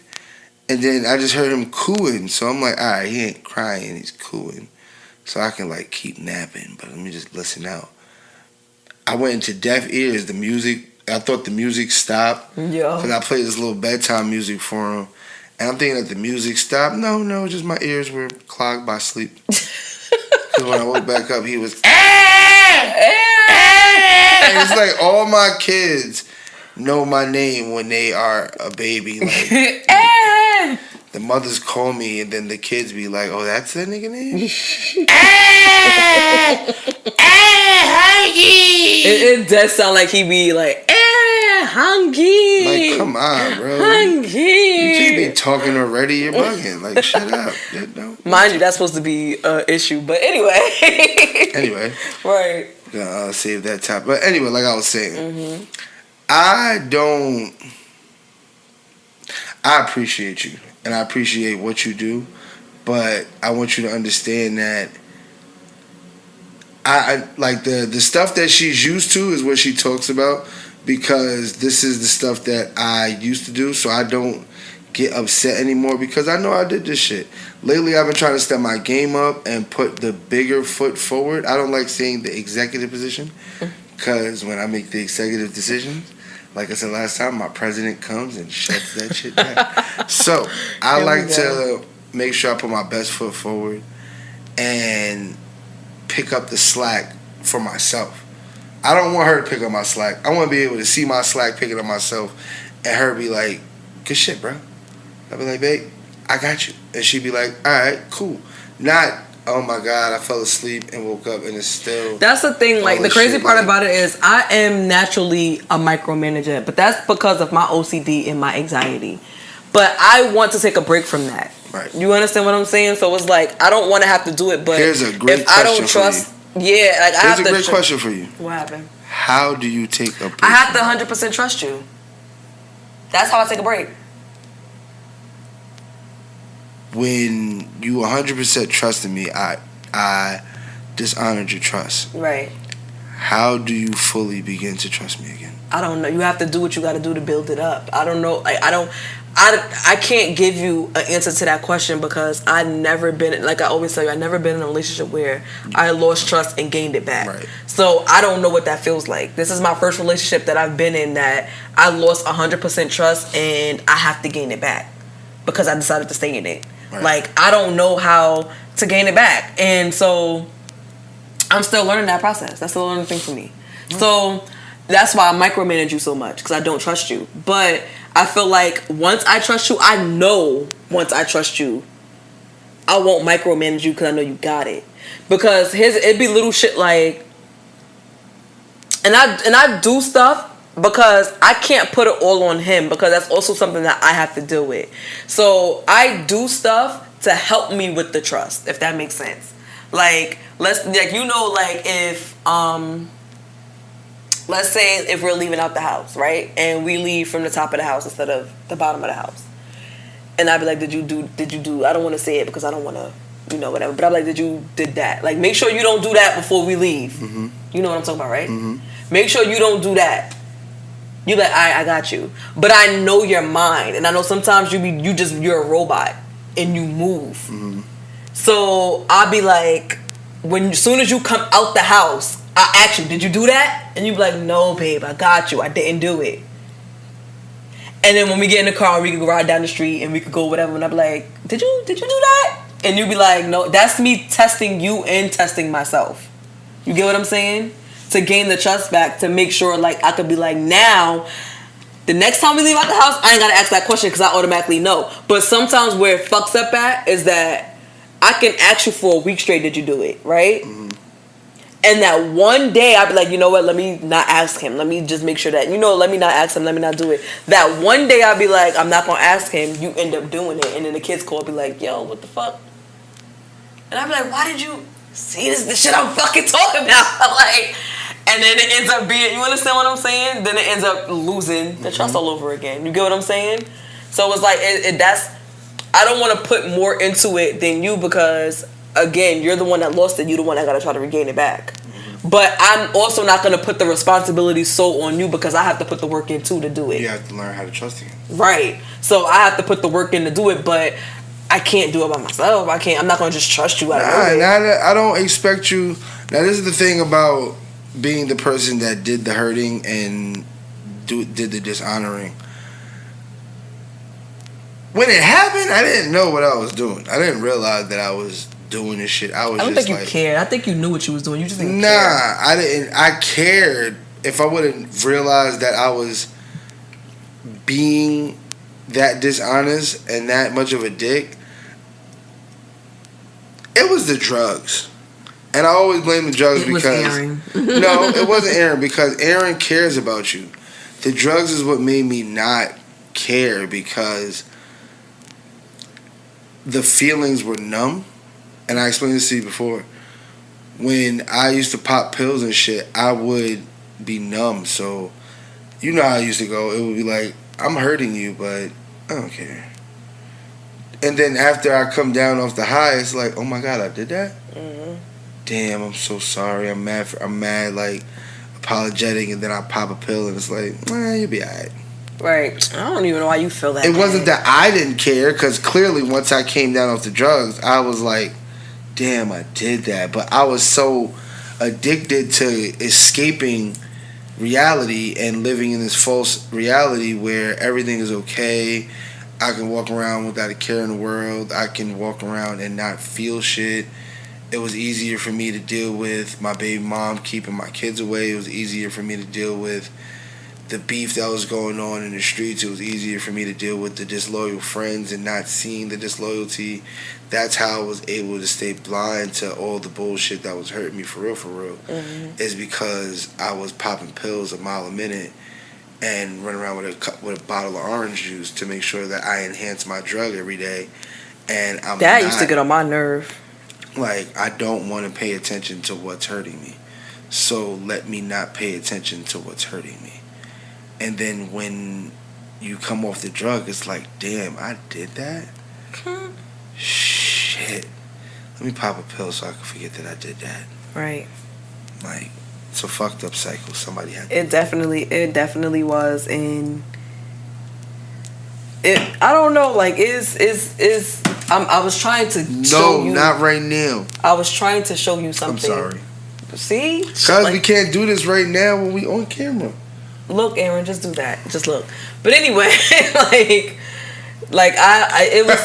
And then I just heard him cooing. So I'm like, all right, he ain't crying, he's cooing. So I can like keep napping, but let me just listen out. I went into deaf ears. The music, I thought the music stopped. Yeah. Because I played this little bedtime music for him. And I'm thinking that the music stopped. No, just my ears were clogged by sleep. Because when I woke back up, he was, and it's like all my kids know my name when they are a baby. Like, the mothers call me, and then the kids be like, "Oh, that's that nigga name." It does sound like he be like, hungry. Like, come on, bro. Hungry. You can't be talking already. You're bugging. Like, shut up. Mind you, that's supposed to be an issue. But anyway. Right. Gonna save that top. But anyway, like I was saying, I appreciate you. And I appreciate what you do. But I want you to understand that I like the stuff that she's used to is what she talks about, because this is the stuff that I used to do, so I don't get upset anymore because I know I did this shit. Lately, I've been trying to step my game up and put the bigger foot forward. I don't like saying the executive position, because when I make the executive decisions, like I said last time, my president comes and shuts that shit down. So I like to make sure I put my best foot forward and pick up the slack for myself. I don't want her to pick up my slack. I want to be able to see my slack picking up myself and her be like, good shit, bro. I'll be like, babe, I got you. And she'd be like, all right, cool. Not, oh my God, I fell asleep and woke up and it's still. That's the thing. Like, the crazy part about it is I am naturally a micromanager, but that's because of my OCD and my anxiety. But I want to take a break from that. Right. You understand what I'm saying? So it's like, I don't want to have to do it, but here's a great if I don't trust, yeah, like I have to. Here's a great question for you. What happened? How do you take a break? I have to 100% trust you. That's how I take a break. When you 100% trusted me, I dishonored your trust. Right. How do you fully begin to trust me again? I don't know. You have to do what you got to do to build it up. I don't know. I can't give you an answer to that question because I never been, like I always tell you, I never been in a relationship where I lost trust and gained it back. Right. So I don't know what that feels like. This is my first relationship that I've been in that I lost 100% trust and I have to gain it back because I decided to stay in it. Right. Like, I don't know how to gain it back. And so I'm still learning that process. That's still a learning thing for me. Right. So that's why I micromanage you so much, because I don't trust you. But I feel like once I trust you, I know once I trust you, I won't micromanage you because I know you got it. Because it'd be little shit like, and I do stuff because I can't put it all on him because that's also something that I have to deal with. So I do stuff to help me with the trust, if that makes sense. Like, if let's say if we're leaving out the house, right? And we leave from the top of the house instead of the bottom of the house. And I'd be like, did you do, I don't want to say it because I don't want to, whatever. But I'd be like, did that. Like, make sure you don't do that before we leave. Mm-hmm. You know what I'm talking about, right? Mm-hmm. Make sure you don't do that. You like, I got you. But I know your mind. And I know sometimes you're a robot and you move. Mm-hmm. So I'll be like, as soon as you come out the house, I ask you, did you do that? And you be like, no, babe, I got you. I didn't do it. And then when we get in the car, we could go ride down the street and we could go whatever. And I'd be like, did you do that? And you'd be like, no, that's me testing you and testing myself. You get what I'm saying? To gain the trust back, to make sure like I could be like, now, the next time we leave out the house, I ain't got to ask that question because I automatically know. But sometimes where it fucks up at is that I can ask you for a week straight, did you do it, right? Mm-hmm. And that one day, I'd be like, you know what, let me not ask him. Let me just make sure that, let me not ask him, let me not do it. That one day, I'd be like, I'm not going to ask him. You end up doing it. And then the kids call, be like, yo, what the fuck? And I'd be like, why did you see this shit I'm fucking talking about? Like, and then it ends up being, you understand what I'm saying? Then it ends up losing the trust all over again. You get what I'm saying? So it's like, I don't want to put more into it than you because, again, you're the one that lost it. You're the one that got to try to regain it back. Mm-hmm. But I'm also not going to put the responsibility so on you because I have to put the work in too to do it. You have to learn how to trust him. Right. So I have to put the work in to do it, but I can't do it by myself. I'm not going to just trust you out of nowhere. I don't expect you. Now, this is the thing about being the person that did the hurting and did the dishonoring. When it happened, I didn't know what I was doing. I didn't realize that I was doing this shit. I don't think you cared. I think you knew what you was doing. You just didn't care. I didn't. I cared. If I would have realized that I was being that dishonest and that much of a dick, it was the drugs. And I always blame the drugs because... It was Aaron. No, it wasn't Aaron because Aaron cares about you. The drugs is what made me not care because the feelings were numb. And I explained this to you before. When I used to pop pills and shit, I would be numb. So, you know how I used to go. It would be like, I'm hurting you, but I don't care. And then after I come down off the high, it's like, oh my God, I did that? Mm-hmm. Damn, I'm so sorry. I'm mad, like, apologetic, and then I pop a pill, and it's like, you'll be alright. Right. I don't even know why you feel that. It wasn't that I didn't care, because clearly once I came down off the drugs, I was like, damn, I did that. But I was so addicted to escaping reality and living in this false reality where everything is okay. I can walk around without a care in the world. I can walk around and not feel shit. It was easier for me to deal with my baby mom keeping my kids away. It was easier for me to deal with the beef that was going on in the streets. It was easier for me to deal with the disloyal friends and not seeing the disloyalty. That's how I was able to stay blind to all the bullshit that was hurting me for real. Mm-hmm. Is because I was popping pills a mile a minute and running around with a bottle of orange juice to make sure that I enhance my drug every day. And that used to get on my nerve. Like, I don't want to pay attention to what's hurting me. So let me not pay attention to what's hurting me. And then when you come off the drug, it's like, damn, I did that? Shit. Let me pop a pill so I can forget that I did that. Right. Like, it's a fucked up cycle somebody had. It definitely was. And I don't know, like, I was trying to show you. No, not right now. I was trying to show you something. I'm sorry. See? Because we can't do this right now when we on camera. Look, Aaron, just do that. Just look. But anyway, like it was.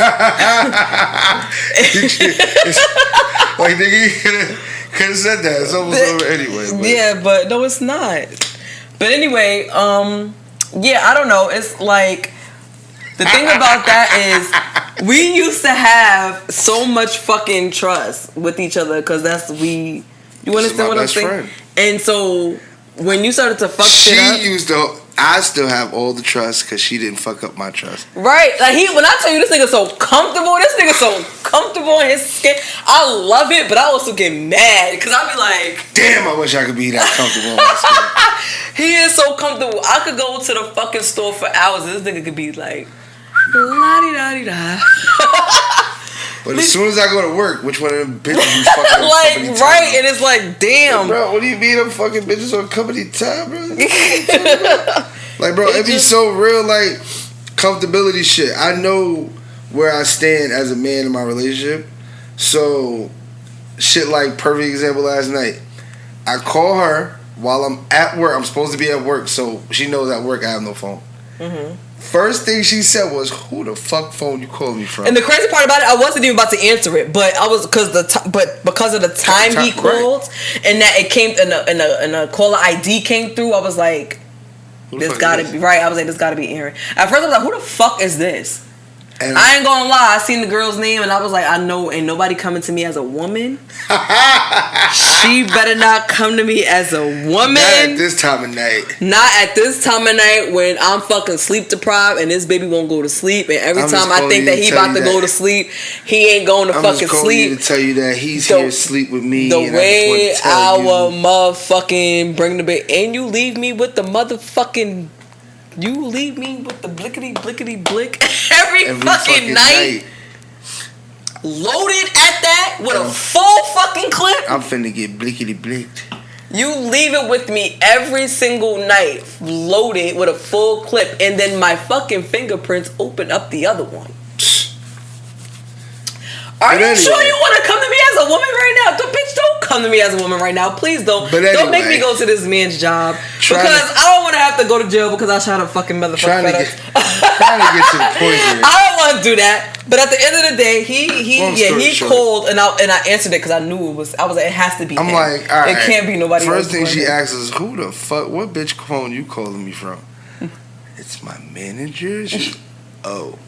Like, nigga, could have said that. It's almost over anyway. But. Yeah, but no, it's not. But anyway, yeah, I don't know. It's like, the thing about that is, we used to have so much fucking trust with each other because you understand what I'm saying? Friend. And so when you started to fuck shit up, I still have all the trust because she didn't fuck up my trust. Right. Like when I tell you this nigga so comfortable in his skin. I love it, but I also get mad because I be like, damn, I wish I could be that comfortable in my skin. He is so comfortable. I could go to the fucking store for hours and this nigga could be like, la-di-da-di-da. But as soon as I go to work, which one of them bitches you fucking on like, company time? right, and it's like, damn. Like, bro, what do you mean them fucking bitches on company time, bro? Like, bro, it be so real, like, comfortability shit. I know where I stand as a man in my relationship. So, shit like, perfect example last night. I call her while I'm at work. I'm supposed to be at work, so she knows at work I have no phone. Mm-hmm. First thing she said was, "Who the fuck phone you calling me from?" And the crazy part about it, I wasn't even about to answer it, but I was because of the time he called, right. And that it came and a caller ID came through. I was like, "This gotta be right." I was like, "This gotta be Aaron." At first, I was like, "Who the fuck is this?" And I ain't gonna lie, I seen the girl's name and I was like, I know ain't nobody coming to me as a woman. She better not come to me as a woman. Not at this time of night. Not at this time of night when I'm fucking sleep deprived and this baby won't go to sleep. And every time I think that he about to go to sleep, he ain't going to fucking sleep. I'm just calling you to tell you that he's here to sleep with me. The way our motherfucking bring the baby. And you leave me with the motherfucking... You leave me with the blickety blick every fucking night. Loaded at that with a full fucking clip. I'm finna get blickety blicked. You leave it with me every single night, loaded with a full clip, and then my fucking fingerprints open up the other one. Are you sure you want to come to me as a woman right now? Don't come to me as a woman right now. Please don't. But anyway, don't make me go to this man's job because I don't want to have to go to jail because I shot a fucking motherfucker. Trying to get to the point here. I don't want to do that. But at the end of the day, he called and I answered it because I knew it was. I was like, it has to be. I'm him. like, all right. It can't be nobody else. First thing she asks is, "Who the fuck? What bitch phone you calling me from?" It's my manager. Oh.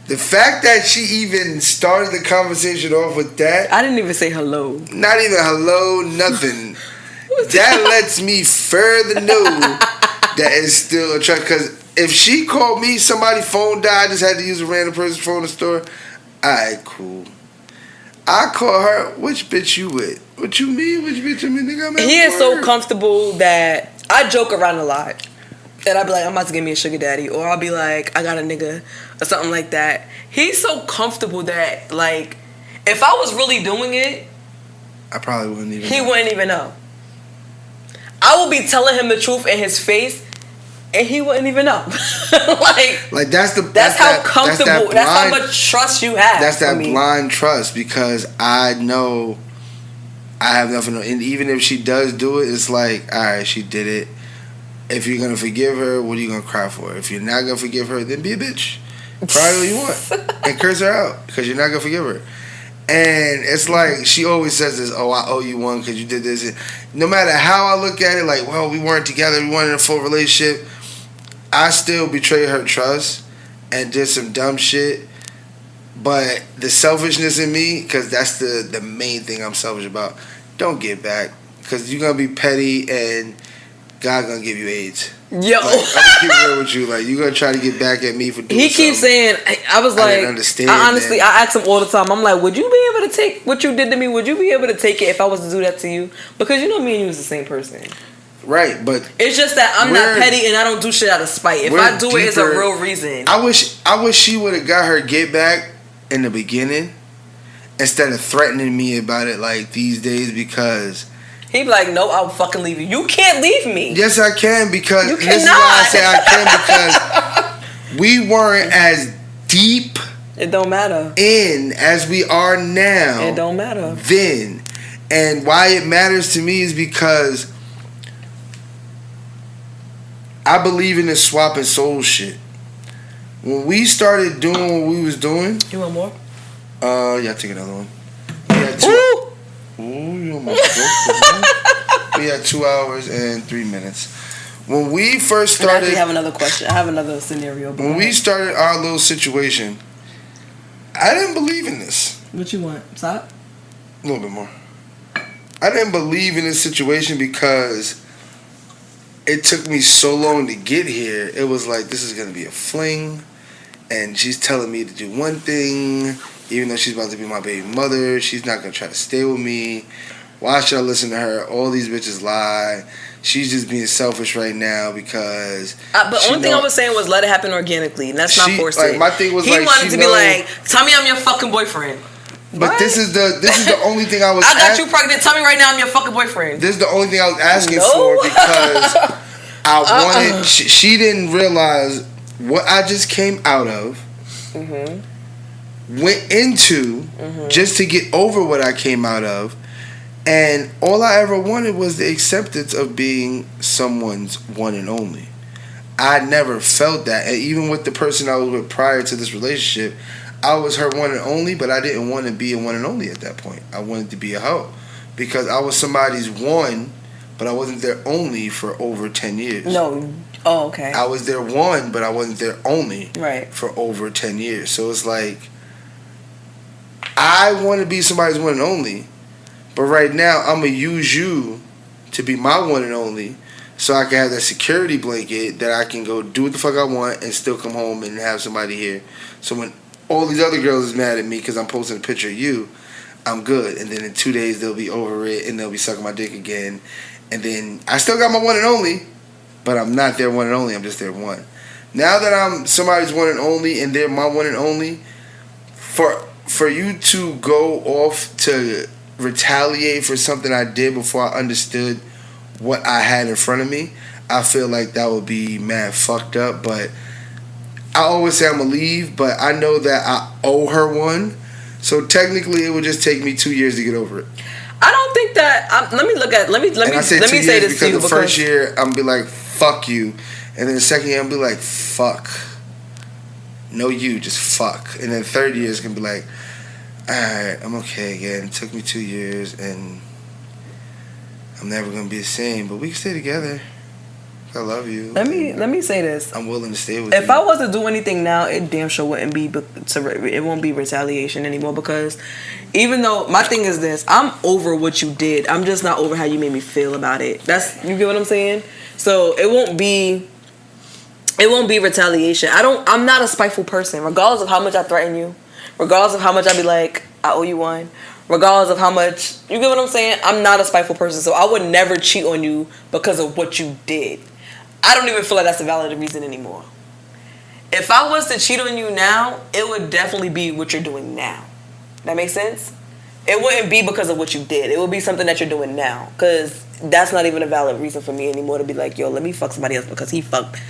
The fact that she even started the conversation off with that. I didn't even say hello. Not even hello, nothing. That lets me further know that it's still a trust. Because if she called me, somebody's phone died, I just had to use a random person's phone in the store. Alright, cool. I call her, which bitch you with? What you mean? Which bitch you mean? Nigga, I'm at He is work. so comfortable that I joke around a lot. And I'll be like, I'm about to give me a sugar daddy. Or I'll be like, I got a nigga. Or something like that. He's so comfortable that, like, if I was really doing it, I probably wouldn't even He wouldn't even know. I would be telling him the truth in his face, and he wouldn't even know. like that's how comfortable. That's how much trust you have. That's that blind trust because I know I have nothing. And even if she does do it, it's like, all right, she did it. If you're gonna forgive her, what are you gonna cry for? If you're not gonna forgive her, then be a bitch. Cry all you want and curse her out because you're not gonna forgive her. And it's like she always says this, "Oh, I owe you one because you did this." No matter how I look at it, like, well, we weren't together, we weren't in a full relationship. I still betrayed her trust and did some dumb shit. But the selfishness in me, because that's the main thing I'm selfish about. Don't get back because you're gonna be petty and God gonna give you AIDS. Yo, like, I'm gonna keep real with you. Like, you gonna try to get back at me for doing He keeps saying, I was like, I didn't understand. I ask him all the time. I'm like, would you be able to take what you did to me? Would you be able to take it if I was to do that to you? Because you know me and you is the same person. Right, but it's just that I'm not petty and I don't do shit out of spite. If I do it, it's a real reason. I wish she would have got her get back in the beginning instead of threatening me about it like these days because. He be like, no, I'll fucking leave you. You can't leave me. Yes, I can because... You this is why I say I can because we weren't as deep... It don't matter. ...in as we are now. It don't matter. Then. And why it matters to me is because I believe in this swapping soul shit. When we started doing what we was doing... You want more? Yeah, take another one. Ooh! Ooh, you almost broke. We had 2 hours and 3 minutes. When we first started... I actually have another question. I have another scenario. When we started our little situation, I didn't believe in this. What you want? Stop? A little bit more. I didn't believe in this situation because it took me so long to get here. It was like, this is going to be a fling. And she's telling me to do one thing, even though she's about to be my baby mother. She's not going to try to stay with me. Why should I listen to her? All these bitches lie. She's just being selfish right now because. But only thing I was saying was let it happen organically, and that's not forced. Like, my thing was he wanted to be like, tell me I'm your fucking boyfriend. But what? this is the only thing I was. I got you pregnant. Tell me right now I'm your fucking boyfriend. This is the only thing I was asking for because I wanted. She didn't realize what I just came out of. Went into just to get over what I came out of. And all I ever wanted was the acceptance of being someone's one and only. I never felt that. And even with the person I was with prior to this relationship, I was her one and only, but I didn't want to be a one and only at that point. I wanted to be a hoe. Because I was somebody's one, but I wasn't their only for over 10 years. No. Oh, okay. I was their one, but I wasn't their only right. for over 10 years. So it's like, I want to be somebody's one and only. But right now, I'm going to use you to be my one and only so I can have that security blanket that I can go do what the fuck I want and still come home and have somebody here. So when all these other girls is mad at me because I'm posting a picture of you, I'm good. And then in 2 days, they'll be over it and they'll be sucking my dick again. And then I still got my one and only, but I'm not their one and only. I'm just their one. Now that I'm somebody's one and only and they're my one and only, for you to go off to retaliate for something I did before I understood what I had in front of me, I feel like that would be mad fucked up. But I always say I'm gonna leave, but I know that I owe her one, so technically it would just take me 2 years to get over it. I don't think that. Let me say this to you. Because the first year I'm gonna be like fuck you, and then the second year I'm gonna be like fuck, no you, just fuck, and then third year is gonna be like, alright, I'm okay again. It took me 2 years and I'm never gonna be the same, but we can stay together. I love you. Let me say this. I'm willing to stay with you. If I was to do anything now, it damn sure wouldn't be. It won't be retaliation anymore because even though my thing is this, I'm over what you did. I'm just not over how you made me feel about it. You get what I'm saying? So it won't be retaliation. I'm not a spiteful person, regardless of how much I threaten you, regardless of how much I be like, I owe you one. Regardless of how much, you get what I'm saying? I'm not a spiteful person, so I would never cheat on you because of what you did. I don't even feel like that's a valid reason anymore. If I was to cheat on you now, it would definitely be what you're doing now. That makes sense? It wouldn't be because of what you did. It would be something that you're doing now. Because that's not even a valid reason for me anymore to be like, yo, let me fuck somebody else because he fucked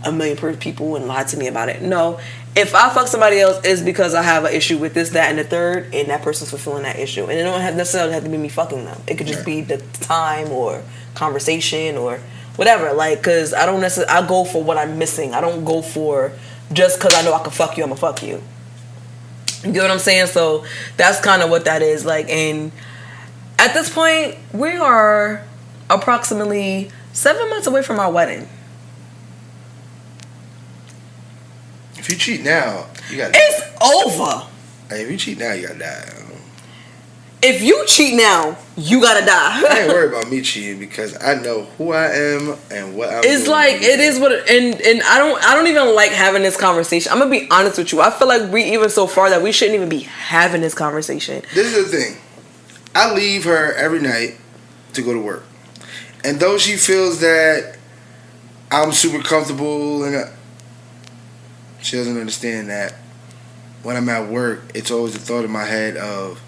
a million people and lied to me about it. No. If I fuck somebody else, it's because I have an issue with this, that, and the third, and that person's fulfilling that issue. And it don't necessarily have to be me fucking them. It could just be the time or conversation or whatever. Like, because I don't necessarily, I go for what I'm missing. I don't go for just because I know I can fuck you, I'm going to fuck you. You get what I'm saying? So that's kind of what that is. Like, and at this point, we are approximately 7 months away from our wedding. If you cheat now, you gotta It's die. over. Hey, if you cheat now, you gotta die. If you cheat now, you gotta die. I ain't worried about me cheating because I know who I am and what I'm doing. It's like, it is what and I don't even like having this conversation. I'm gonna be honest with you. I feel like we even so far that we shouldn't even be having this conversation. This is the thing. I leave her every night to go to work. And though she feels that I'm super comfortable and she doesn't understand that when I'm at work, it's always the thought in my head of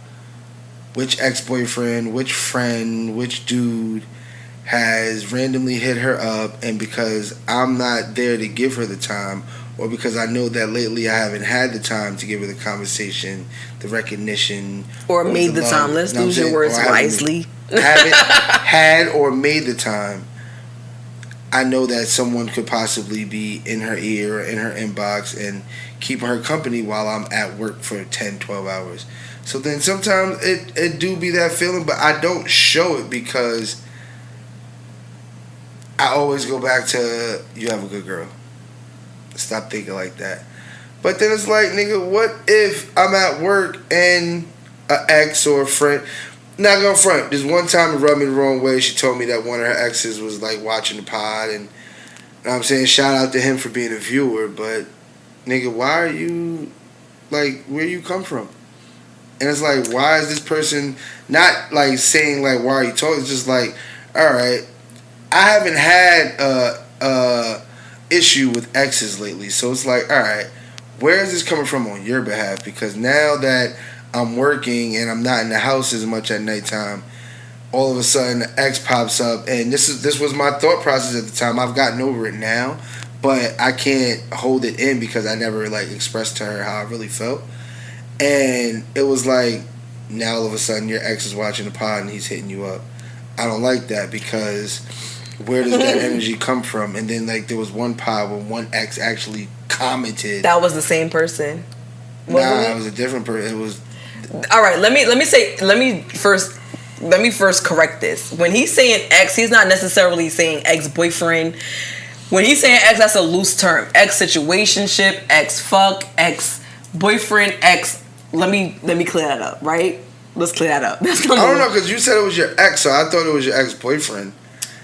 which ex-boyfriend, which friend, which dude has randomly hit her up, and because I'm not there to give her the time, or because I know that lately I haven't had the time to give her the conversation, the recognition, or made the time. Let's use your words wisely. Haven't had or made the time. I know that someone could possibly be in her ear or in her inbox and keep her company while I'm at work for 10, 12 hours. So then sometimes it do be that feeling, but I don't show it because I always go back to, you have a good girl. Stop thinking like that. But then it's like, nigga, what if I'm at work and an ex or a friend, Not gonna front. There's one time it rubbed me the wrong way. She told me that one of her exes was like watching the pod, and I'm saying shout out to him for being a viewer, but nigga, why are you like where you come from? And it's like, why is this person not like saying like why are you talking? It's just like, all right, I haven't had issue with exes lately, so it's like, all right, where is this coming from on your behalf? Because now that I'm working and I'm not in the house as much at nighttime, all of a sudden the ex pops up, and this was my thought process at the time. I've gotten over it now, but I can't hold it in because I never like expressed to her how I really felt. And it was like, now all of a sudden your ex is watching the pod and he's hitting you up. I don't like that, because where does that energy come from? And then like there was one pod where one ex actually commented. That was the same person. It was a different person. It was. All right, let me first correct this. When he's saying ex, he's not necessarily saying ex-boyfriend. When he's saying ex, that's a loose term. Ex-situationship, ex-fuck, ex-boyfriend, ex. Let me clear that up, right? Let's clear that up. That's I don't know, because you said it was your ex, so I thought it was your ex-boyfriend.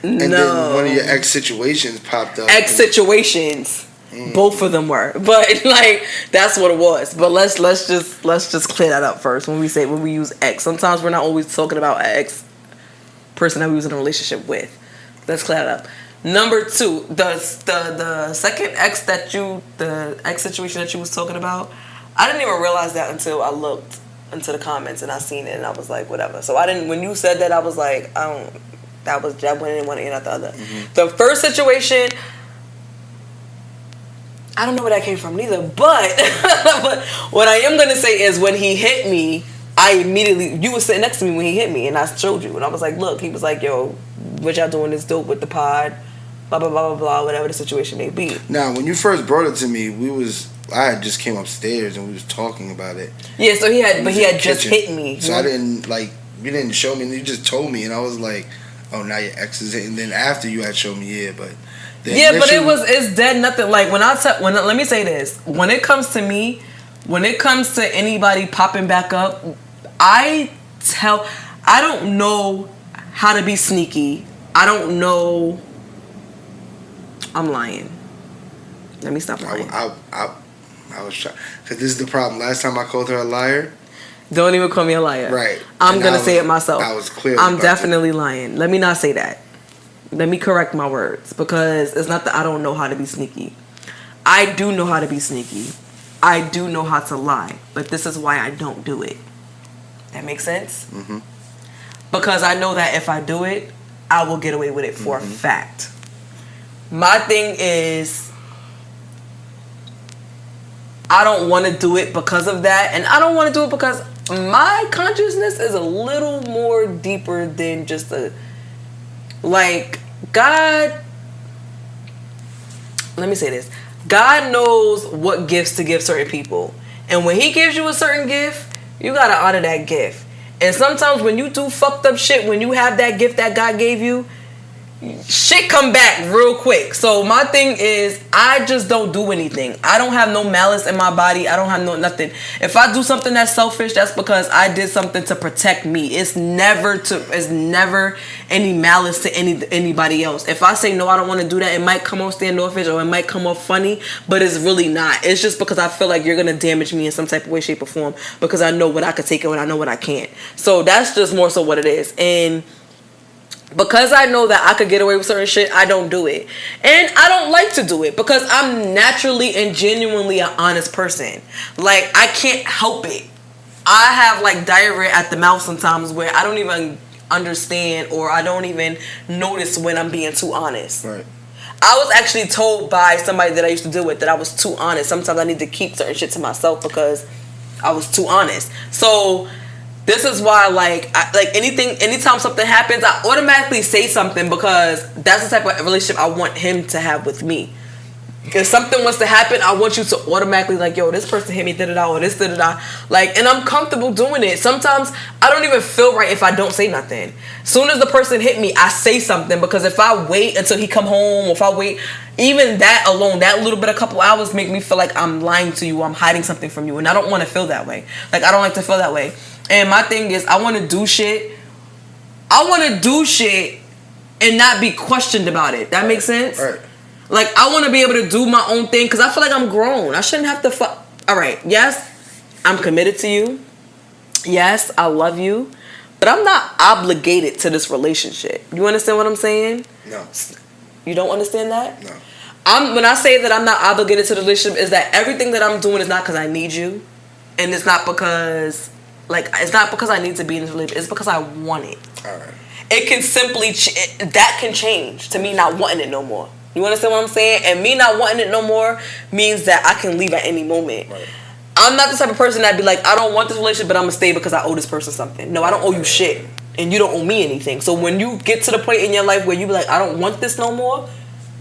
And then one of your ex-situations popped up. Ex-situations. Both of them were, but like that's what it was. But let's just clear that up first. When we use ex, sometimes we're not always talking about an ex person that we was in a relationship with. Let's clear that up. Number 2, the second ex the ex situation that you was talking about, I didn't even realize that until I looked into the comments and I seen it and I was like, whatever. So I didn't. When you said that, I was like, that went in one ear, not the other. Mm-hmm. The first situation, I don't know where that came from neither, but but what I am going to say is when he hit me, you were sitting next to me when he hit me, and I showed you, and I was like, look, he was like, yo, what y'all doing is dope with the pod, blah, blah, blah, blah, blah, whatever the situation may be. Now, when you first brought it to me, I had just came upstairs and we was talking about it. Yeah, so he had just hit me. So I didn't, like, you didn't show me, and you just told me, and I was like, oh, now your ex is it, and then after you had shown me, but it's dead nothing. Like let me say this. When it comes to me, when it comes to anybody popping back up, I don't know how to be sneaky. I don't know. I'm lying. Let me stop lying. I was trying, because this is the problem. Last time I called her a liar. Don't even call me a liar. Right. I'm going to say it myself. I was clear. I'm definitely lying. Let me not say that. Let me correct my words, because it's not that I don't know how to be sneaky. I do know how to be sneaky. I do know how to lie, but this is why I don't do it. That makes sense? Mm-hmm. Because I know that if I do it, I will get away with it for a fact. My thing is, I don't want to do it because of that, and I don't want to do it because my consciousness is a little more deeper than just like, God, let me say this. God knows what gifts to give certain people. And when he gives you a certain gift, you got to honor that gift. And sometimes when you do fucked up shit, when you have that gift that God gave you, shit come back real quick. So my thing is, I just don't do anything. I don't have no malice in my body. I don't have nothing. If I do something that's selfish, that's because I did something to protect me. It's never any malice to anybody else. If I say no, I don't want to do that, it might come off standoffish or it might come off funny, but it's really not. It's just because I feel like you're gonna damage me in some type of way, shape, or form, because I know what I could take and I know what I can't. So that's just more so what it is. And because I know that I could get away with certain shit, I don't do it. And I don't like to do it because I'm naturally and genuinely an honest person. Like, I can't help it. I have like diarrhea at the mouth sometimes where I don't even understand, or I don't even notice when I'm being too honest. Right. I was actually told by somebody that I used to deal with that I was too honest. Sometimes I need to keep certain shit to myself because I was too honest. So this is why, anytime something happens, I automatically say something because that's the type of relationship I want him to have with me. If something was to happen, I want you to automatically yo, this person hit me, da-da-da, or this, da-da-da. And I'm comfortable doing it. Sometimes I don't even feel right if I don't say nothing. Soon as the person hit me, I say something, because if I wait until he come home, or if I wait, even that alone, that little bit, a couple hours, make me feel like I'm lying to you, or I'm hiding something from you, and I don't want to feel that way. I don't like to feel that way. And my thing is, I want to do shit I want to do shit and not be questioned about it. That makes sense? Right. Like, I want to be able to do my own thing because I feel like I'm grown. I shouldn't have to All right, yes, I'm committed to you. Yes, I love you. But I'm not obligated to this relationship. You understand what I'm saying? No. You don't understand that? No. When I say that I'm not obligated to the relationship, is that everything that I'm doing is not because I need you. And it's not because, it's not because I need to be in this relationship. It's because I want it. All right. It can simply, that can change to me not wanting it no more. You understand what I'm saying? And me not wanting it no more means that I can leave at any moment. Right. I'm not the type of person that'd be like, I don't want this relationship, but I'm gonna stay because I owe this person something. No, I don't owe you shit. And you don't owe me anything. So when you get to the point in your life where you be like, I don't want this no more,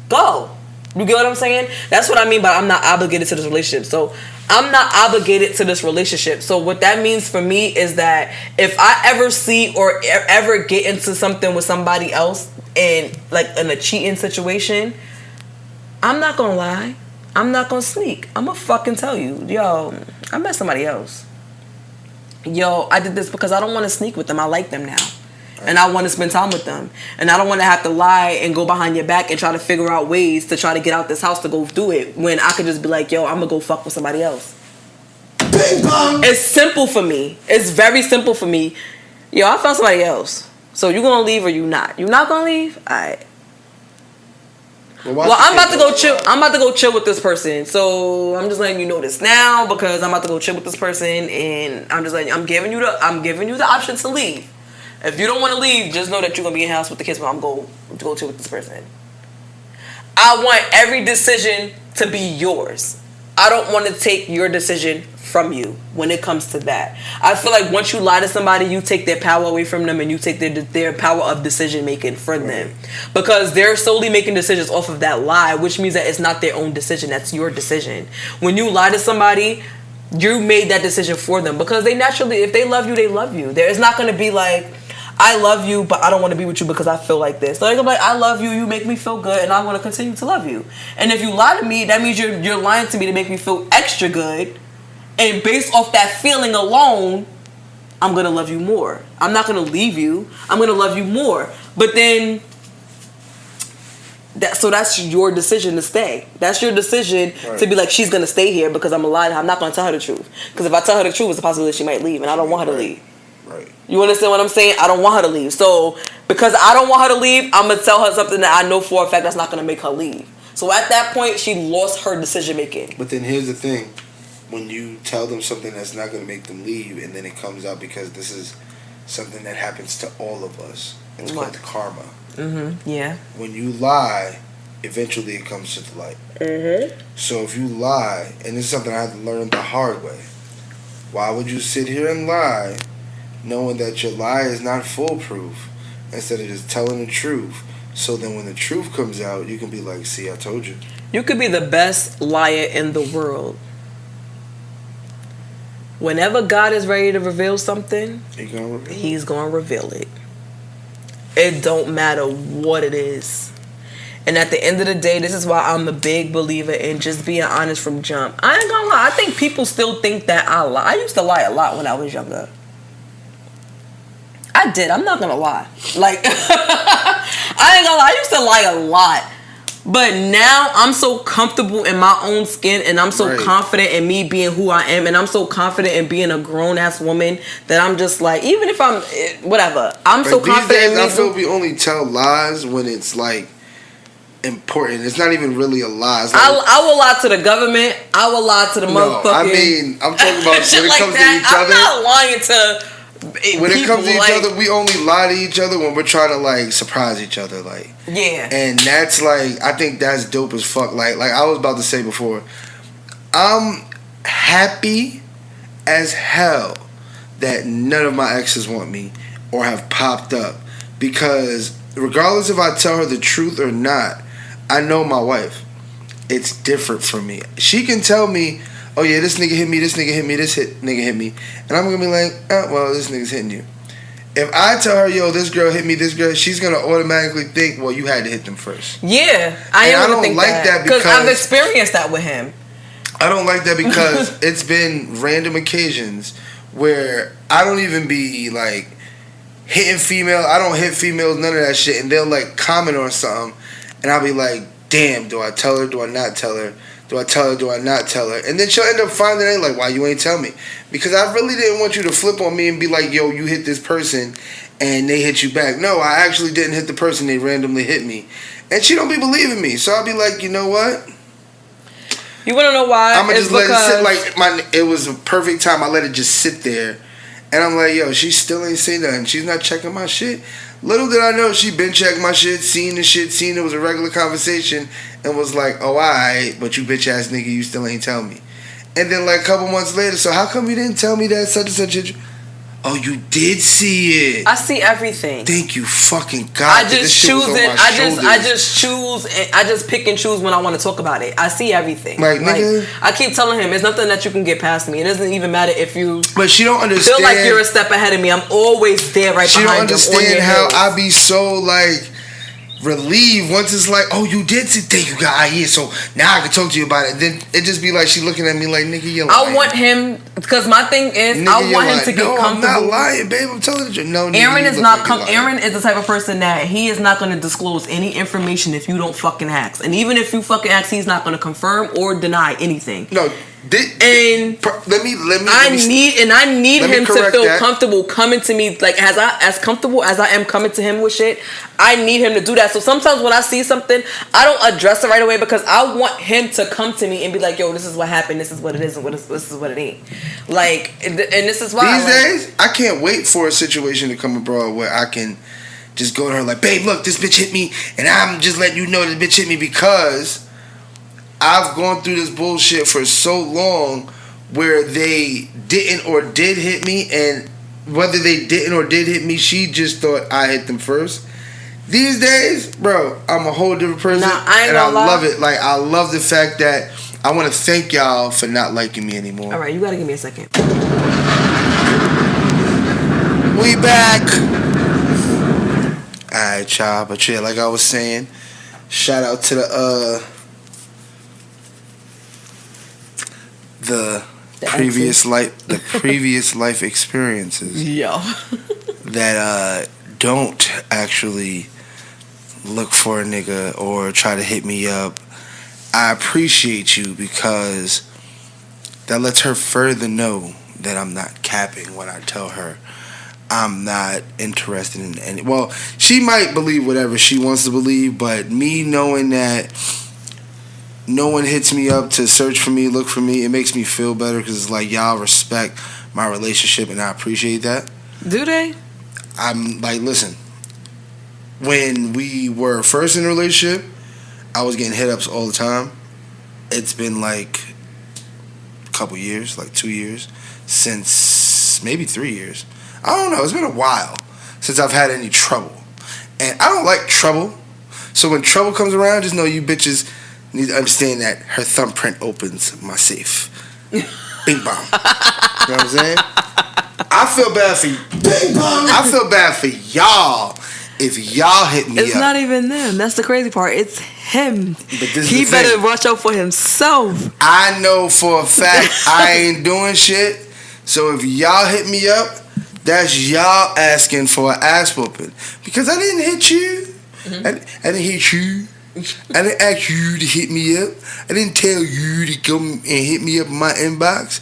go. You get what I'm saying? That's what I mean by I'm not obligated to this relationship. So I'm not obligated to this relationship. So what that means for me is that if I ever see or ever get into something with somebody else and in a cheating situation, I'm not gonna lie. I'm not gonna sneak. I'm gonna fucking tell you, yo, I met somebody else. Yo, I did this because I don't want to sneak with them. I like them now. And I want to spend time with them. And I don't want to have to lie and go behind your back and try to figure out ways to try to get out this house to go do it when I could just be like, yo, I'm going to go fuck with somebody else. Bing bong. It's simple for me. It's very simple for me. Yo, I found somebody else. So you going to leave or you not? You not going to leave? All right. Well, I'm about to go chill. I'm about to go chill with this person. So I'm just letting you know this now because I'm about to go chill with this person, and I'm giving you the option to leave. If you don't want to leave, just know that you're gonna be in the house with the kids. But I'm going to go chill with this person. I want every decision to be yours. I don't want to take your decision from you when it comes to that. I feel like once you lie to somebody, you take their power away from them and you take their power of decision making from them. Because they're solely making decisions off of that lie, which means that it's not their own decision. That's your decision. When you lie to somebody, you made that decision for them. Because they naturally, if they love you, they love you. There is not going to be like, I love you, but I don't want to be with you because I feel like this. So they're going to be like, I love you, you make me feel good, and I want to continue to love you. And if you lie to me, that means you're lying to me to make me feel extra good. And based off that feeling alone, I'm going to love you more. I'm not going to leave you. I'm going to love you more. But then, that's your decision to stay. That's your decision to be like, she's going to stay here because I'm a liar. I'm not going to tell her the truth. Because if I tell her the truth, it's a possibility she might leave, and I don't want her to leave. Right. You understand what I'm saying? I don't want her to leave. So, because I don't want her to leave, I'm going to tell her something that I know for a fact that's not going to make her leave. So, at that point, she lost her decision making. But then here's the thing. When you tell them something that's not going to make them leave, and then it comes out because this is something that happens to all of us. It's called karma. Mm-hmm. Yeah. When you lie, eventually it comes to the light. Mm-hmm. So if you lie, and this is something I had to learn the hard way, why would you sit here and lie knowing that your lie is not foolproof instead of just telling the truth? So then when the truth comes out, you can be like, see, I told you. You could be the best liar in the world. Whenever God is ready to reveal something, He's going to reveal it. It don't matter what it is. And at the end of the day, this is why I'm a big believer in just being honest from jump. I ain't gonna lie. I think people still think that I lie. I used to lie a lot when I was younger. I did. I'm not gonna lie. Like, I ain't gonna lie. I used to lie a lot. But now I'm so comfortable in my own skin, and I'm so confident in me being who I am, and I'm so confident in being a grown-ass woman that I'm just like, even if I'm, whatever. I'm so confident these days, in me. I feel we only tell lies when it's like important. It's not even really a lie. Like, I will lie to the government. I will lie to the motherfucking. I mean, I'm talking about when it like comes that. to each other. I'm not lying to. When it comes to each other, we only lie to each other when we're trying to like surprise each other, like and that's like I think that's dope as fuck. Like I was about to say before, I'm happy as hell that none of my exes want me or have popped up because regardless if I tell her the truth or not, I know my wife. It's different from me. She can tell me, oh yeah, this nigga hit me, this nigga hit me, nigga hit me. And I'm going to be like, oh, well, this nigga's hitting you. If I tell her, yo, this girl hit me, this girl, she's going to automatically think, well, you had to hit them first. Yeah, I don't like that because I've experienced that with him. I don't like that because it's been random occasions where I don't even be like hitting female. I don't hit females, none of that shit. And they'll like comment on something, and I'll be like, damn, do I tell her? Do I not tell her? Do I tell her? Do I not tell her? And then she'll end up finding it like, why you ain't tell me? Because I really didn't want you to flip on me and be like, yo, you hit this person and they hit you back. No, I actually didn't hit the person. They randomly hit me. And she don't be believing me. So I'll be like, you know what? You want to know why? I'm going to just let it sit. Like, it was a perfect time. I let it just sit there. And I'm like, yo, she still ain't saying nothing. She's not checking my shit. Little did I know she been checking my shit, seen the shit, seen it was a regular conversation, and was like, oh, alright, but you bitch ass nigga, you still ain't tell me. And then like a couple months later, so how come you didn't tell me that such and such? Oh, you did see it. I see everything. Thank you fucking God. I just choose it. I just choose. I just pick and choose when I want to talk about it. I see everything. Like nigga, I keep telling him, it's nothing that you can get past me. It doesn't even matter if you. But she don't understand. Feel like you're a step ahead of me. I'm always there, right she behind you. She don't understand how I be so like relieved once it's like, oh, you did see, thank you, God, yeah, so now I can talk to you about it. Then it just be like she looking at me like, nigga, you're lying. I want him, because my thing is, nigga, I want him to get comfortable. I'm not lying, babe. I'm telling you. No, nigga, Aaron is not. Aaron is the type of person that he is not going to disclose any information if you don't fucking ask. And even if you fucking ask, he's not going to confirm or deny anything. No. Let me need him to feel comfortable coming to me, like as comfortable as I am coming to him with shit. I need him to do that. So sometimes when I see something, I don't address it right away because I want him to come to me and be like, yo, this is what happened, this is what it is, and this is what it ain't. Like, and this is why these days I can't wait for a situation to come abroad where I can just go to her like, babe, look, this bitch hit me, and I'm just letting you know this bitch hit me, because I've gone through this bullshit for so long where they didn't or did hit me, and whether they didn't or did hit me, she just thought I hit them first. These days, bro, I'm a whole different person, and I love it. Like, I love the fact that I want to thank y'all for not liking me anymore. All right, you gotta give me a second. We back. All right, y'all. But yeah, like I was saying, shout out to the previous life experiences. Yo. That don't actually look for a nigga or try to hit me up. I appreciate you because that lets her further know that I'm not capping when I tell her I'm not interested in any. Well, she might believe whatever she wants to believe, but me knowing that no one hits me up to search for me, look for me, it makes me feel better because it's like y'all respect my relationship and I appreciate that. Do they? I'm like, listen, when we were first in a relationship, I was getting hit ups all the time. It's been like a couple years, like 2 years, since maybe 3 years. I don't know, it's been a while since I've had any trouble. And I don't like trouble. So when trouble comes around, just know you bitches need to understand that her thumbprint opens my safe. Bing bong. You know what I'm saying? I feel bad for you. Bing bong. I feel bad for y'all if y'all hit me up. It's not even them. That's the crazy part. It's him. But this he is the better thing. watch out for himself. I know for a fact I ain't doing shit. So if y'all hit me up, that's y'all asking for an ass whooping. Because I didn't hit you. Mm-hmm. I didn't hit you. I didn't ask you to hit me up. I didn't tell you to come and hit me up in my inbox.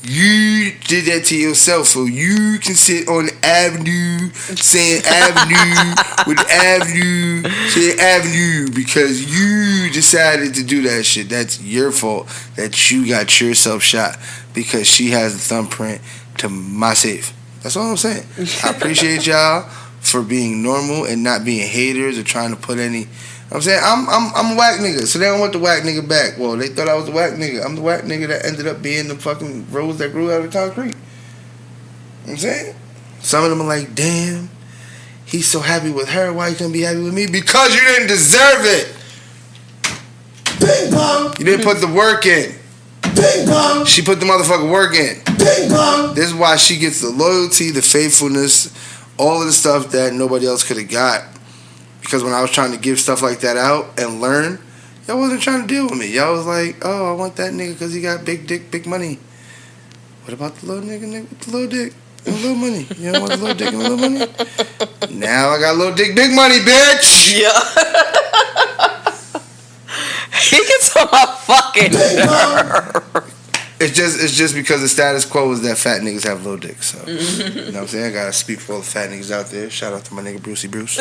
You did that to yourself, so you can sit on the avenue saying avenue with avenue saying avenue because you decided to do that shit. That's your fault that you got yourself shot because she has the thumbprint to my safe. That's all I'm saying. I appreciate y'all for being normal and not being haters or trying to put any. I'm saying I'm a whack nigga, so they don't want the whack nigga back. Well, they thought I was the whack nigga. I'm the whack nigga that ended up being the fucking rose that grew out of concrete. You know what I'm saying? Some of them are like, damn, he's so happy with her. Why he couldn't be happy with me? Because you didn't deserve it. Bing bong. You didn't put the work in. Bing bong. She put the motherfucking work in. Bing bong. This is why she gets the loyalty, the faithfulness, all of the stuff that nobody else could have got. Because when I was trying to give stuff like that out and learn, y'all wasn't trying to deal with me. Y'all was like, oh, I want that nigga because he got big dick, big money. What about the little nigga with the little dick? and a little money. You don't want a little dick and a little money? Now I got a little dick, big money, bitch. Yeah. He gets on my fucking nerve. It's just because the status quo is that fat niggas have little dicks. So you know what I'm saying? I gotta speak for all the fat niggas out there. Shout out to my nigga Brucey Bruce.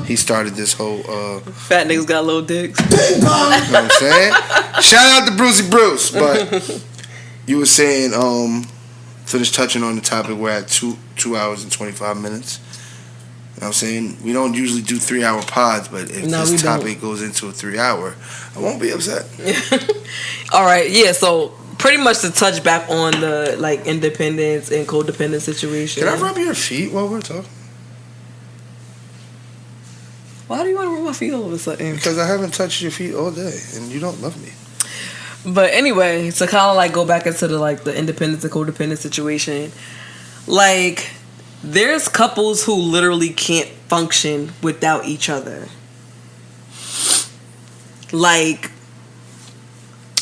He started this whole fat niggas got little dicks. You know what I'm saying? Shout out to Brucey Bruce. But you were saying, finish touching on the topic. We're at 2 hours and 25 minutes. You know what I'm saying? We don't usually do 3-hour pods, but if this topic goes into a 3-hour, I won't be upset. All right, yeah, so pretty much to touch back on the like independence and codependent situation. Can I rub your feet while we're talking? Why do you want to rub my feet all of a sudden? Because I haven't touched your feet all day, and you don't love me. But anyway, to kind of like go back into the like the independence and codependent situation, like there's couples who literally can't function without each other. Like,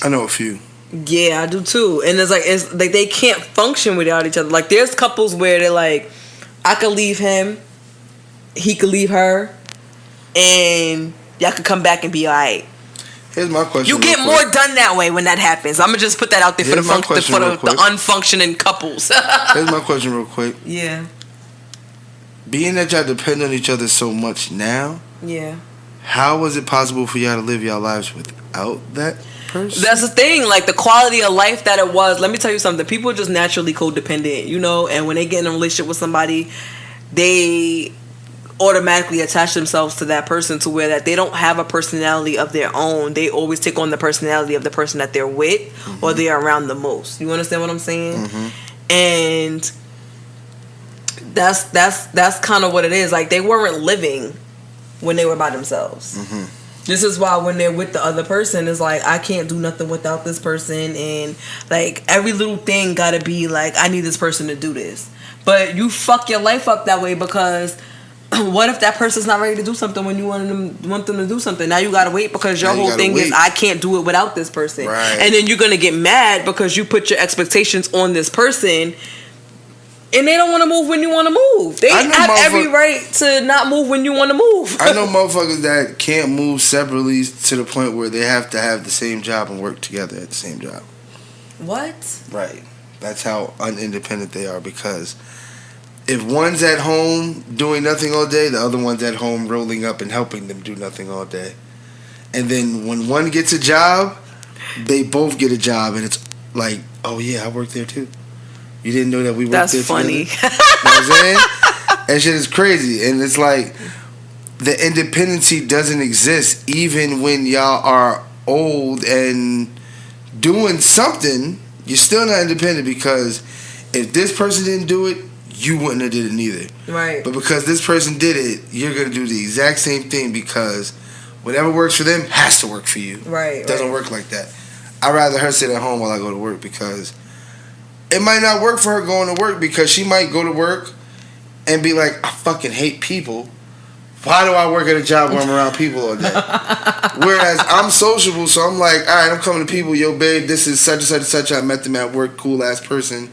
I know a few. Yeah, I do too. And it's like they can't function without each other. Like there's couples where they're like, I could leave him, he could leave her, and y'all could come back and be alright. Here's my question. You get more done that way when that happens. I'm gonna just put that out there for the unfunctioning couples. Here's my question real quick. Yeah. Being that y'all depend on each other so much now, yeah, how was it possible for y'all to live y'all lives without that person? That's the thing. Like the quality of life that it was. Let me tell you something. People are just naturally codependent, you know. And when they get in a relationship with somebody, they automatically attach themselves to that person to where that they don't have a personality of their own. They always take on the personality of the person that they're with or they're around the most. You understand what I'm saying? And that's kind of what it is. Like they weren't living when they were by themselves. This is why when they're with the other person, it's like I can't do nothing without this person, and like every little thing gotta be like I need this person to do this. But you fuck your life up that way because what if that person's not ready to do something when you want them to do something? Now you gotta wait because your whole thing is I can't do it without this person, right. And then you're gonna get mad because you put your expectations on this person. And they don't want to move when you want to move. They have every right to not move when you want to move. I know motherfuckers that can't move separately to the point where they have to have the same job and work together at the same job. What? Right. That's how unindependent they are, because if one's at home doing nothing all day, the other one's at home rolling up and helping them do nothing all day. And then when one gets a job, they both get a job, and it's like, oh yeah, I work there too. You didn't know that we worked there together? That's funny. You know what I'm saying? That shit is crazy. And it's like the independency doesn't exist even when y'all are old and doing something. You're still not independent because if this person didn't do it, you wouldn't have did it neither. Right. But because this person did it, you're going to do the exact same thing because whatever works for them has to work for you. Right. It doesn't work like that. I'd rather her sit at home while I go to work because it might not work for her going to work because she might go to work and be like, I fucking hate people. Why do I work at a job where I'm around people all day? Whereas I'm sociable, so I'm like, all right, I'm coming to people. Yo, babe, this is such and such and such. I met them at work, cool ass person,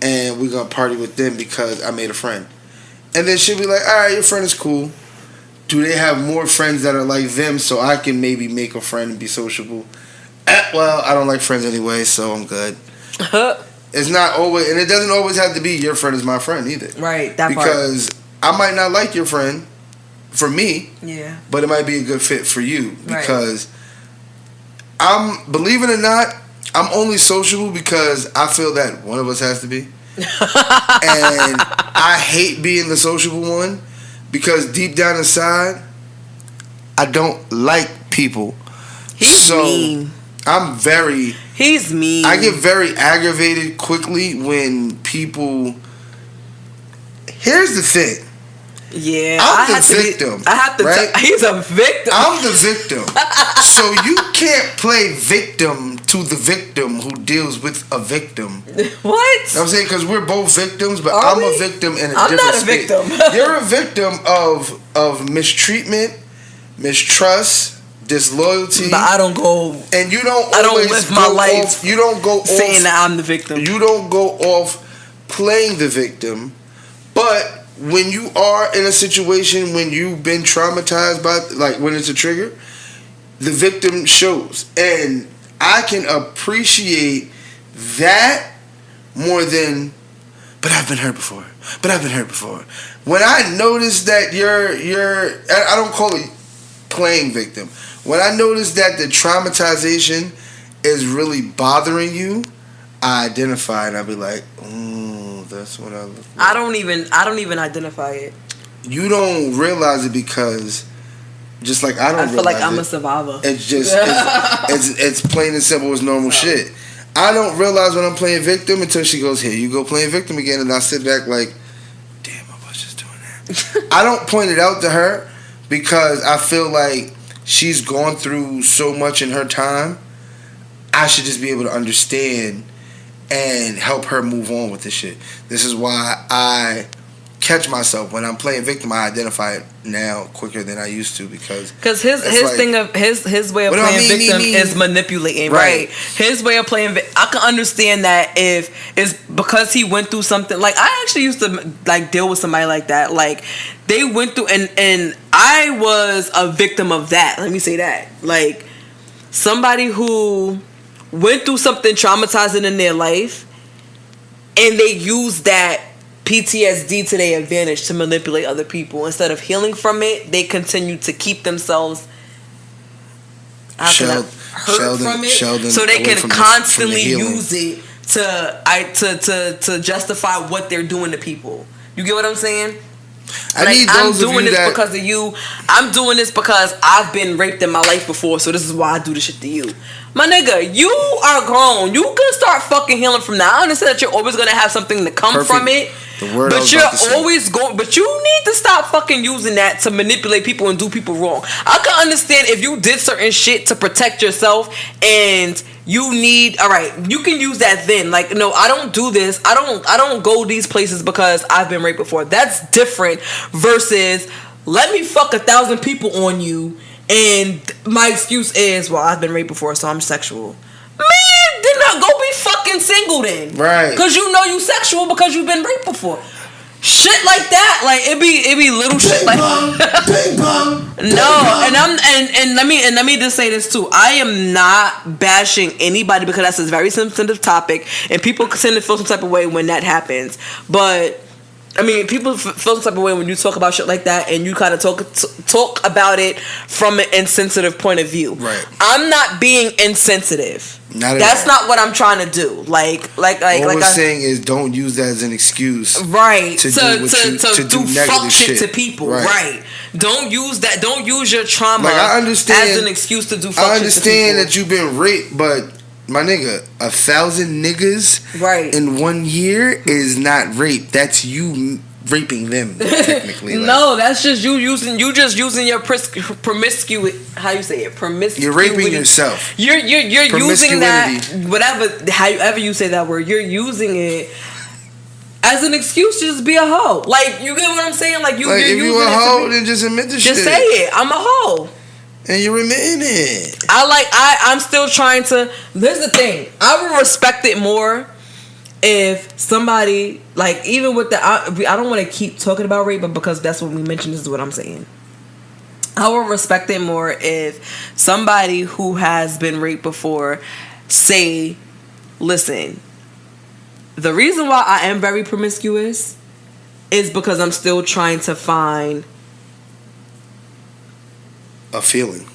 and we're gonna party with them because I made a friend. And then she'll be like, all right, your friend is cool. Do they have more friends that are like them so I can maybe make a friend and be sociable? Well, I don't like friends anyway, so I'm good. It's not always, and it doesn't always have to be your friend is my friend either. Right, that because I might not like your friend for me. Yeah. But it might be a good fit for you because believe it or not, I'm only sociable because I feel that one of us has to be. And I hate being the sociable one because deep down inside, I don't like people. He's mean. He's mean. I get very aggravated quickly when people. Here's the thing. Yeah, I'm the victim. He's a victim. I'm the victim. So you can't play victim to the victim who deals with a victim. What? You know what I'm saying? Because we're both victims, but I'm a victim in a different space. I'm not a victim. You're a victim of mistreatment, mistrust, disloyalty. But I don't go. And you don't. I don't live my life. You don't go saying off, that I'm the victim. You don't go off playing the victim, but when you are in a situation when you've been traumatized by, like when it's a trigger, the victim shows. And I can appreciate that more than, but I've been hurt before. But I've been hurt before. When I notice that I don't call it playing victim. When I notice that the traumatization is really bothering you, I identify and I'll be like, that's what I look like. I don't even identify it. You don't realize it because just like I don't realize it. I feel like I'm a survivor. It's just it's plain and simple as normal shit. I don't realize when I'm playing victim until she goes, here, you go playing victim again, and I sit back like, damn, I was just doing that. I don't point it out to her because I feel like she's gone through so much in her time. I should just be able to understand and help her move on with this shit. This is why I catch myself when I'm playing victim. I identify it now quicker than I used to because his like, thing of his way of playing victim is manipulating, right? His way of playing I can understand that if it's because he went through something. Like I actually used to like deal with somebody like that. Like they went through and I was a victim of that. Let me say that. Like somebody who went through something traumatizing in their life and they used that PTSD to their advantage to manipulate other people. Instead of healing from it, they continue to keep themselves hurt from it, so they can constantly use it to justify what they're doing to people. You get what I'm saying? I'm doing this because of you. I'm doing this because I've been raped in my life before, so this is why I do this shit to you. My nigga, you are grown. You can start fucking healing from that. I understand that you're always gonna have something to come from it. But you're always going. But you need to stop fucking using that to manipulate people and do people wrong. I can understand if you did certain shit to protect yourself and you need. All right, you can use that then. Like, no, I don't do this. I don't go these places because I've been raped before. That's different versus let me fuck 1,000 people on you and my excuse is, well, I've been raped before, so I'm sexual. Man, then not go be fucking single then. Right. Because you know you sexual because you've been raped before. Shit like that, like it be little shit like bing bong. No, and let me just say this too. I am not bashing anybody because that's a very sensitive topic, and people tend to feel some type of way when that happens. But I mean, people feel some type of way when you talk about shit like that, and you kind of talk about it from an insensitive point of view. Right. I'm not being insensitive. That's not what I'm trying to do. Like what we're saying is, don't use that as an excuse. Right. To do fuck shit to people. Right. Don't use that. Don't use your trauma as an excuse to do fuck shit to people. I understand that you've been raped, but my nigga, 1,000 niggas in 1 year is not rape. That's you raping them, technically. No, that's just you using your promiscuous. How you say it? Promiscuity. You're raping yourself. You're using that, whatever, however you say that word. You're using it as an excuse to just be a hoe. Like, you get what I'm saying? Like you're if you a hoe, then just admit the shit. Just say it. I'm a hoe. And you're admitting it. I'm still trying to. Here's the thing. I would respect it more if somebody, like, even with the, I don't want to keep talking about rape, but because that's what we mentioned, this is what I'm saying. I would respect it more if somebody who has been raped before say, listen, the reason why I am very promiscuous is because I'm still trying to find a feeling.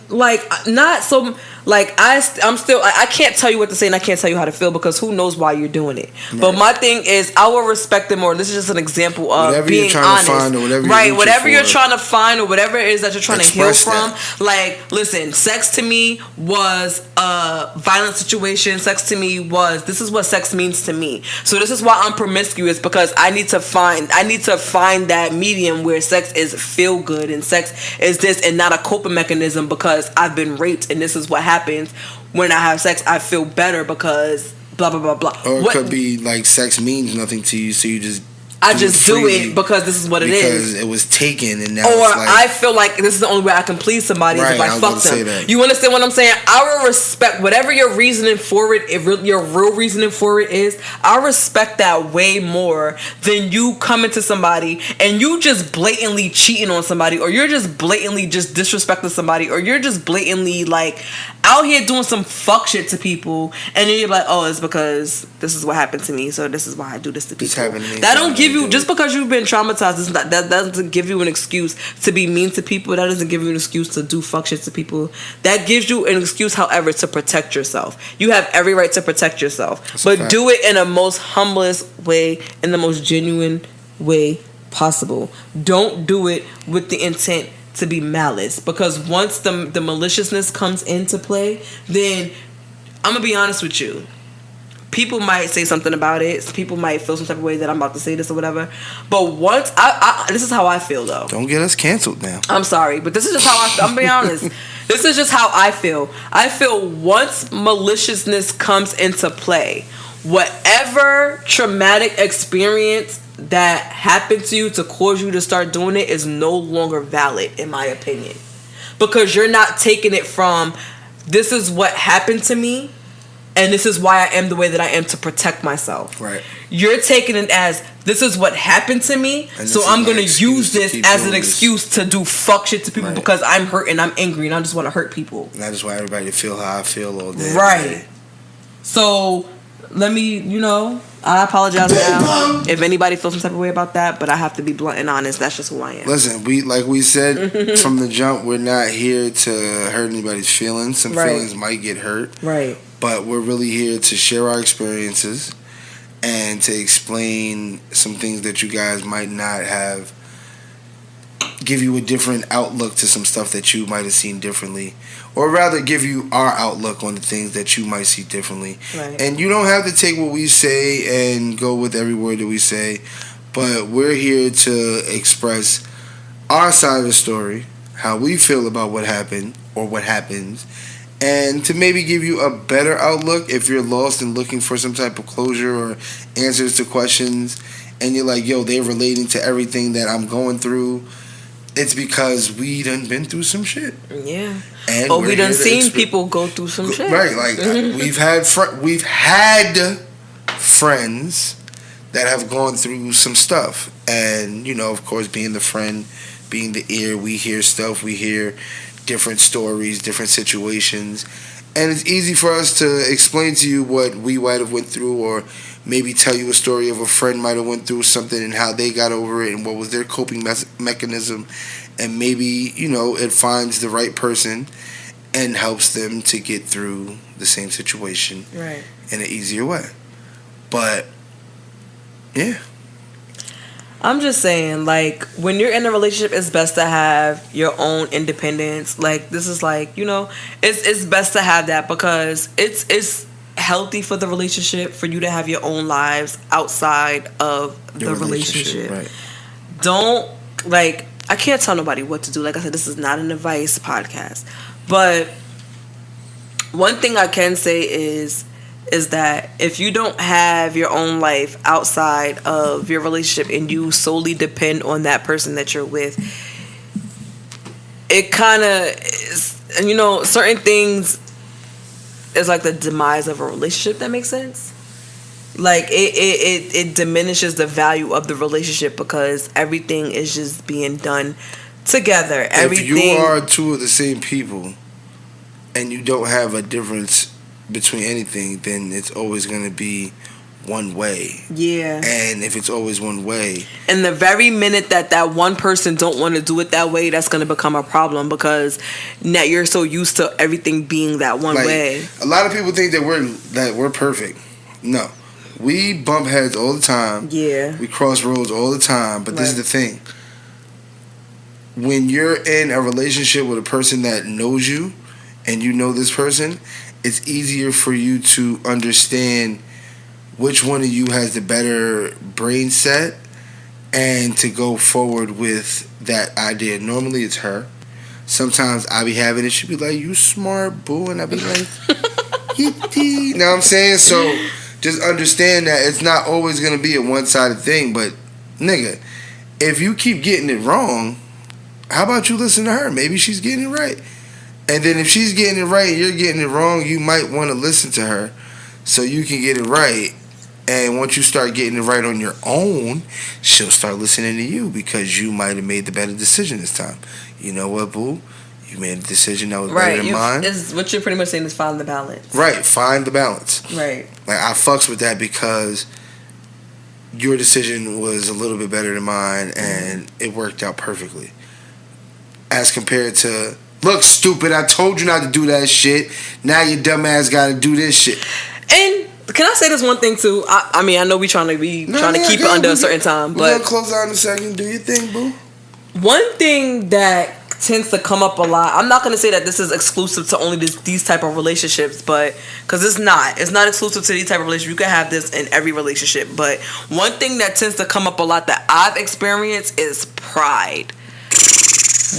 Like, not so, like, I'm still, I can't tell you what to say and I can't tell you how to feel because who knows why you're doing it. Right. But my thing is, I will respect it more. This is just an example of whatever being honest. Whatever you're trying to find or whatever it is that you're trying to heal from. Like, listen, sex to me was a violent situation. Sex to me this is what sex means to me. So this is why I'm promiscuous, because I need to find that medium where sex is feel good and sex is this and not a coping mechanism because I've been raped and this is what happens when I have sex. I feel better because blah blah blah blah. Or it could be like sex means nothing to you, so you just I just do it because this is what it is. Because it was taken and now or it's like, I feel like this is the only way I can please somebody is if I fuck them. You understand what I'm saying? I will respect whatever your reasoning for it, if your real reasoning for it is, I respect that way more than you coming to somebody and you just blatantly cheating on somebody, or you're just blatantly just disrespecting somebody, or you're just blatantly like out here doing some fuck shit to people, and then you're like, oh, it's because this is what happened to me, so this is why I do this to people. That don't give you, just because you've been traumatized, that doesn't give you an excuse to be mean to people. That doesn't give you an excuse to do fuck shit to people. That gives you an excuse, however, to protect yourself. You have every right to protect yourself. But do it in the most humblest way, in the most genuine way possible. Don't do it with the intent to be malice, because once the maliciousness comes into play, then I'm gonna be honest with you, people might say something about it, people might feel some type of way that I'm about to say this or whatever, but once this is how I feel though. Don't get us canceled now. I'm sorry, but this is just how I feel. I'm gonna be honest. This is just how I feel. I feel once maliciousness comes into play, whatever traumatic experience that happened to you to cause you to start doing it is no longer valid, in my opinion, because you're not taking it from, this is what happened to me and this is why I am the way that I am to protect myself. Right. You're taking it as, this is what happened to me, so I'm going to use this as an excuse to do fuck shit to people, because I'm hurt and I'm angry and I just want to hurt people. And I just want everybody to feel how I feel all day. Right. So let me, I apologize now if anybody feels some type of way about that, but I have to be blunt and honest. That's just who I am. Listen, like we said from the jump, we're not here to hurt anybody's feelings. Some feelings might get hurt. Right. But we're really here to share our experiences and to explain some things that you guys might not have, give you a different outlook to some stuff that you might have seen differently, or rather give you our outlook on the things that you might see differently. Right. And you don't have to take what we say and go with every word that we say, but we're here to express our side of the story, how we feel about what happened or what happens, and to maybe give you a better outlook if you're lost and looking for some type of closure or answers to questions, and you're like, yo, they're relating to everything that I'm going through. It's because we done been through some shit. Yeah. And we done seen people go through some shit. Right. Like, we've had friends that have gone through some stuff. And, of course, being the friend, being the ear, we hear stuff. We hear different stories, different situations. And it's easy for us to explain to you what we might have went through, or maybe tell you a story of a friend might have went through something and how they got over it and what was their coping mechanism. And maybe, it finds the right person and helps them to get through the same situation in an easier way. But, yeah. I'm just saying, like, when you're in a relationship, it's best to have your own independence. Like, this is like, it's best to have that, because it's healthy for the relationship for you to have your own lives outside of the relationship. Right. Don't, like, I can't tell nobody what to do. Like I said, this is not an advice podcast. But one thing I can say is that if you don't have your own life outside of your relationship and you solely depend on that person that you're with, it kind of is, certain things is like the demise of a relationship. That makes sense. Like it diminishes the value of the relationship because everything is just being done together. If you are two of the same people and you don't have a difference between anything, then it's always going to be one way. Yeah. And if it's always one way, and the very minute that one person don't want to do it that way, that's going to become a problem, because now you're so used to everything being that one way. A lot of people think that we're perfect. No. We bump heads all the time. Yeah. We cross roads all the time. But this is the thing. When you're in a relationship with a person that knows you and you know this person, it's easier for you to understand which one of you has the better brain set and to go forward with that idea. Normally it's her. Sometimes I be having it. She be like, you smart, boo. And I be like, you know what I'm saying? So just understand that it's not always going to be a one-sided thing, but nigga, if you keep getting it wrong, how about you listen to her? Maybe she's getting it right. And then if she's getting it right and you're getting it wrong, you might want to listen to her so you can get it right. And once you start getting it right on your own, she'll start listening to you because you might have made the better decision this time. You know what, boo? You made a decision that was better than mine. What you're pretty much saying is find the balance. Right, find the balance. Right. Like, I fucks with that because your decision was a little bit better than mine and it worked out perfectly. As compared to, look, stupid, I told you not to do that shit. Now your dumb ass got to do this shit. And can I say this one thing too? I mean, I know we trying to keep it under a certain time, but we're gonna close out in a second. Do your thing, boo. One thing that tends to come up a lot. I'm not gonna say that this is exclusive to only these type of relationships, but because it's not exclusive to these type of relationships. You can have this in every relationship, but one thing that tends to come up a lot that I've experienced is pride.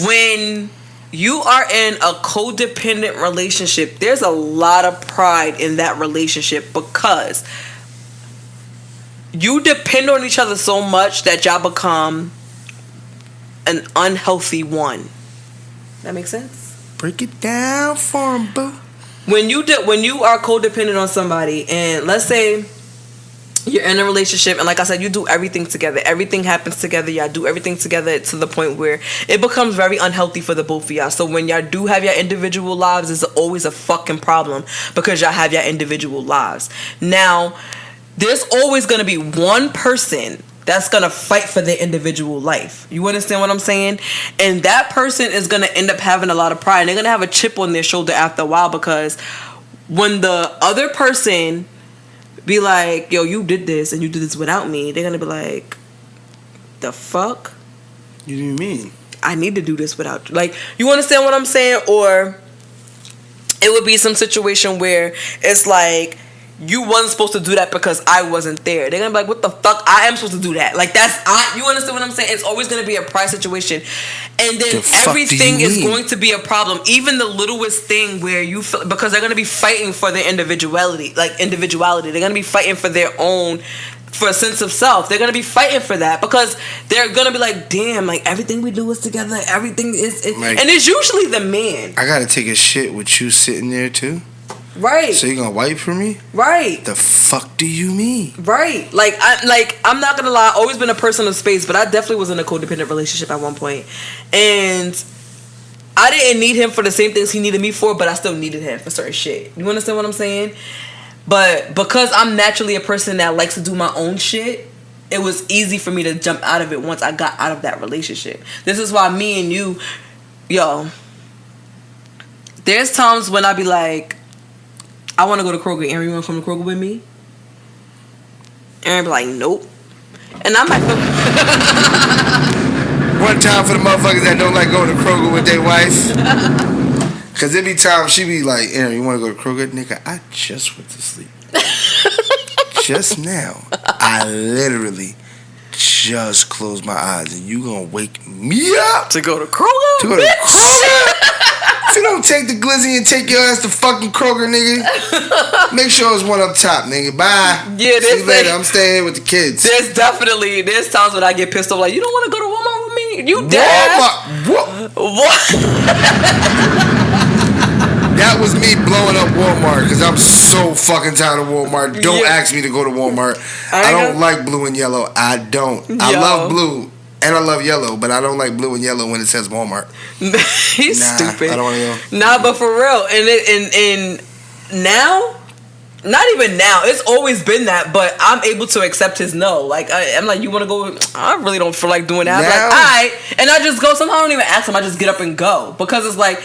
When you are in a codependent relationship, there's a lot of pride in that relationship because you depend on each other so much that y'all become an unhealthy one. That makes sense? Break it down for him, boo. When you are codependent on somebody, and let's say you're in a relationship, and like I said, you do everything together. Everything happens together. Y'all do everything together to the point where it becomes very unhealthy for the both of y'all. So when y'all do have your individual lives, it's always a fucking problem because y'all have your individual lives. Now, there's always going to be one person that's going to fight for their individual life. You understand what I'm saying? And that person is going to end up having a lot of pride. And they're going to have a chip on their shoulder after a while because when the other person be like, yo, you did this and you did this without me, they're gonna be like, the fuck? You do you mean? I need to do this without you. Like, you understand what I'm saying? Or it would be some situation where it's like, you wasn't supposed to do that because I wasn't there. They're gonna be like, what the fuck? I am supposed to do that. Like, you understand what I'm saying? It's always gonna be a pride situation. And then everything is going to be a problem. Even the littlest thing where you feel, because they're gonna be fighting for their individuality. They're gonna be fighting for their own, for a sense of self. They're gonna be fighting for that because they're gonna be like, damn, like everything we do is together. Everything is like, and it's usually the man. I gotta take a shit with you sitting there too. Right. So you gonna wipe for me? Right. The fuck do you mean? Right. I'm not gonna lie, I've always been a person of space, but I definitely was in a codependent relationship at one point. And I didn't need him for the same things he needed me for, but I still needed him for certain shit. You understand what I'm saying? But because I'm naturally a person that likes to do my own shit, it was easy for me to jump out of it once I got out of that relationship. This is why me and you, there's times when I be like, I want to go to Kroger. Aaron, you want to come to Kroger with me? Aaron be like, nope. And I'm like, one time for the motherfuckers that don't like going to Kroger with their wife. Because there be times she be like, Aaron, you want to go to Kroger? Nigga, I just went to sleep. Just now. I literally just closed my eyes and you gonna wake me up to go to Kroger? To go to Kroger? If you don't take the glizzy and take your ass to fucking Kroger, nigga, make sure it's one up top, nigga. Bye. Yeah, see you later. I'm staying here with the kids. There's times when I get pissed off, like, you don't want to go to Walmart with me? You dead? Walmart? What? That was me blowing up Walmart because I'm so fucking tired of Walmart. Don't ask me to go to Walmart. I don't like blue and yellow. I don't. I love blue. And I love yellow, but I don't like blue and yellow when it says Walmart. He's stupid. I don't want to go. Nah, but for real, and now, not even now. It's always been that, but I'm able to accept his no. Like I'm like, you want to go? I really don't feel like doing that. I'm like, all right, and I just go. Sometimes I don't even ask him. I just get up and go because it's like,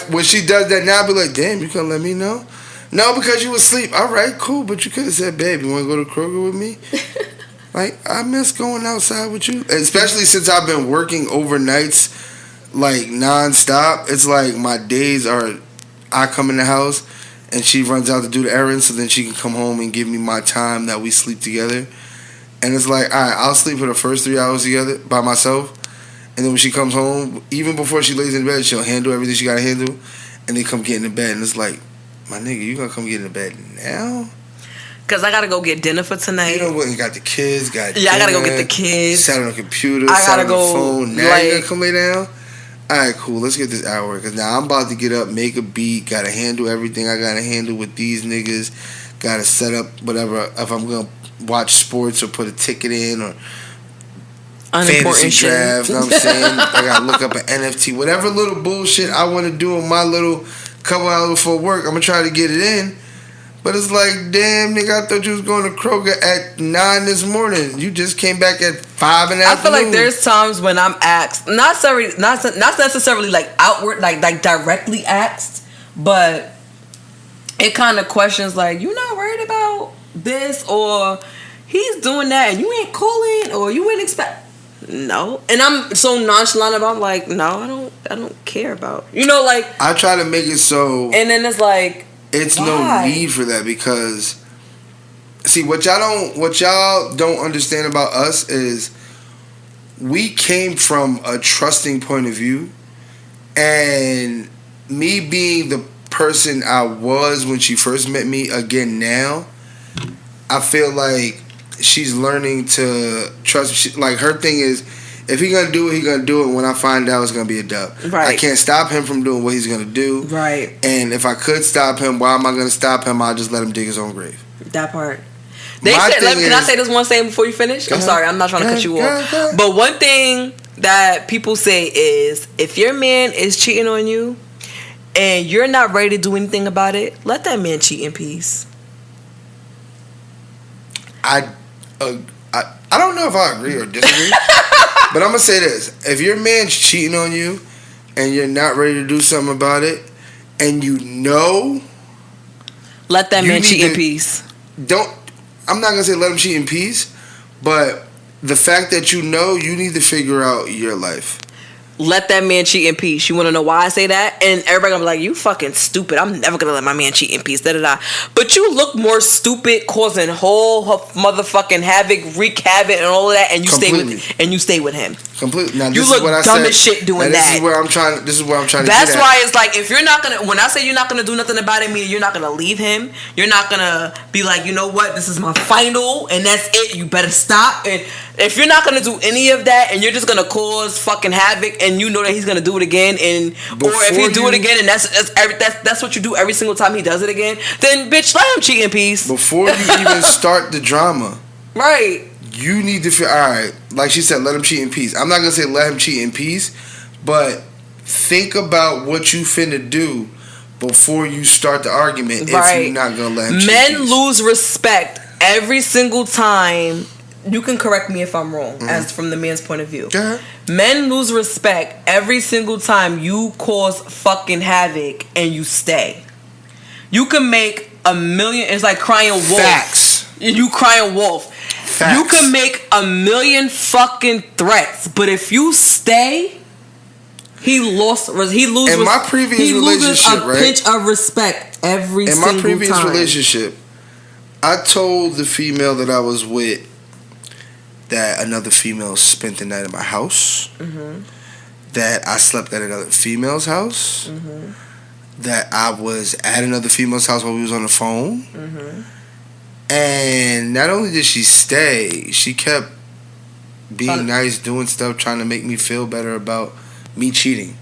when she does that now, I be like, damn, you couldn't let me know. No, because you was asleep. All right, cool, but you could have said, babe, you want to go to Kroger with me? Like, I miss going outside with you. Especially since I've been working overnights, like, nonstop. It's like my days are, I come in the house, and she runs out to do the errands, so then she can come home and give me my time that we sleep together. And it's like, all right, I'll sleep for the first 3 hours together by myself. And then when she comes home, even before she lays in bed, she'll handle everything she got to handle. And then come get in the bed. And it's like, my nigga, you gonna come get in the bed now? Cause I gotta go get dinner for tonight. You know what? You got the kids. Got I gotta go get the kids. Sat on the computer. I sat gotta on the go, phone. Now you gotta come lay down. All right, cool. Let's get this hour. Cause now I'm about to get up, make a beat. Gotta handle everything I gotta handle with these niggas. Gotta set up whatever. If I'm gonna watch sports or put a ticket in or fantasy draft. You know what I'm saying? I gotta look up an NFT. Whatever little bullshit I want to do in my little couple hours before work, I'm gonna try to get it in. But it's like, damn, nigga, I thought you was going to Kroger at 9 this morning. You just came back at 5 in the afternoon. I feel like there's times when I'm asked, not necessarily like outward, like directly asked, but it kind of questions like, you not worried about this, or he's doing that and you ain't calling, or you ain't expect. No. And I'm so nonchalant about, like, no, I don't care about. You know, like, I try to make it so. And then it's like, it's why? No need for that, because see what y'all don't understand about us is we came from a trusting point of view, and me being the person I was when she first met me again now, I feel like she's learning to trust. Like, her thing is, if he gonna do it, he gonna do it. When I find out, it's gonna be a dub. Right. I can't stop him from doing what he's gonna do. Right. And if I could stop him, why am I gonna stop him? I'll just let him dig his own grave. That part. Can I say this one thing before you finish? I'm sorry, I'm not trying to cut you off. But one thing that people say is, if your man is cheating on you and you're not ready to do anything about it, let that man cheat in peace. I don't know if I agree or disagree, but I'm gonna say this: if your man's cheating on you and you're not ready to do something about it, and you know, let that man cheat in peace. I'm not gonna say let him cheat in peace, but the fact that you know, you need to figure out your life. Let that man cheat in peace. You want to know why I say that? And everybody gonna be like, you fucking stupid. I'm never gonna let my man cheat in peace. Da da da. But you look more stupid, causing whole motherfucking havoc, wreak havoc, and all of that. And you stay with him. Completely. Now, you this look is what I dumb said. as shit doing this that. This is where I'm trying to. That's why it's like, if you're not gonna. When I say you're not gonna do nothing about it, meaning you're not gonna leave him. You're not gonna be like, you know what? This is my final, and that's it. You better stop. And if you're not gonna do any of that, and you're just gonna cause fucking havoc, and you know that he's gonna do it again, and or if he do it again, and that's what you do every single time he does it again, then bitch, let him cheat in peace. Before you even start the drama, right? You need to feel alright. Like she said, let him cheat in peace. I'm not gonna say let him cheat in peace, but think about what you finna do before you start the argument. Right. If you're not gonna let him cheat Men in peace. lose respect every single time. You can correct me if I'm wrong, as from the man's point of view. Men lose respect every single time you cause fucking havoc and you stay. You can make a million. It's like crying wolf. Facts. You crying wolf. Facts. You can make a million fucking threats, but if you stay, he loses. In my previous relationship, a pinch of respect every single time. In my previous relationship, I told the female that I was with that another female spent the night at my house, that I slept at another female's house, that I was at another female's house while we was on the phone, and not only did she stay, she kept being nice, doing stuff, trying to make me feel better about me cheating.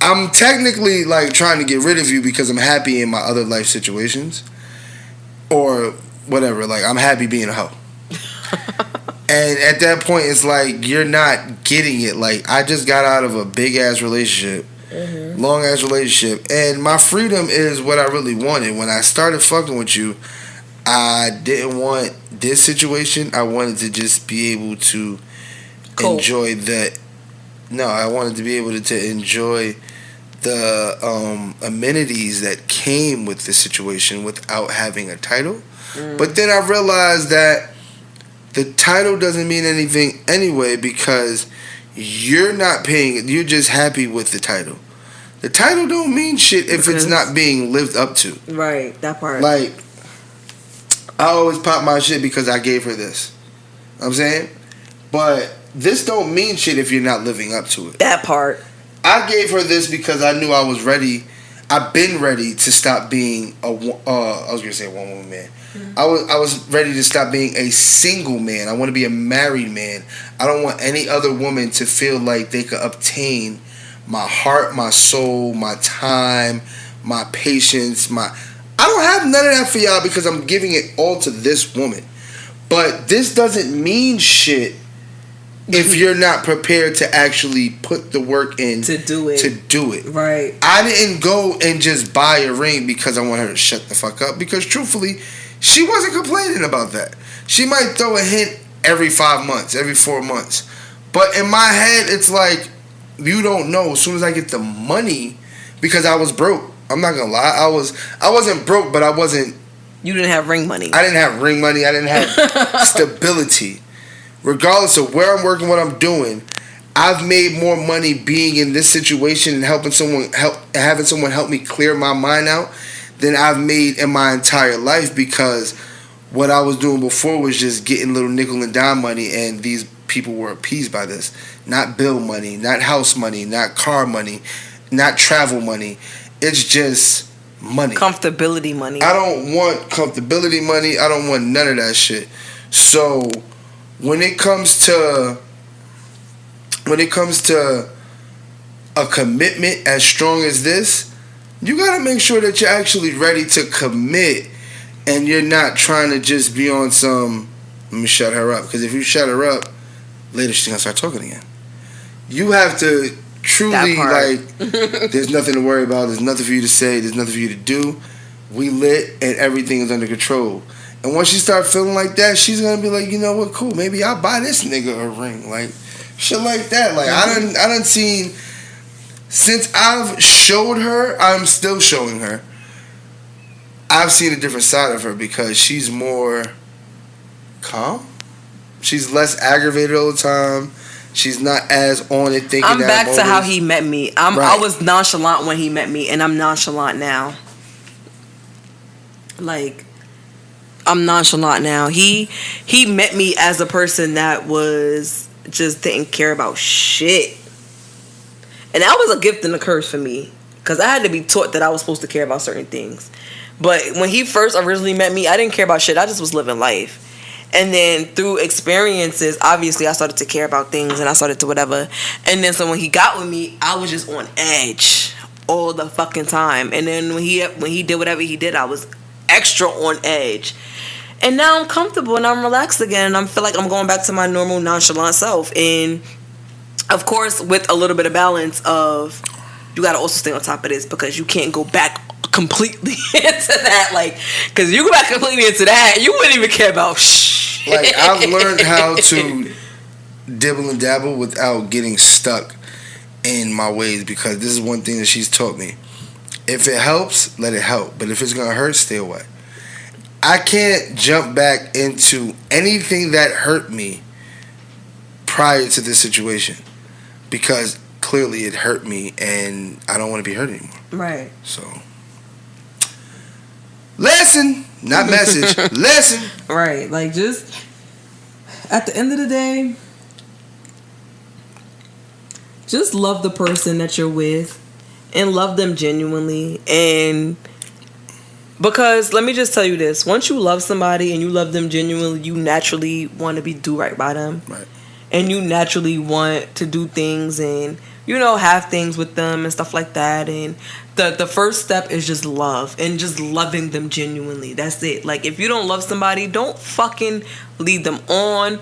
I'm technically like trying to get rid of you because I'm happy in my other life situations, or whatever. Like, I'm happy being a hoe. And at that point, it's like, you're not getting it. Like, I just got out of a big-ass relationship, long-ass relationship, and my freedom is what I really wanted. When I started fucking with you, I didn't want this situation. I wanted to just be able to enjoy the... No, I wanted to be able to enjoy the amenities that came with the situation without having a title. But then I realized that the title doesn't mean anything anyway, because you're not paying. You're just happy with the title. The title don't mean shit if it's not being lived up to. Right, that part. Like, I always pop my shit because I gave her this. You know what I'm saying? But this don't mean shit if you're not living up to it. That part. I gave her this because I knew I was ready. I've been ready to stop being I was gonna say a one-woman man. I was ready to stop being a single man. I want to be a married man. I don't want any other woman to feel like they could obtain my heart, my soul, my time, my patience, I don't have none of that for y'all because I'm giving it all to this woman. But this doesn't mean shit if you're not prepared to actually put the work in to do it. Right. I didn't go and just buy a ring because I want her to shut the fuck up. Because truthfully, she wasn't complaining about that. She might throw a hint every 5 months, every 4 months. But in my head, it's like, you don't know. As soon as I get the money, because I was broke. I'm not gonna lie. I wasn't broke, but I wasn't. You didn't have ring money. I didn't have ring money. I didn't have stability. Regardless of where I'm working, what I'm doing, I've made more money being in this situation and having someone help me clear my mind out than I've made in my entire life, because what I was doing before was just getting little nickel and dime money, and these people were appeased by this. Not bill money, not house money, not car money, not travel money. It's just money. Comfortability money. I don't want comfortability money. I don't want none of that shit. So when it comes to a commitment as strong as this, you gotta make sure that you're actually ready to commit, and you're not trying to just be on some, let me shut her up. Because if you shut her up, later she's gonna start talking again. You have to truly, like, there's nothing to worry about, there's nothing for you to say, there's nothing for you to do. We lit and everything is under control. And once she start feeling like that, she's gonna be like, you know what, cool, maybe I'll buy this nigga a ring. Like, shit like that. Like, I done seen, since I've showed her, I'm still showing her, I've seen a different side of her, because she's more calm. She's less aggravated all the time. She's not as on it thinking. I'm back to how he met me. I was nonchalant when he met me, and I'm nonchalant now. Like, I'm nonchalant now. He met me as a person that was just didn't care about shit. And that was a gift and a curse for me, because I had to be taught that I was supposed to care about certain things. But when he first originally met me, I didn't care about shit. I just was living life. And then through experiences, obviously, I started to care about things, and I started to whatever. And then so when he got with me, I was just on edge all the fucking time. And then when he did whatever he did, I was extra on edge. And now I'm comfortable and I'm relaxed again. And I feel like I'm going back to my normal nonchalant self. And of course, with a little bit of balance of, you got to also stay on top of this, because you can't go back completely into that. Like, because you go back completely into that, you wouldn't even care about shit. Like, I've learned how to dibble and dabble without getting stuck in my ways, because this is one thing that she's taught me. If it helps, let it help. But if it's going to hurt, stay away. I can't jump back into anything that hurt me prior to this situation, because clearly it hurt me and I don't want to be hurt anymore. Right. So, lesson, not message, lesson. Right. Like, just at the end of the day, just love the person that you're with and love them genuinely. And because let me just tell you this, once you love somebody and you love them genuinely, you naturally want to do right by them. Right. And you naturally want to do things and, you know, have things with them and stuff like that. And the first step is just love, and just loving them genuinely. That's it. Like, if you don't love somebody, don't fucking lead them on.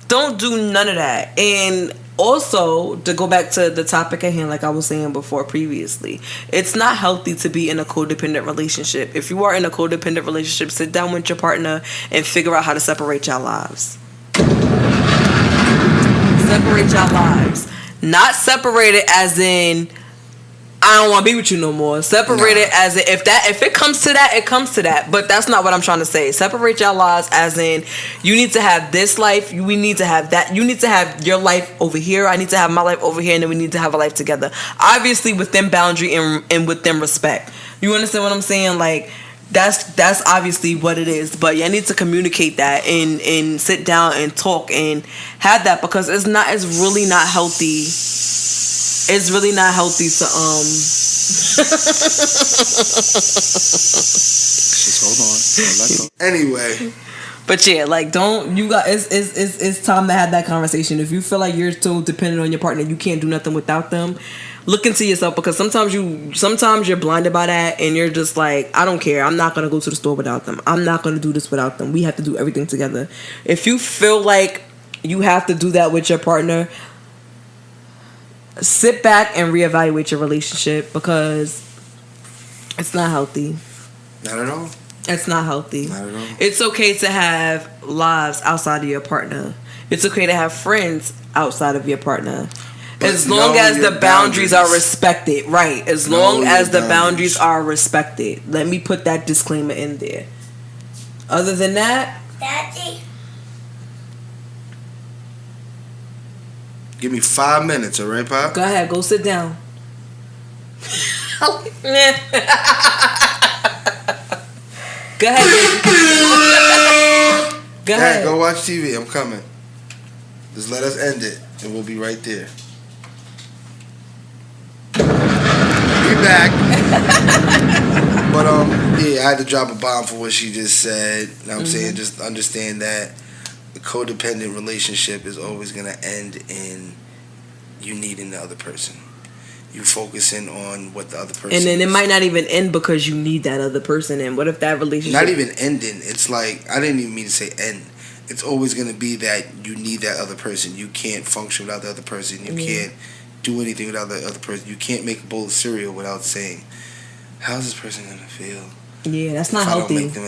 Don't do none of that. And also, to go back to the topic at hand, like I was saying before previously, it's not healthy to be in a codependent relationship. If you are in a codependent relationship, sit down with your partner and figure out how to separate your lives. Separate your lives. Not separate it as in, I don't want to be with you no more. Separate it as in, if it comes to that, it comes to that. But that's not what I'm trying to say. Separate your lives as in, you need to have this life, we need to have that. You need to have your life over here, I need to have my life over here, and then we need to have a life together. Obviously within boundary and within respect. You understand what I'm saying? Like, that's obviously what it is. But you need to communicate that and sit down and talk and have that, because it's really not healthy. It's really not healthy Just hold on. Anyway. But yeah, like don't you got it's time to have that conversation. If you feel like you're so dependent on your partner, you can't do nothing without them. Look into yourself, because sometimes you're blinded by that and you're just like, I don't care. I'm not gonna go to the store without them. I'm not gonna do this without them. We have to do everything together. If you feel like you have to do that with your partner, sit back and reevaluate your relationship, because it's not healthy. Not at all. It's not healthy. Not at all. It's okay to have lives outside of your partner. It's okay to have friends outside of your partner. But as long as the boundaries are respected. Right. As long as the boundaries are respected. Let me put that disclaimer in there. Other than that, Daddy. Give me 5 minutes, all right, Pop? go ahead. Go sit down. Go ahead, baby. Go ahead. Go watch TV. I'm coming. Just let us end it, and we'll be right there. We back. But yeah, I had to drop a bomb for what she just said. You know what I'm saying? Just understand that the codependent relationship is always gonna end in you needing the other person. You focusing on what the other person And then is. it might not even end because you need that other person. And what if that relationship... Not even ending. It's like, I didn't even mean to say end. It's always going to be that you need that other person. You can't function without the other person. You can't do anything without the other person. You can't make a bowl of cereal without saying, how's this person going to feel? Yeah, that's not if healthy. I don't make them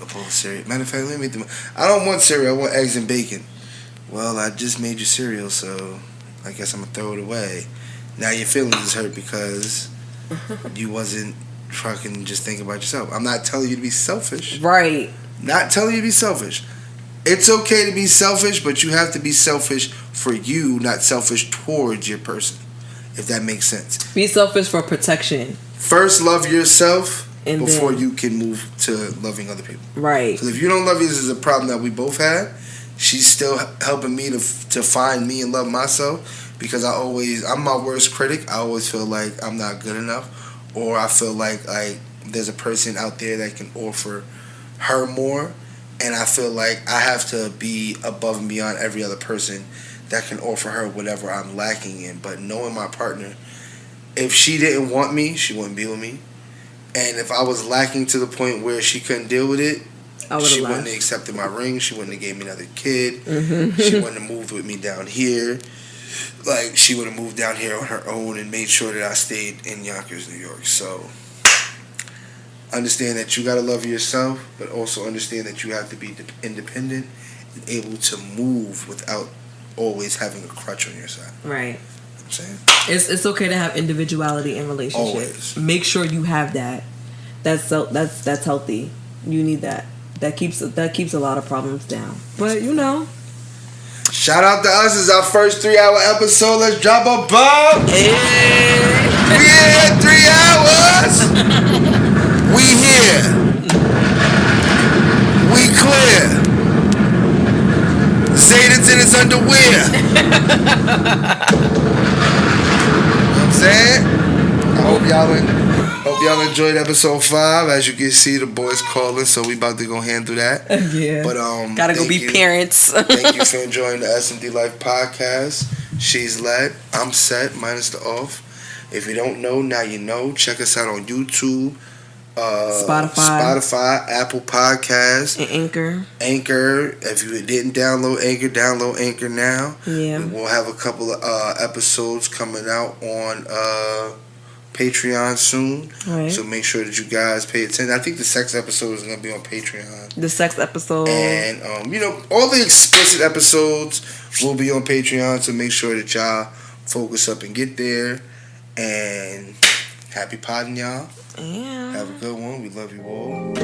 a bowl of cereal. Matter of fact, let me make them... I don't want cereal. I want eggs and bacon. Well, I just made you cereal, so I guess I'm going to throw it away. Now your feelings is hurt because you wasn't fucking just thinking about yourself. I'm not telling you to be selfish. Right. Not telling you to be selfish. It's okay to be selfish, but you have to be selfish for you, not selfish towards your person. If that makes sense. Be selfish for protection. First, love yourself And before then- you can move to loving other people. Right. Because if you don't love you, this is a problem that we both had. She's still helping me to find me and love myself. Because I'm my worst critic. I always feel like I'm not good enough, or I feel like there's a person out there that can offer her more, and I feel like I have to be above and beyond every other person that can offer her whatever I'm lacking in. But knowing my partner, if she didn't want me, she wouldn't be with me, and if I was lacking to the point where she couldn't deal with it, she wouldn't have accepted my ring. She wouldn't have gave me another kid. She wouldn't have moved with me down here. Like, she would have moved down here on her own and made sure that I stayed in Yonkers, New York. So, understand that you got to love yourself, but also understand that you have to be independent and able to move without always having a crutch on your side. Right. You know what I'm saying? It's okay to have individuality in relationships. Always. Make sure you have that. That's healthy. You need that. That keeps a lot of problems down. But Shout out to us. This is our first 3-hour episode. Let's drop a bomb. Hey. We here 3 hours. We here. We clear. Zayden's in his underwear. You know what I'm saying? I hope y'all enjoyed episode 5. As you can see, the boys calling, so we about to go handle that. Yeah. But gotta go be parents. Thank you for enjoying the SMD Life podcast. She's led. I'm set, minus the off. If you don't know, now you know. Check us out on YouTube, Spotify, Apple Podcasts, And Anchor. If you didn't download Anchor now. Yeah. We'll have a couple of episodes coming out on Patreon soon. Right. So make sure that you guys pay attention. I think the sex episode is going to be on Patreon. The sex episode. And, all the explicit episodes will be on Patreon. So make sure that y'all focus up and get there. And happy podding, y'all. Yeah. Have a good one. We love you all.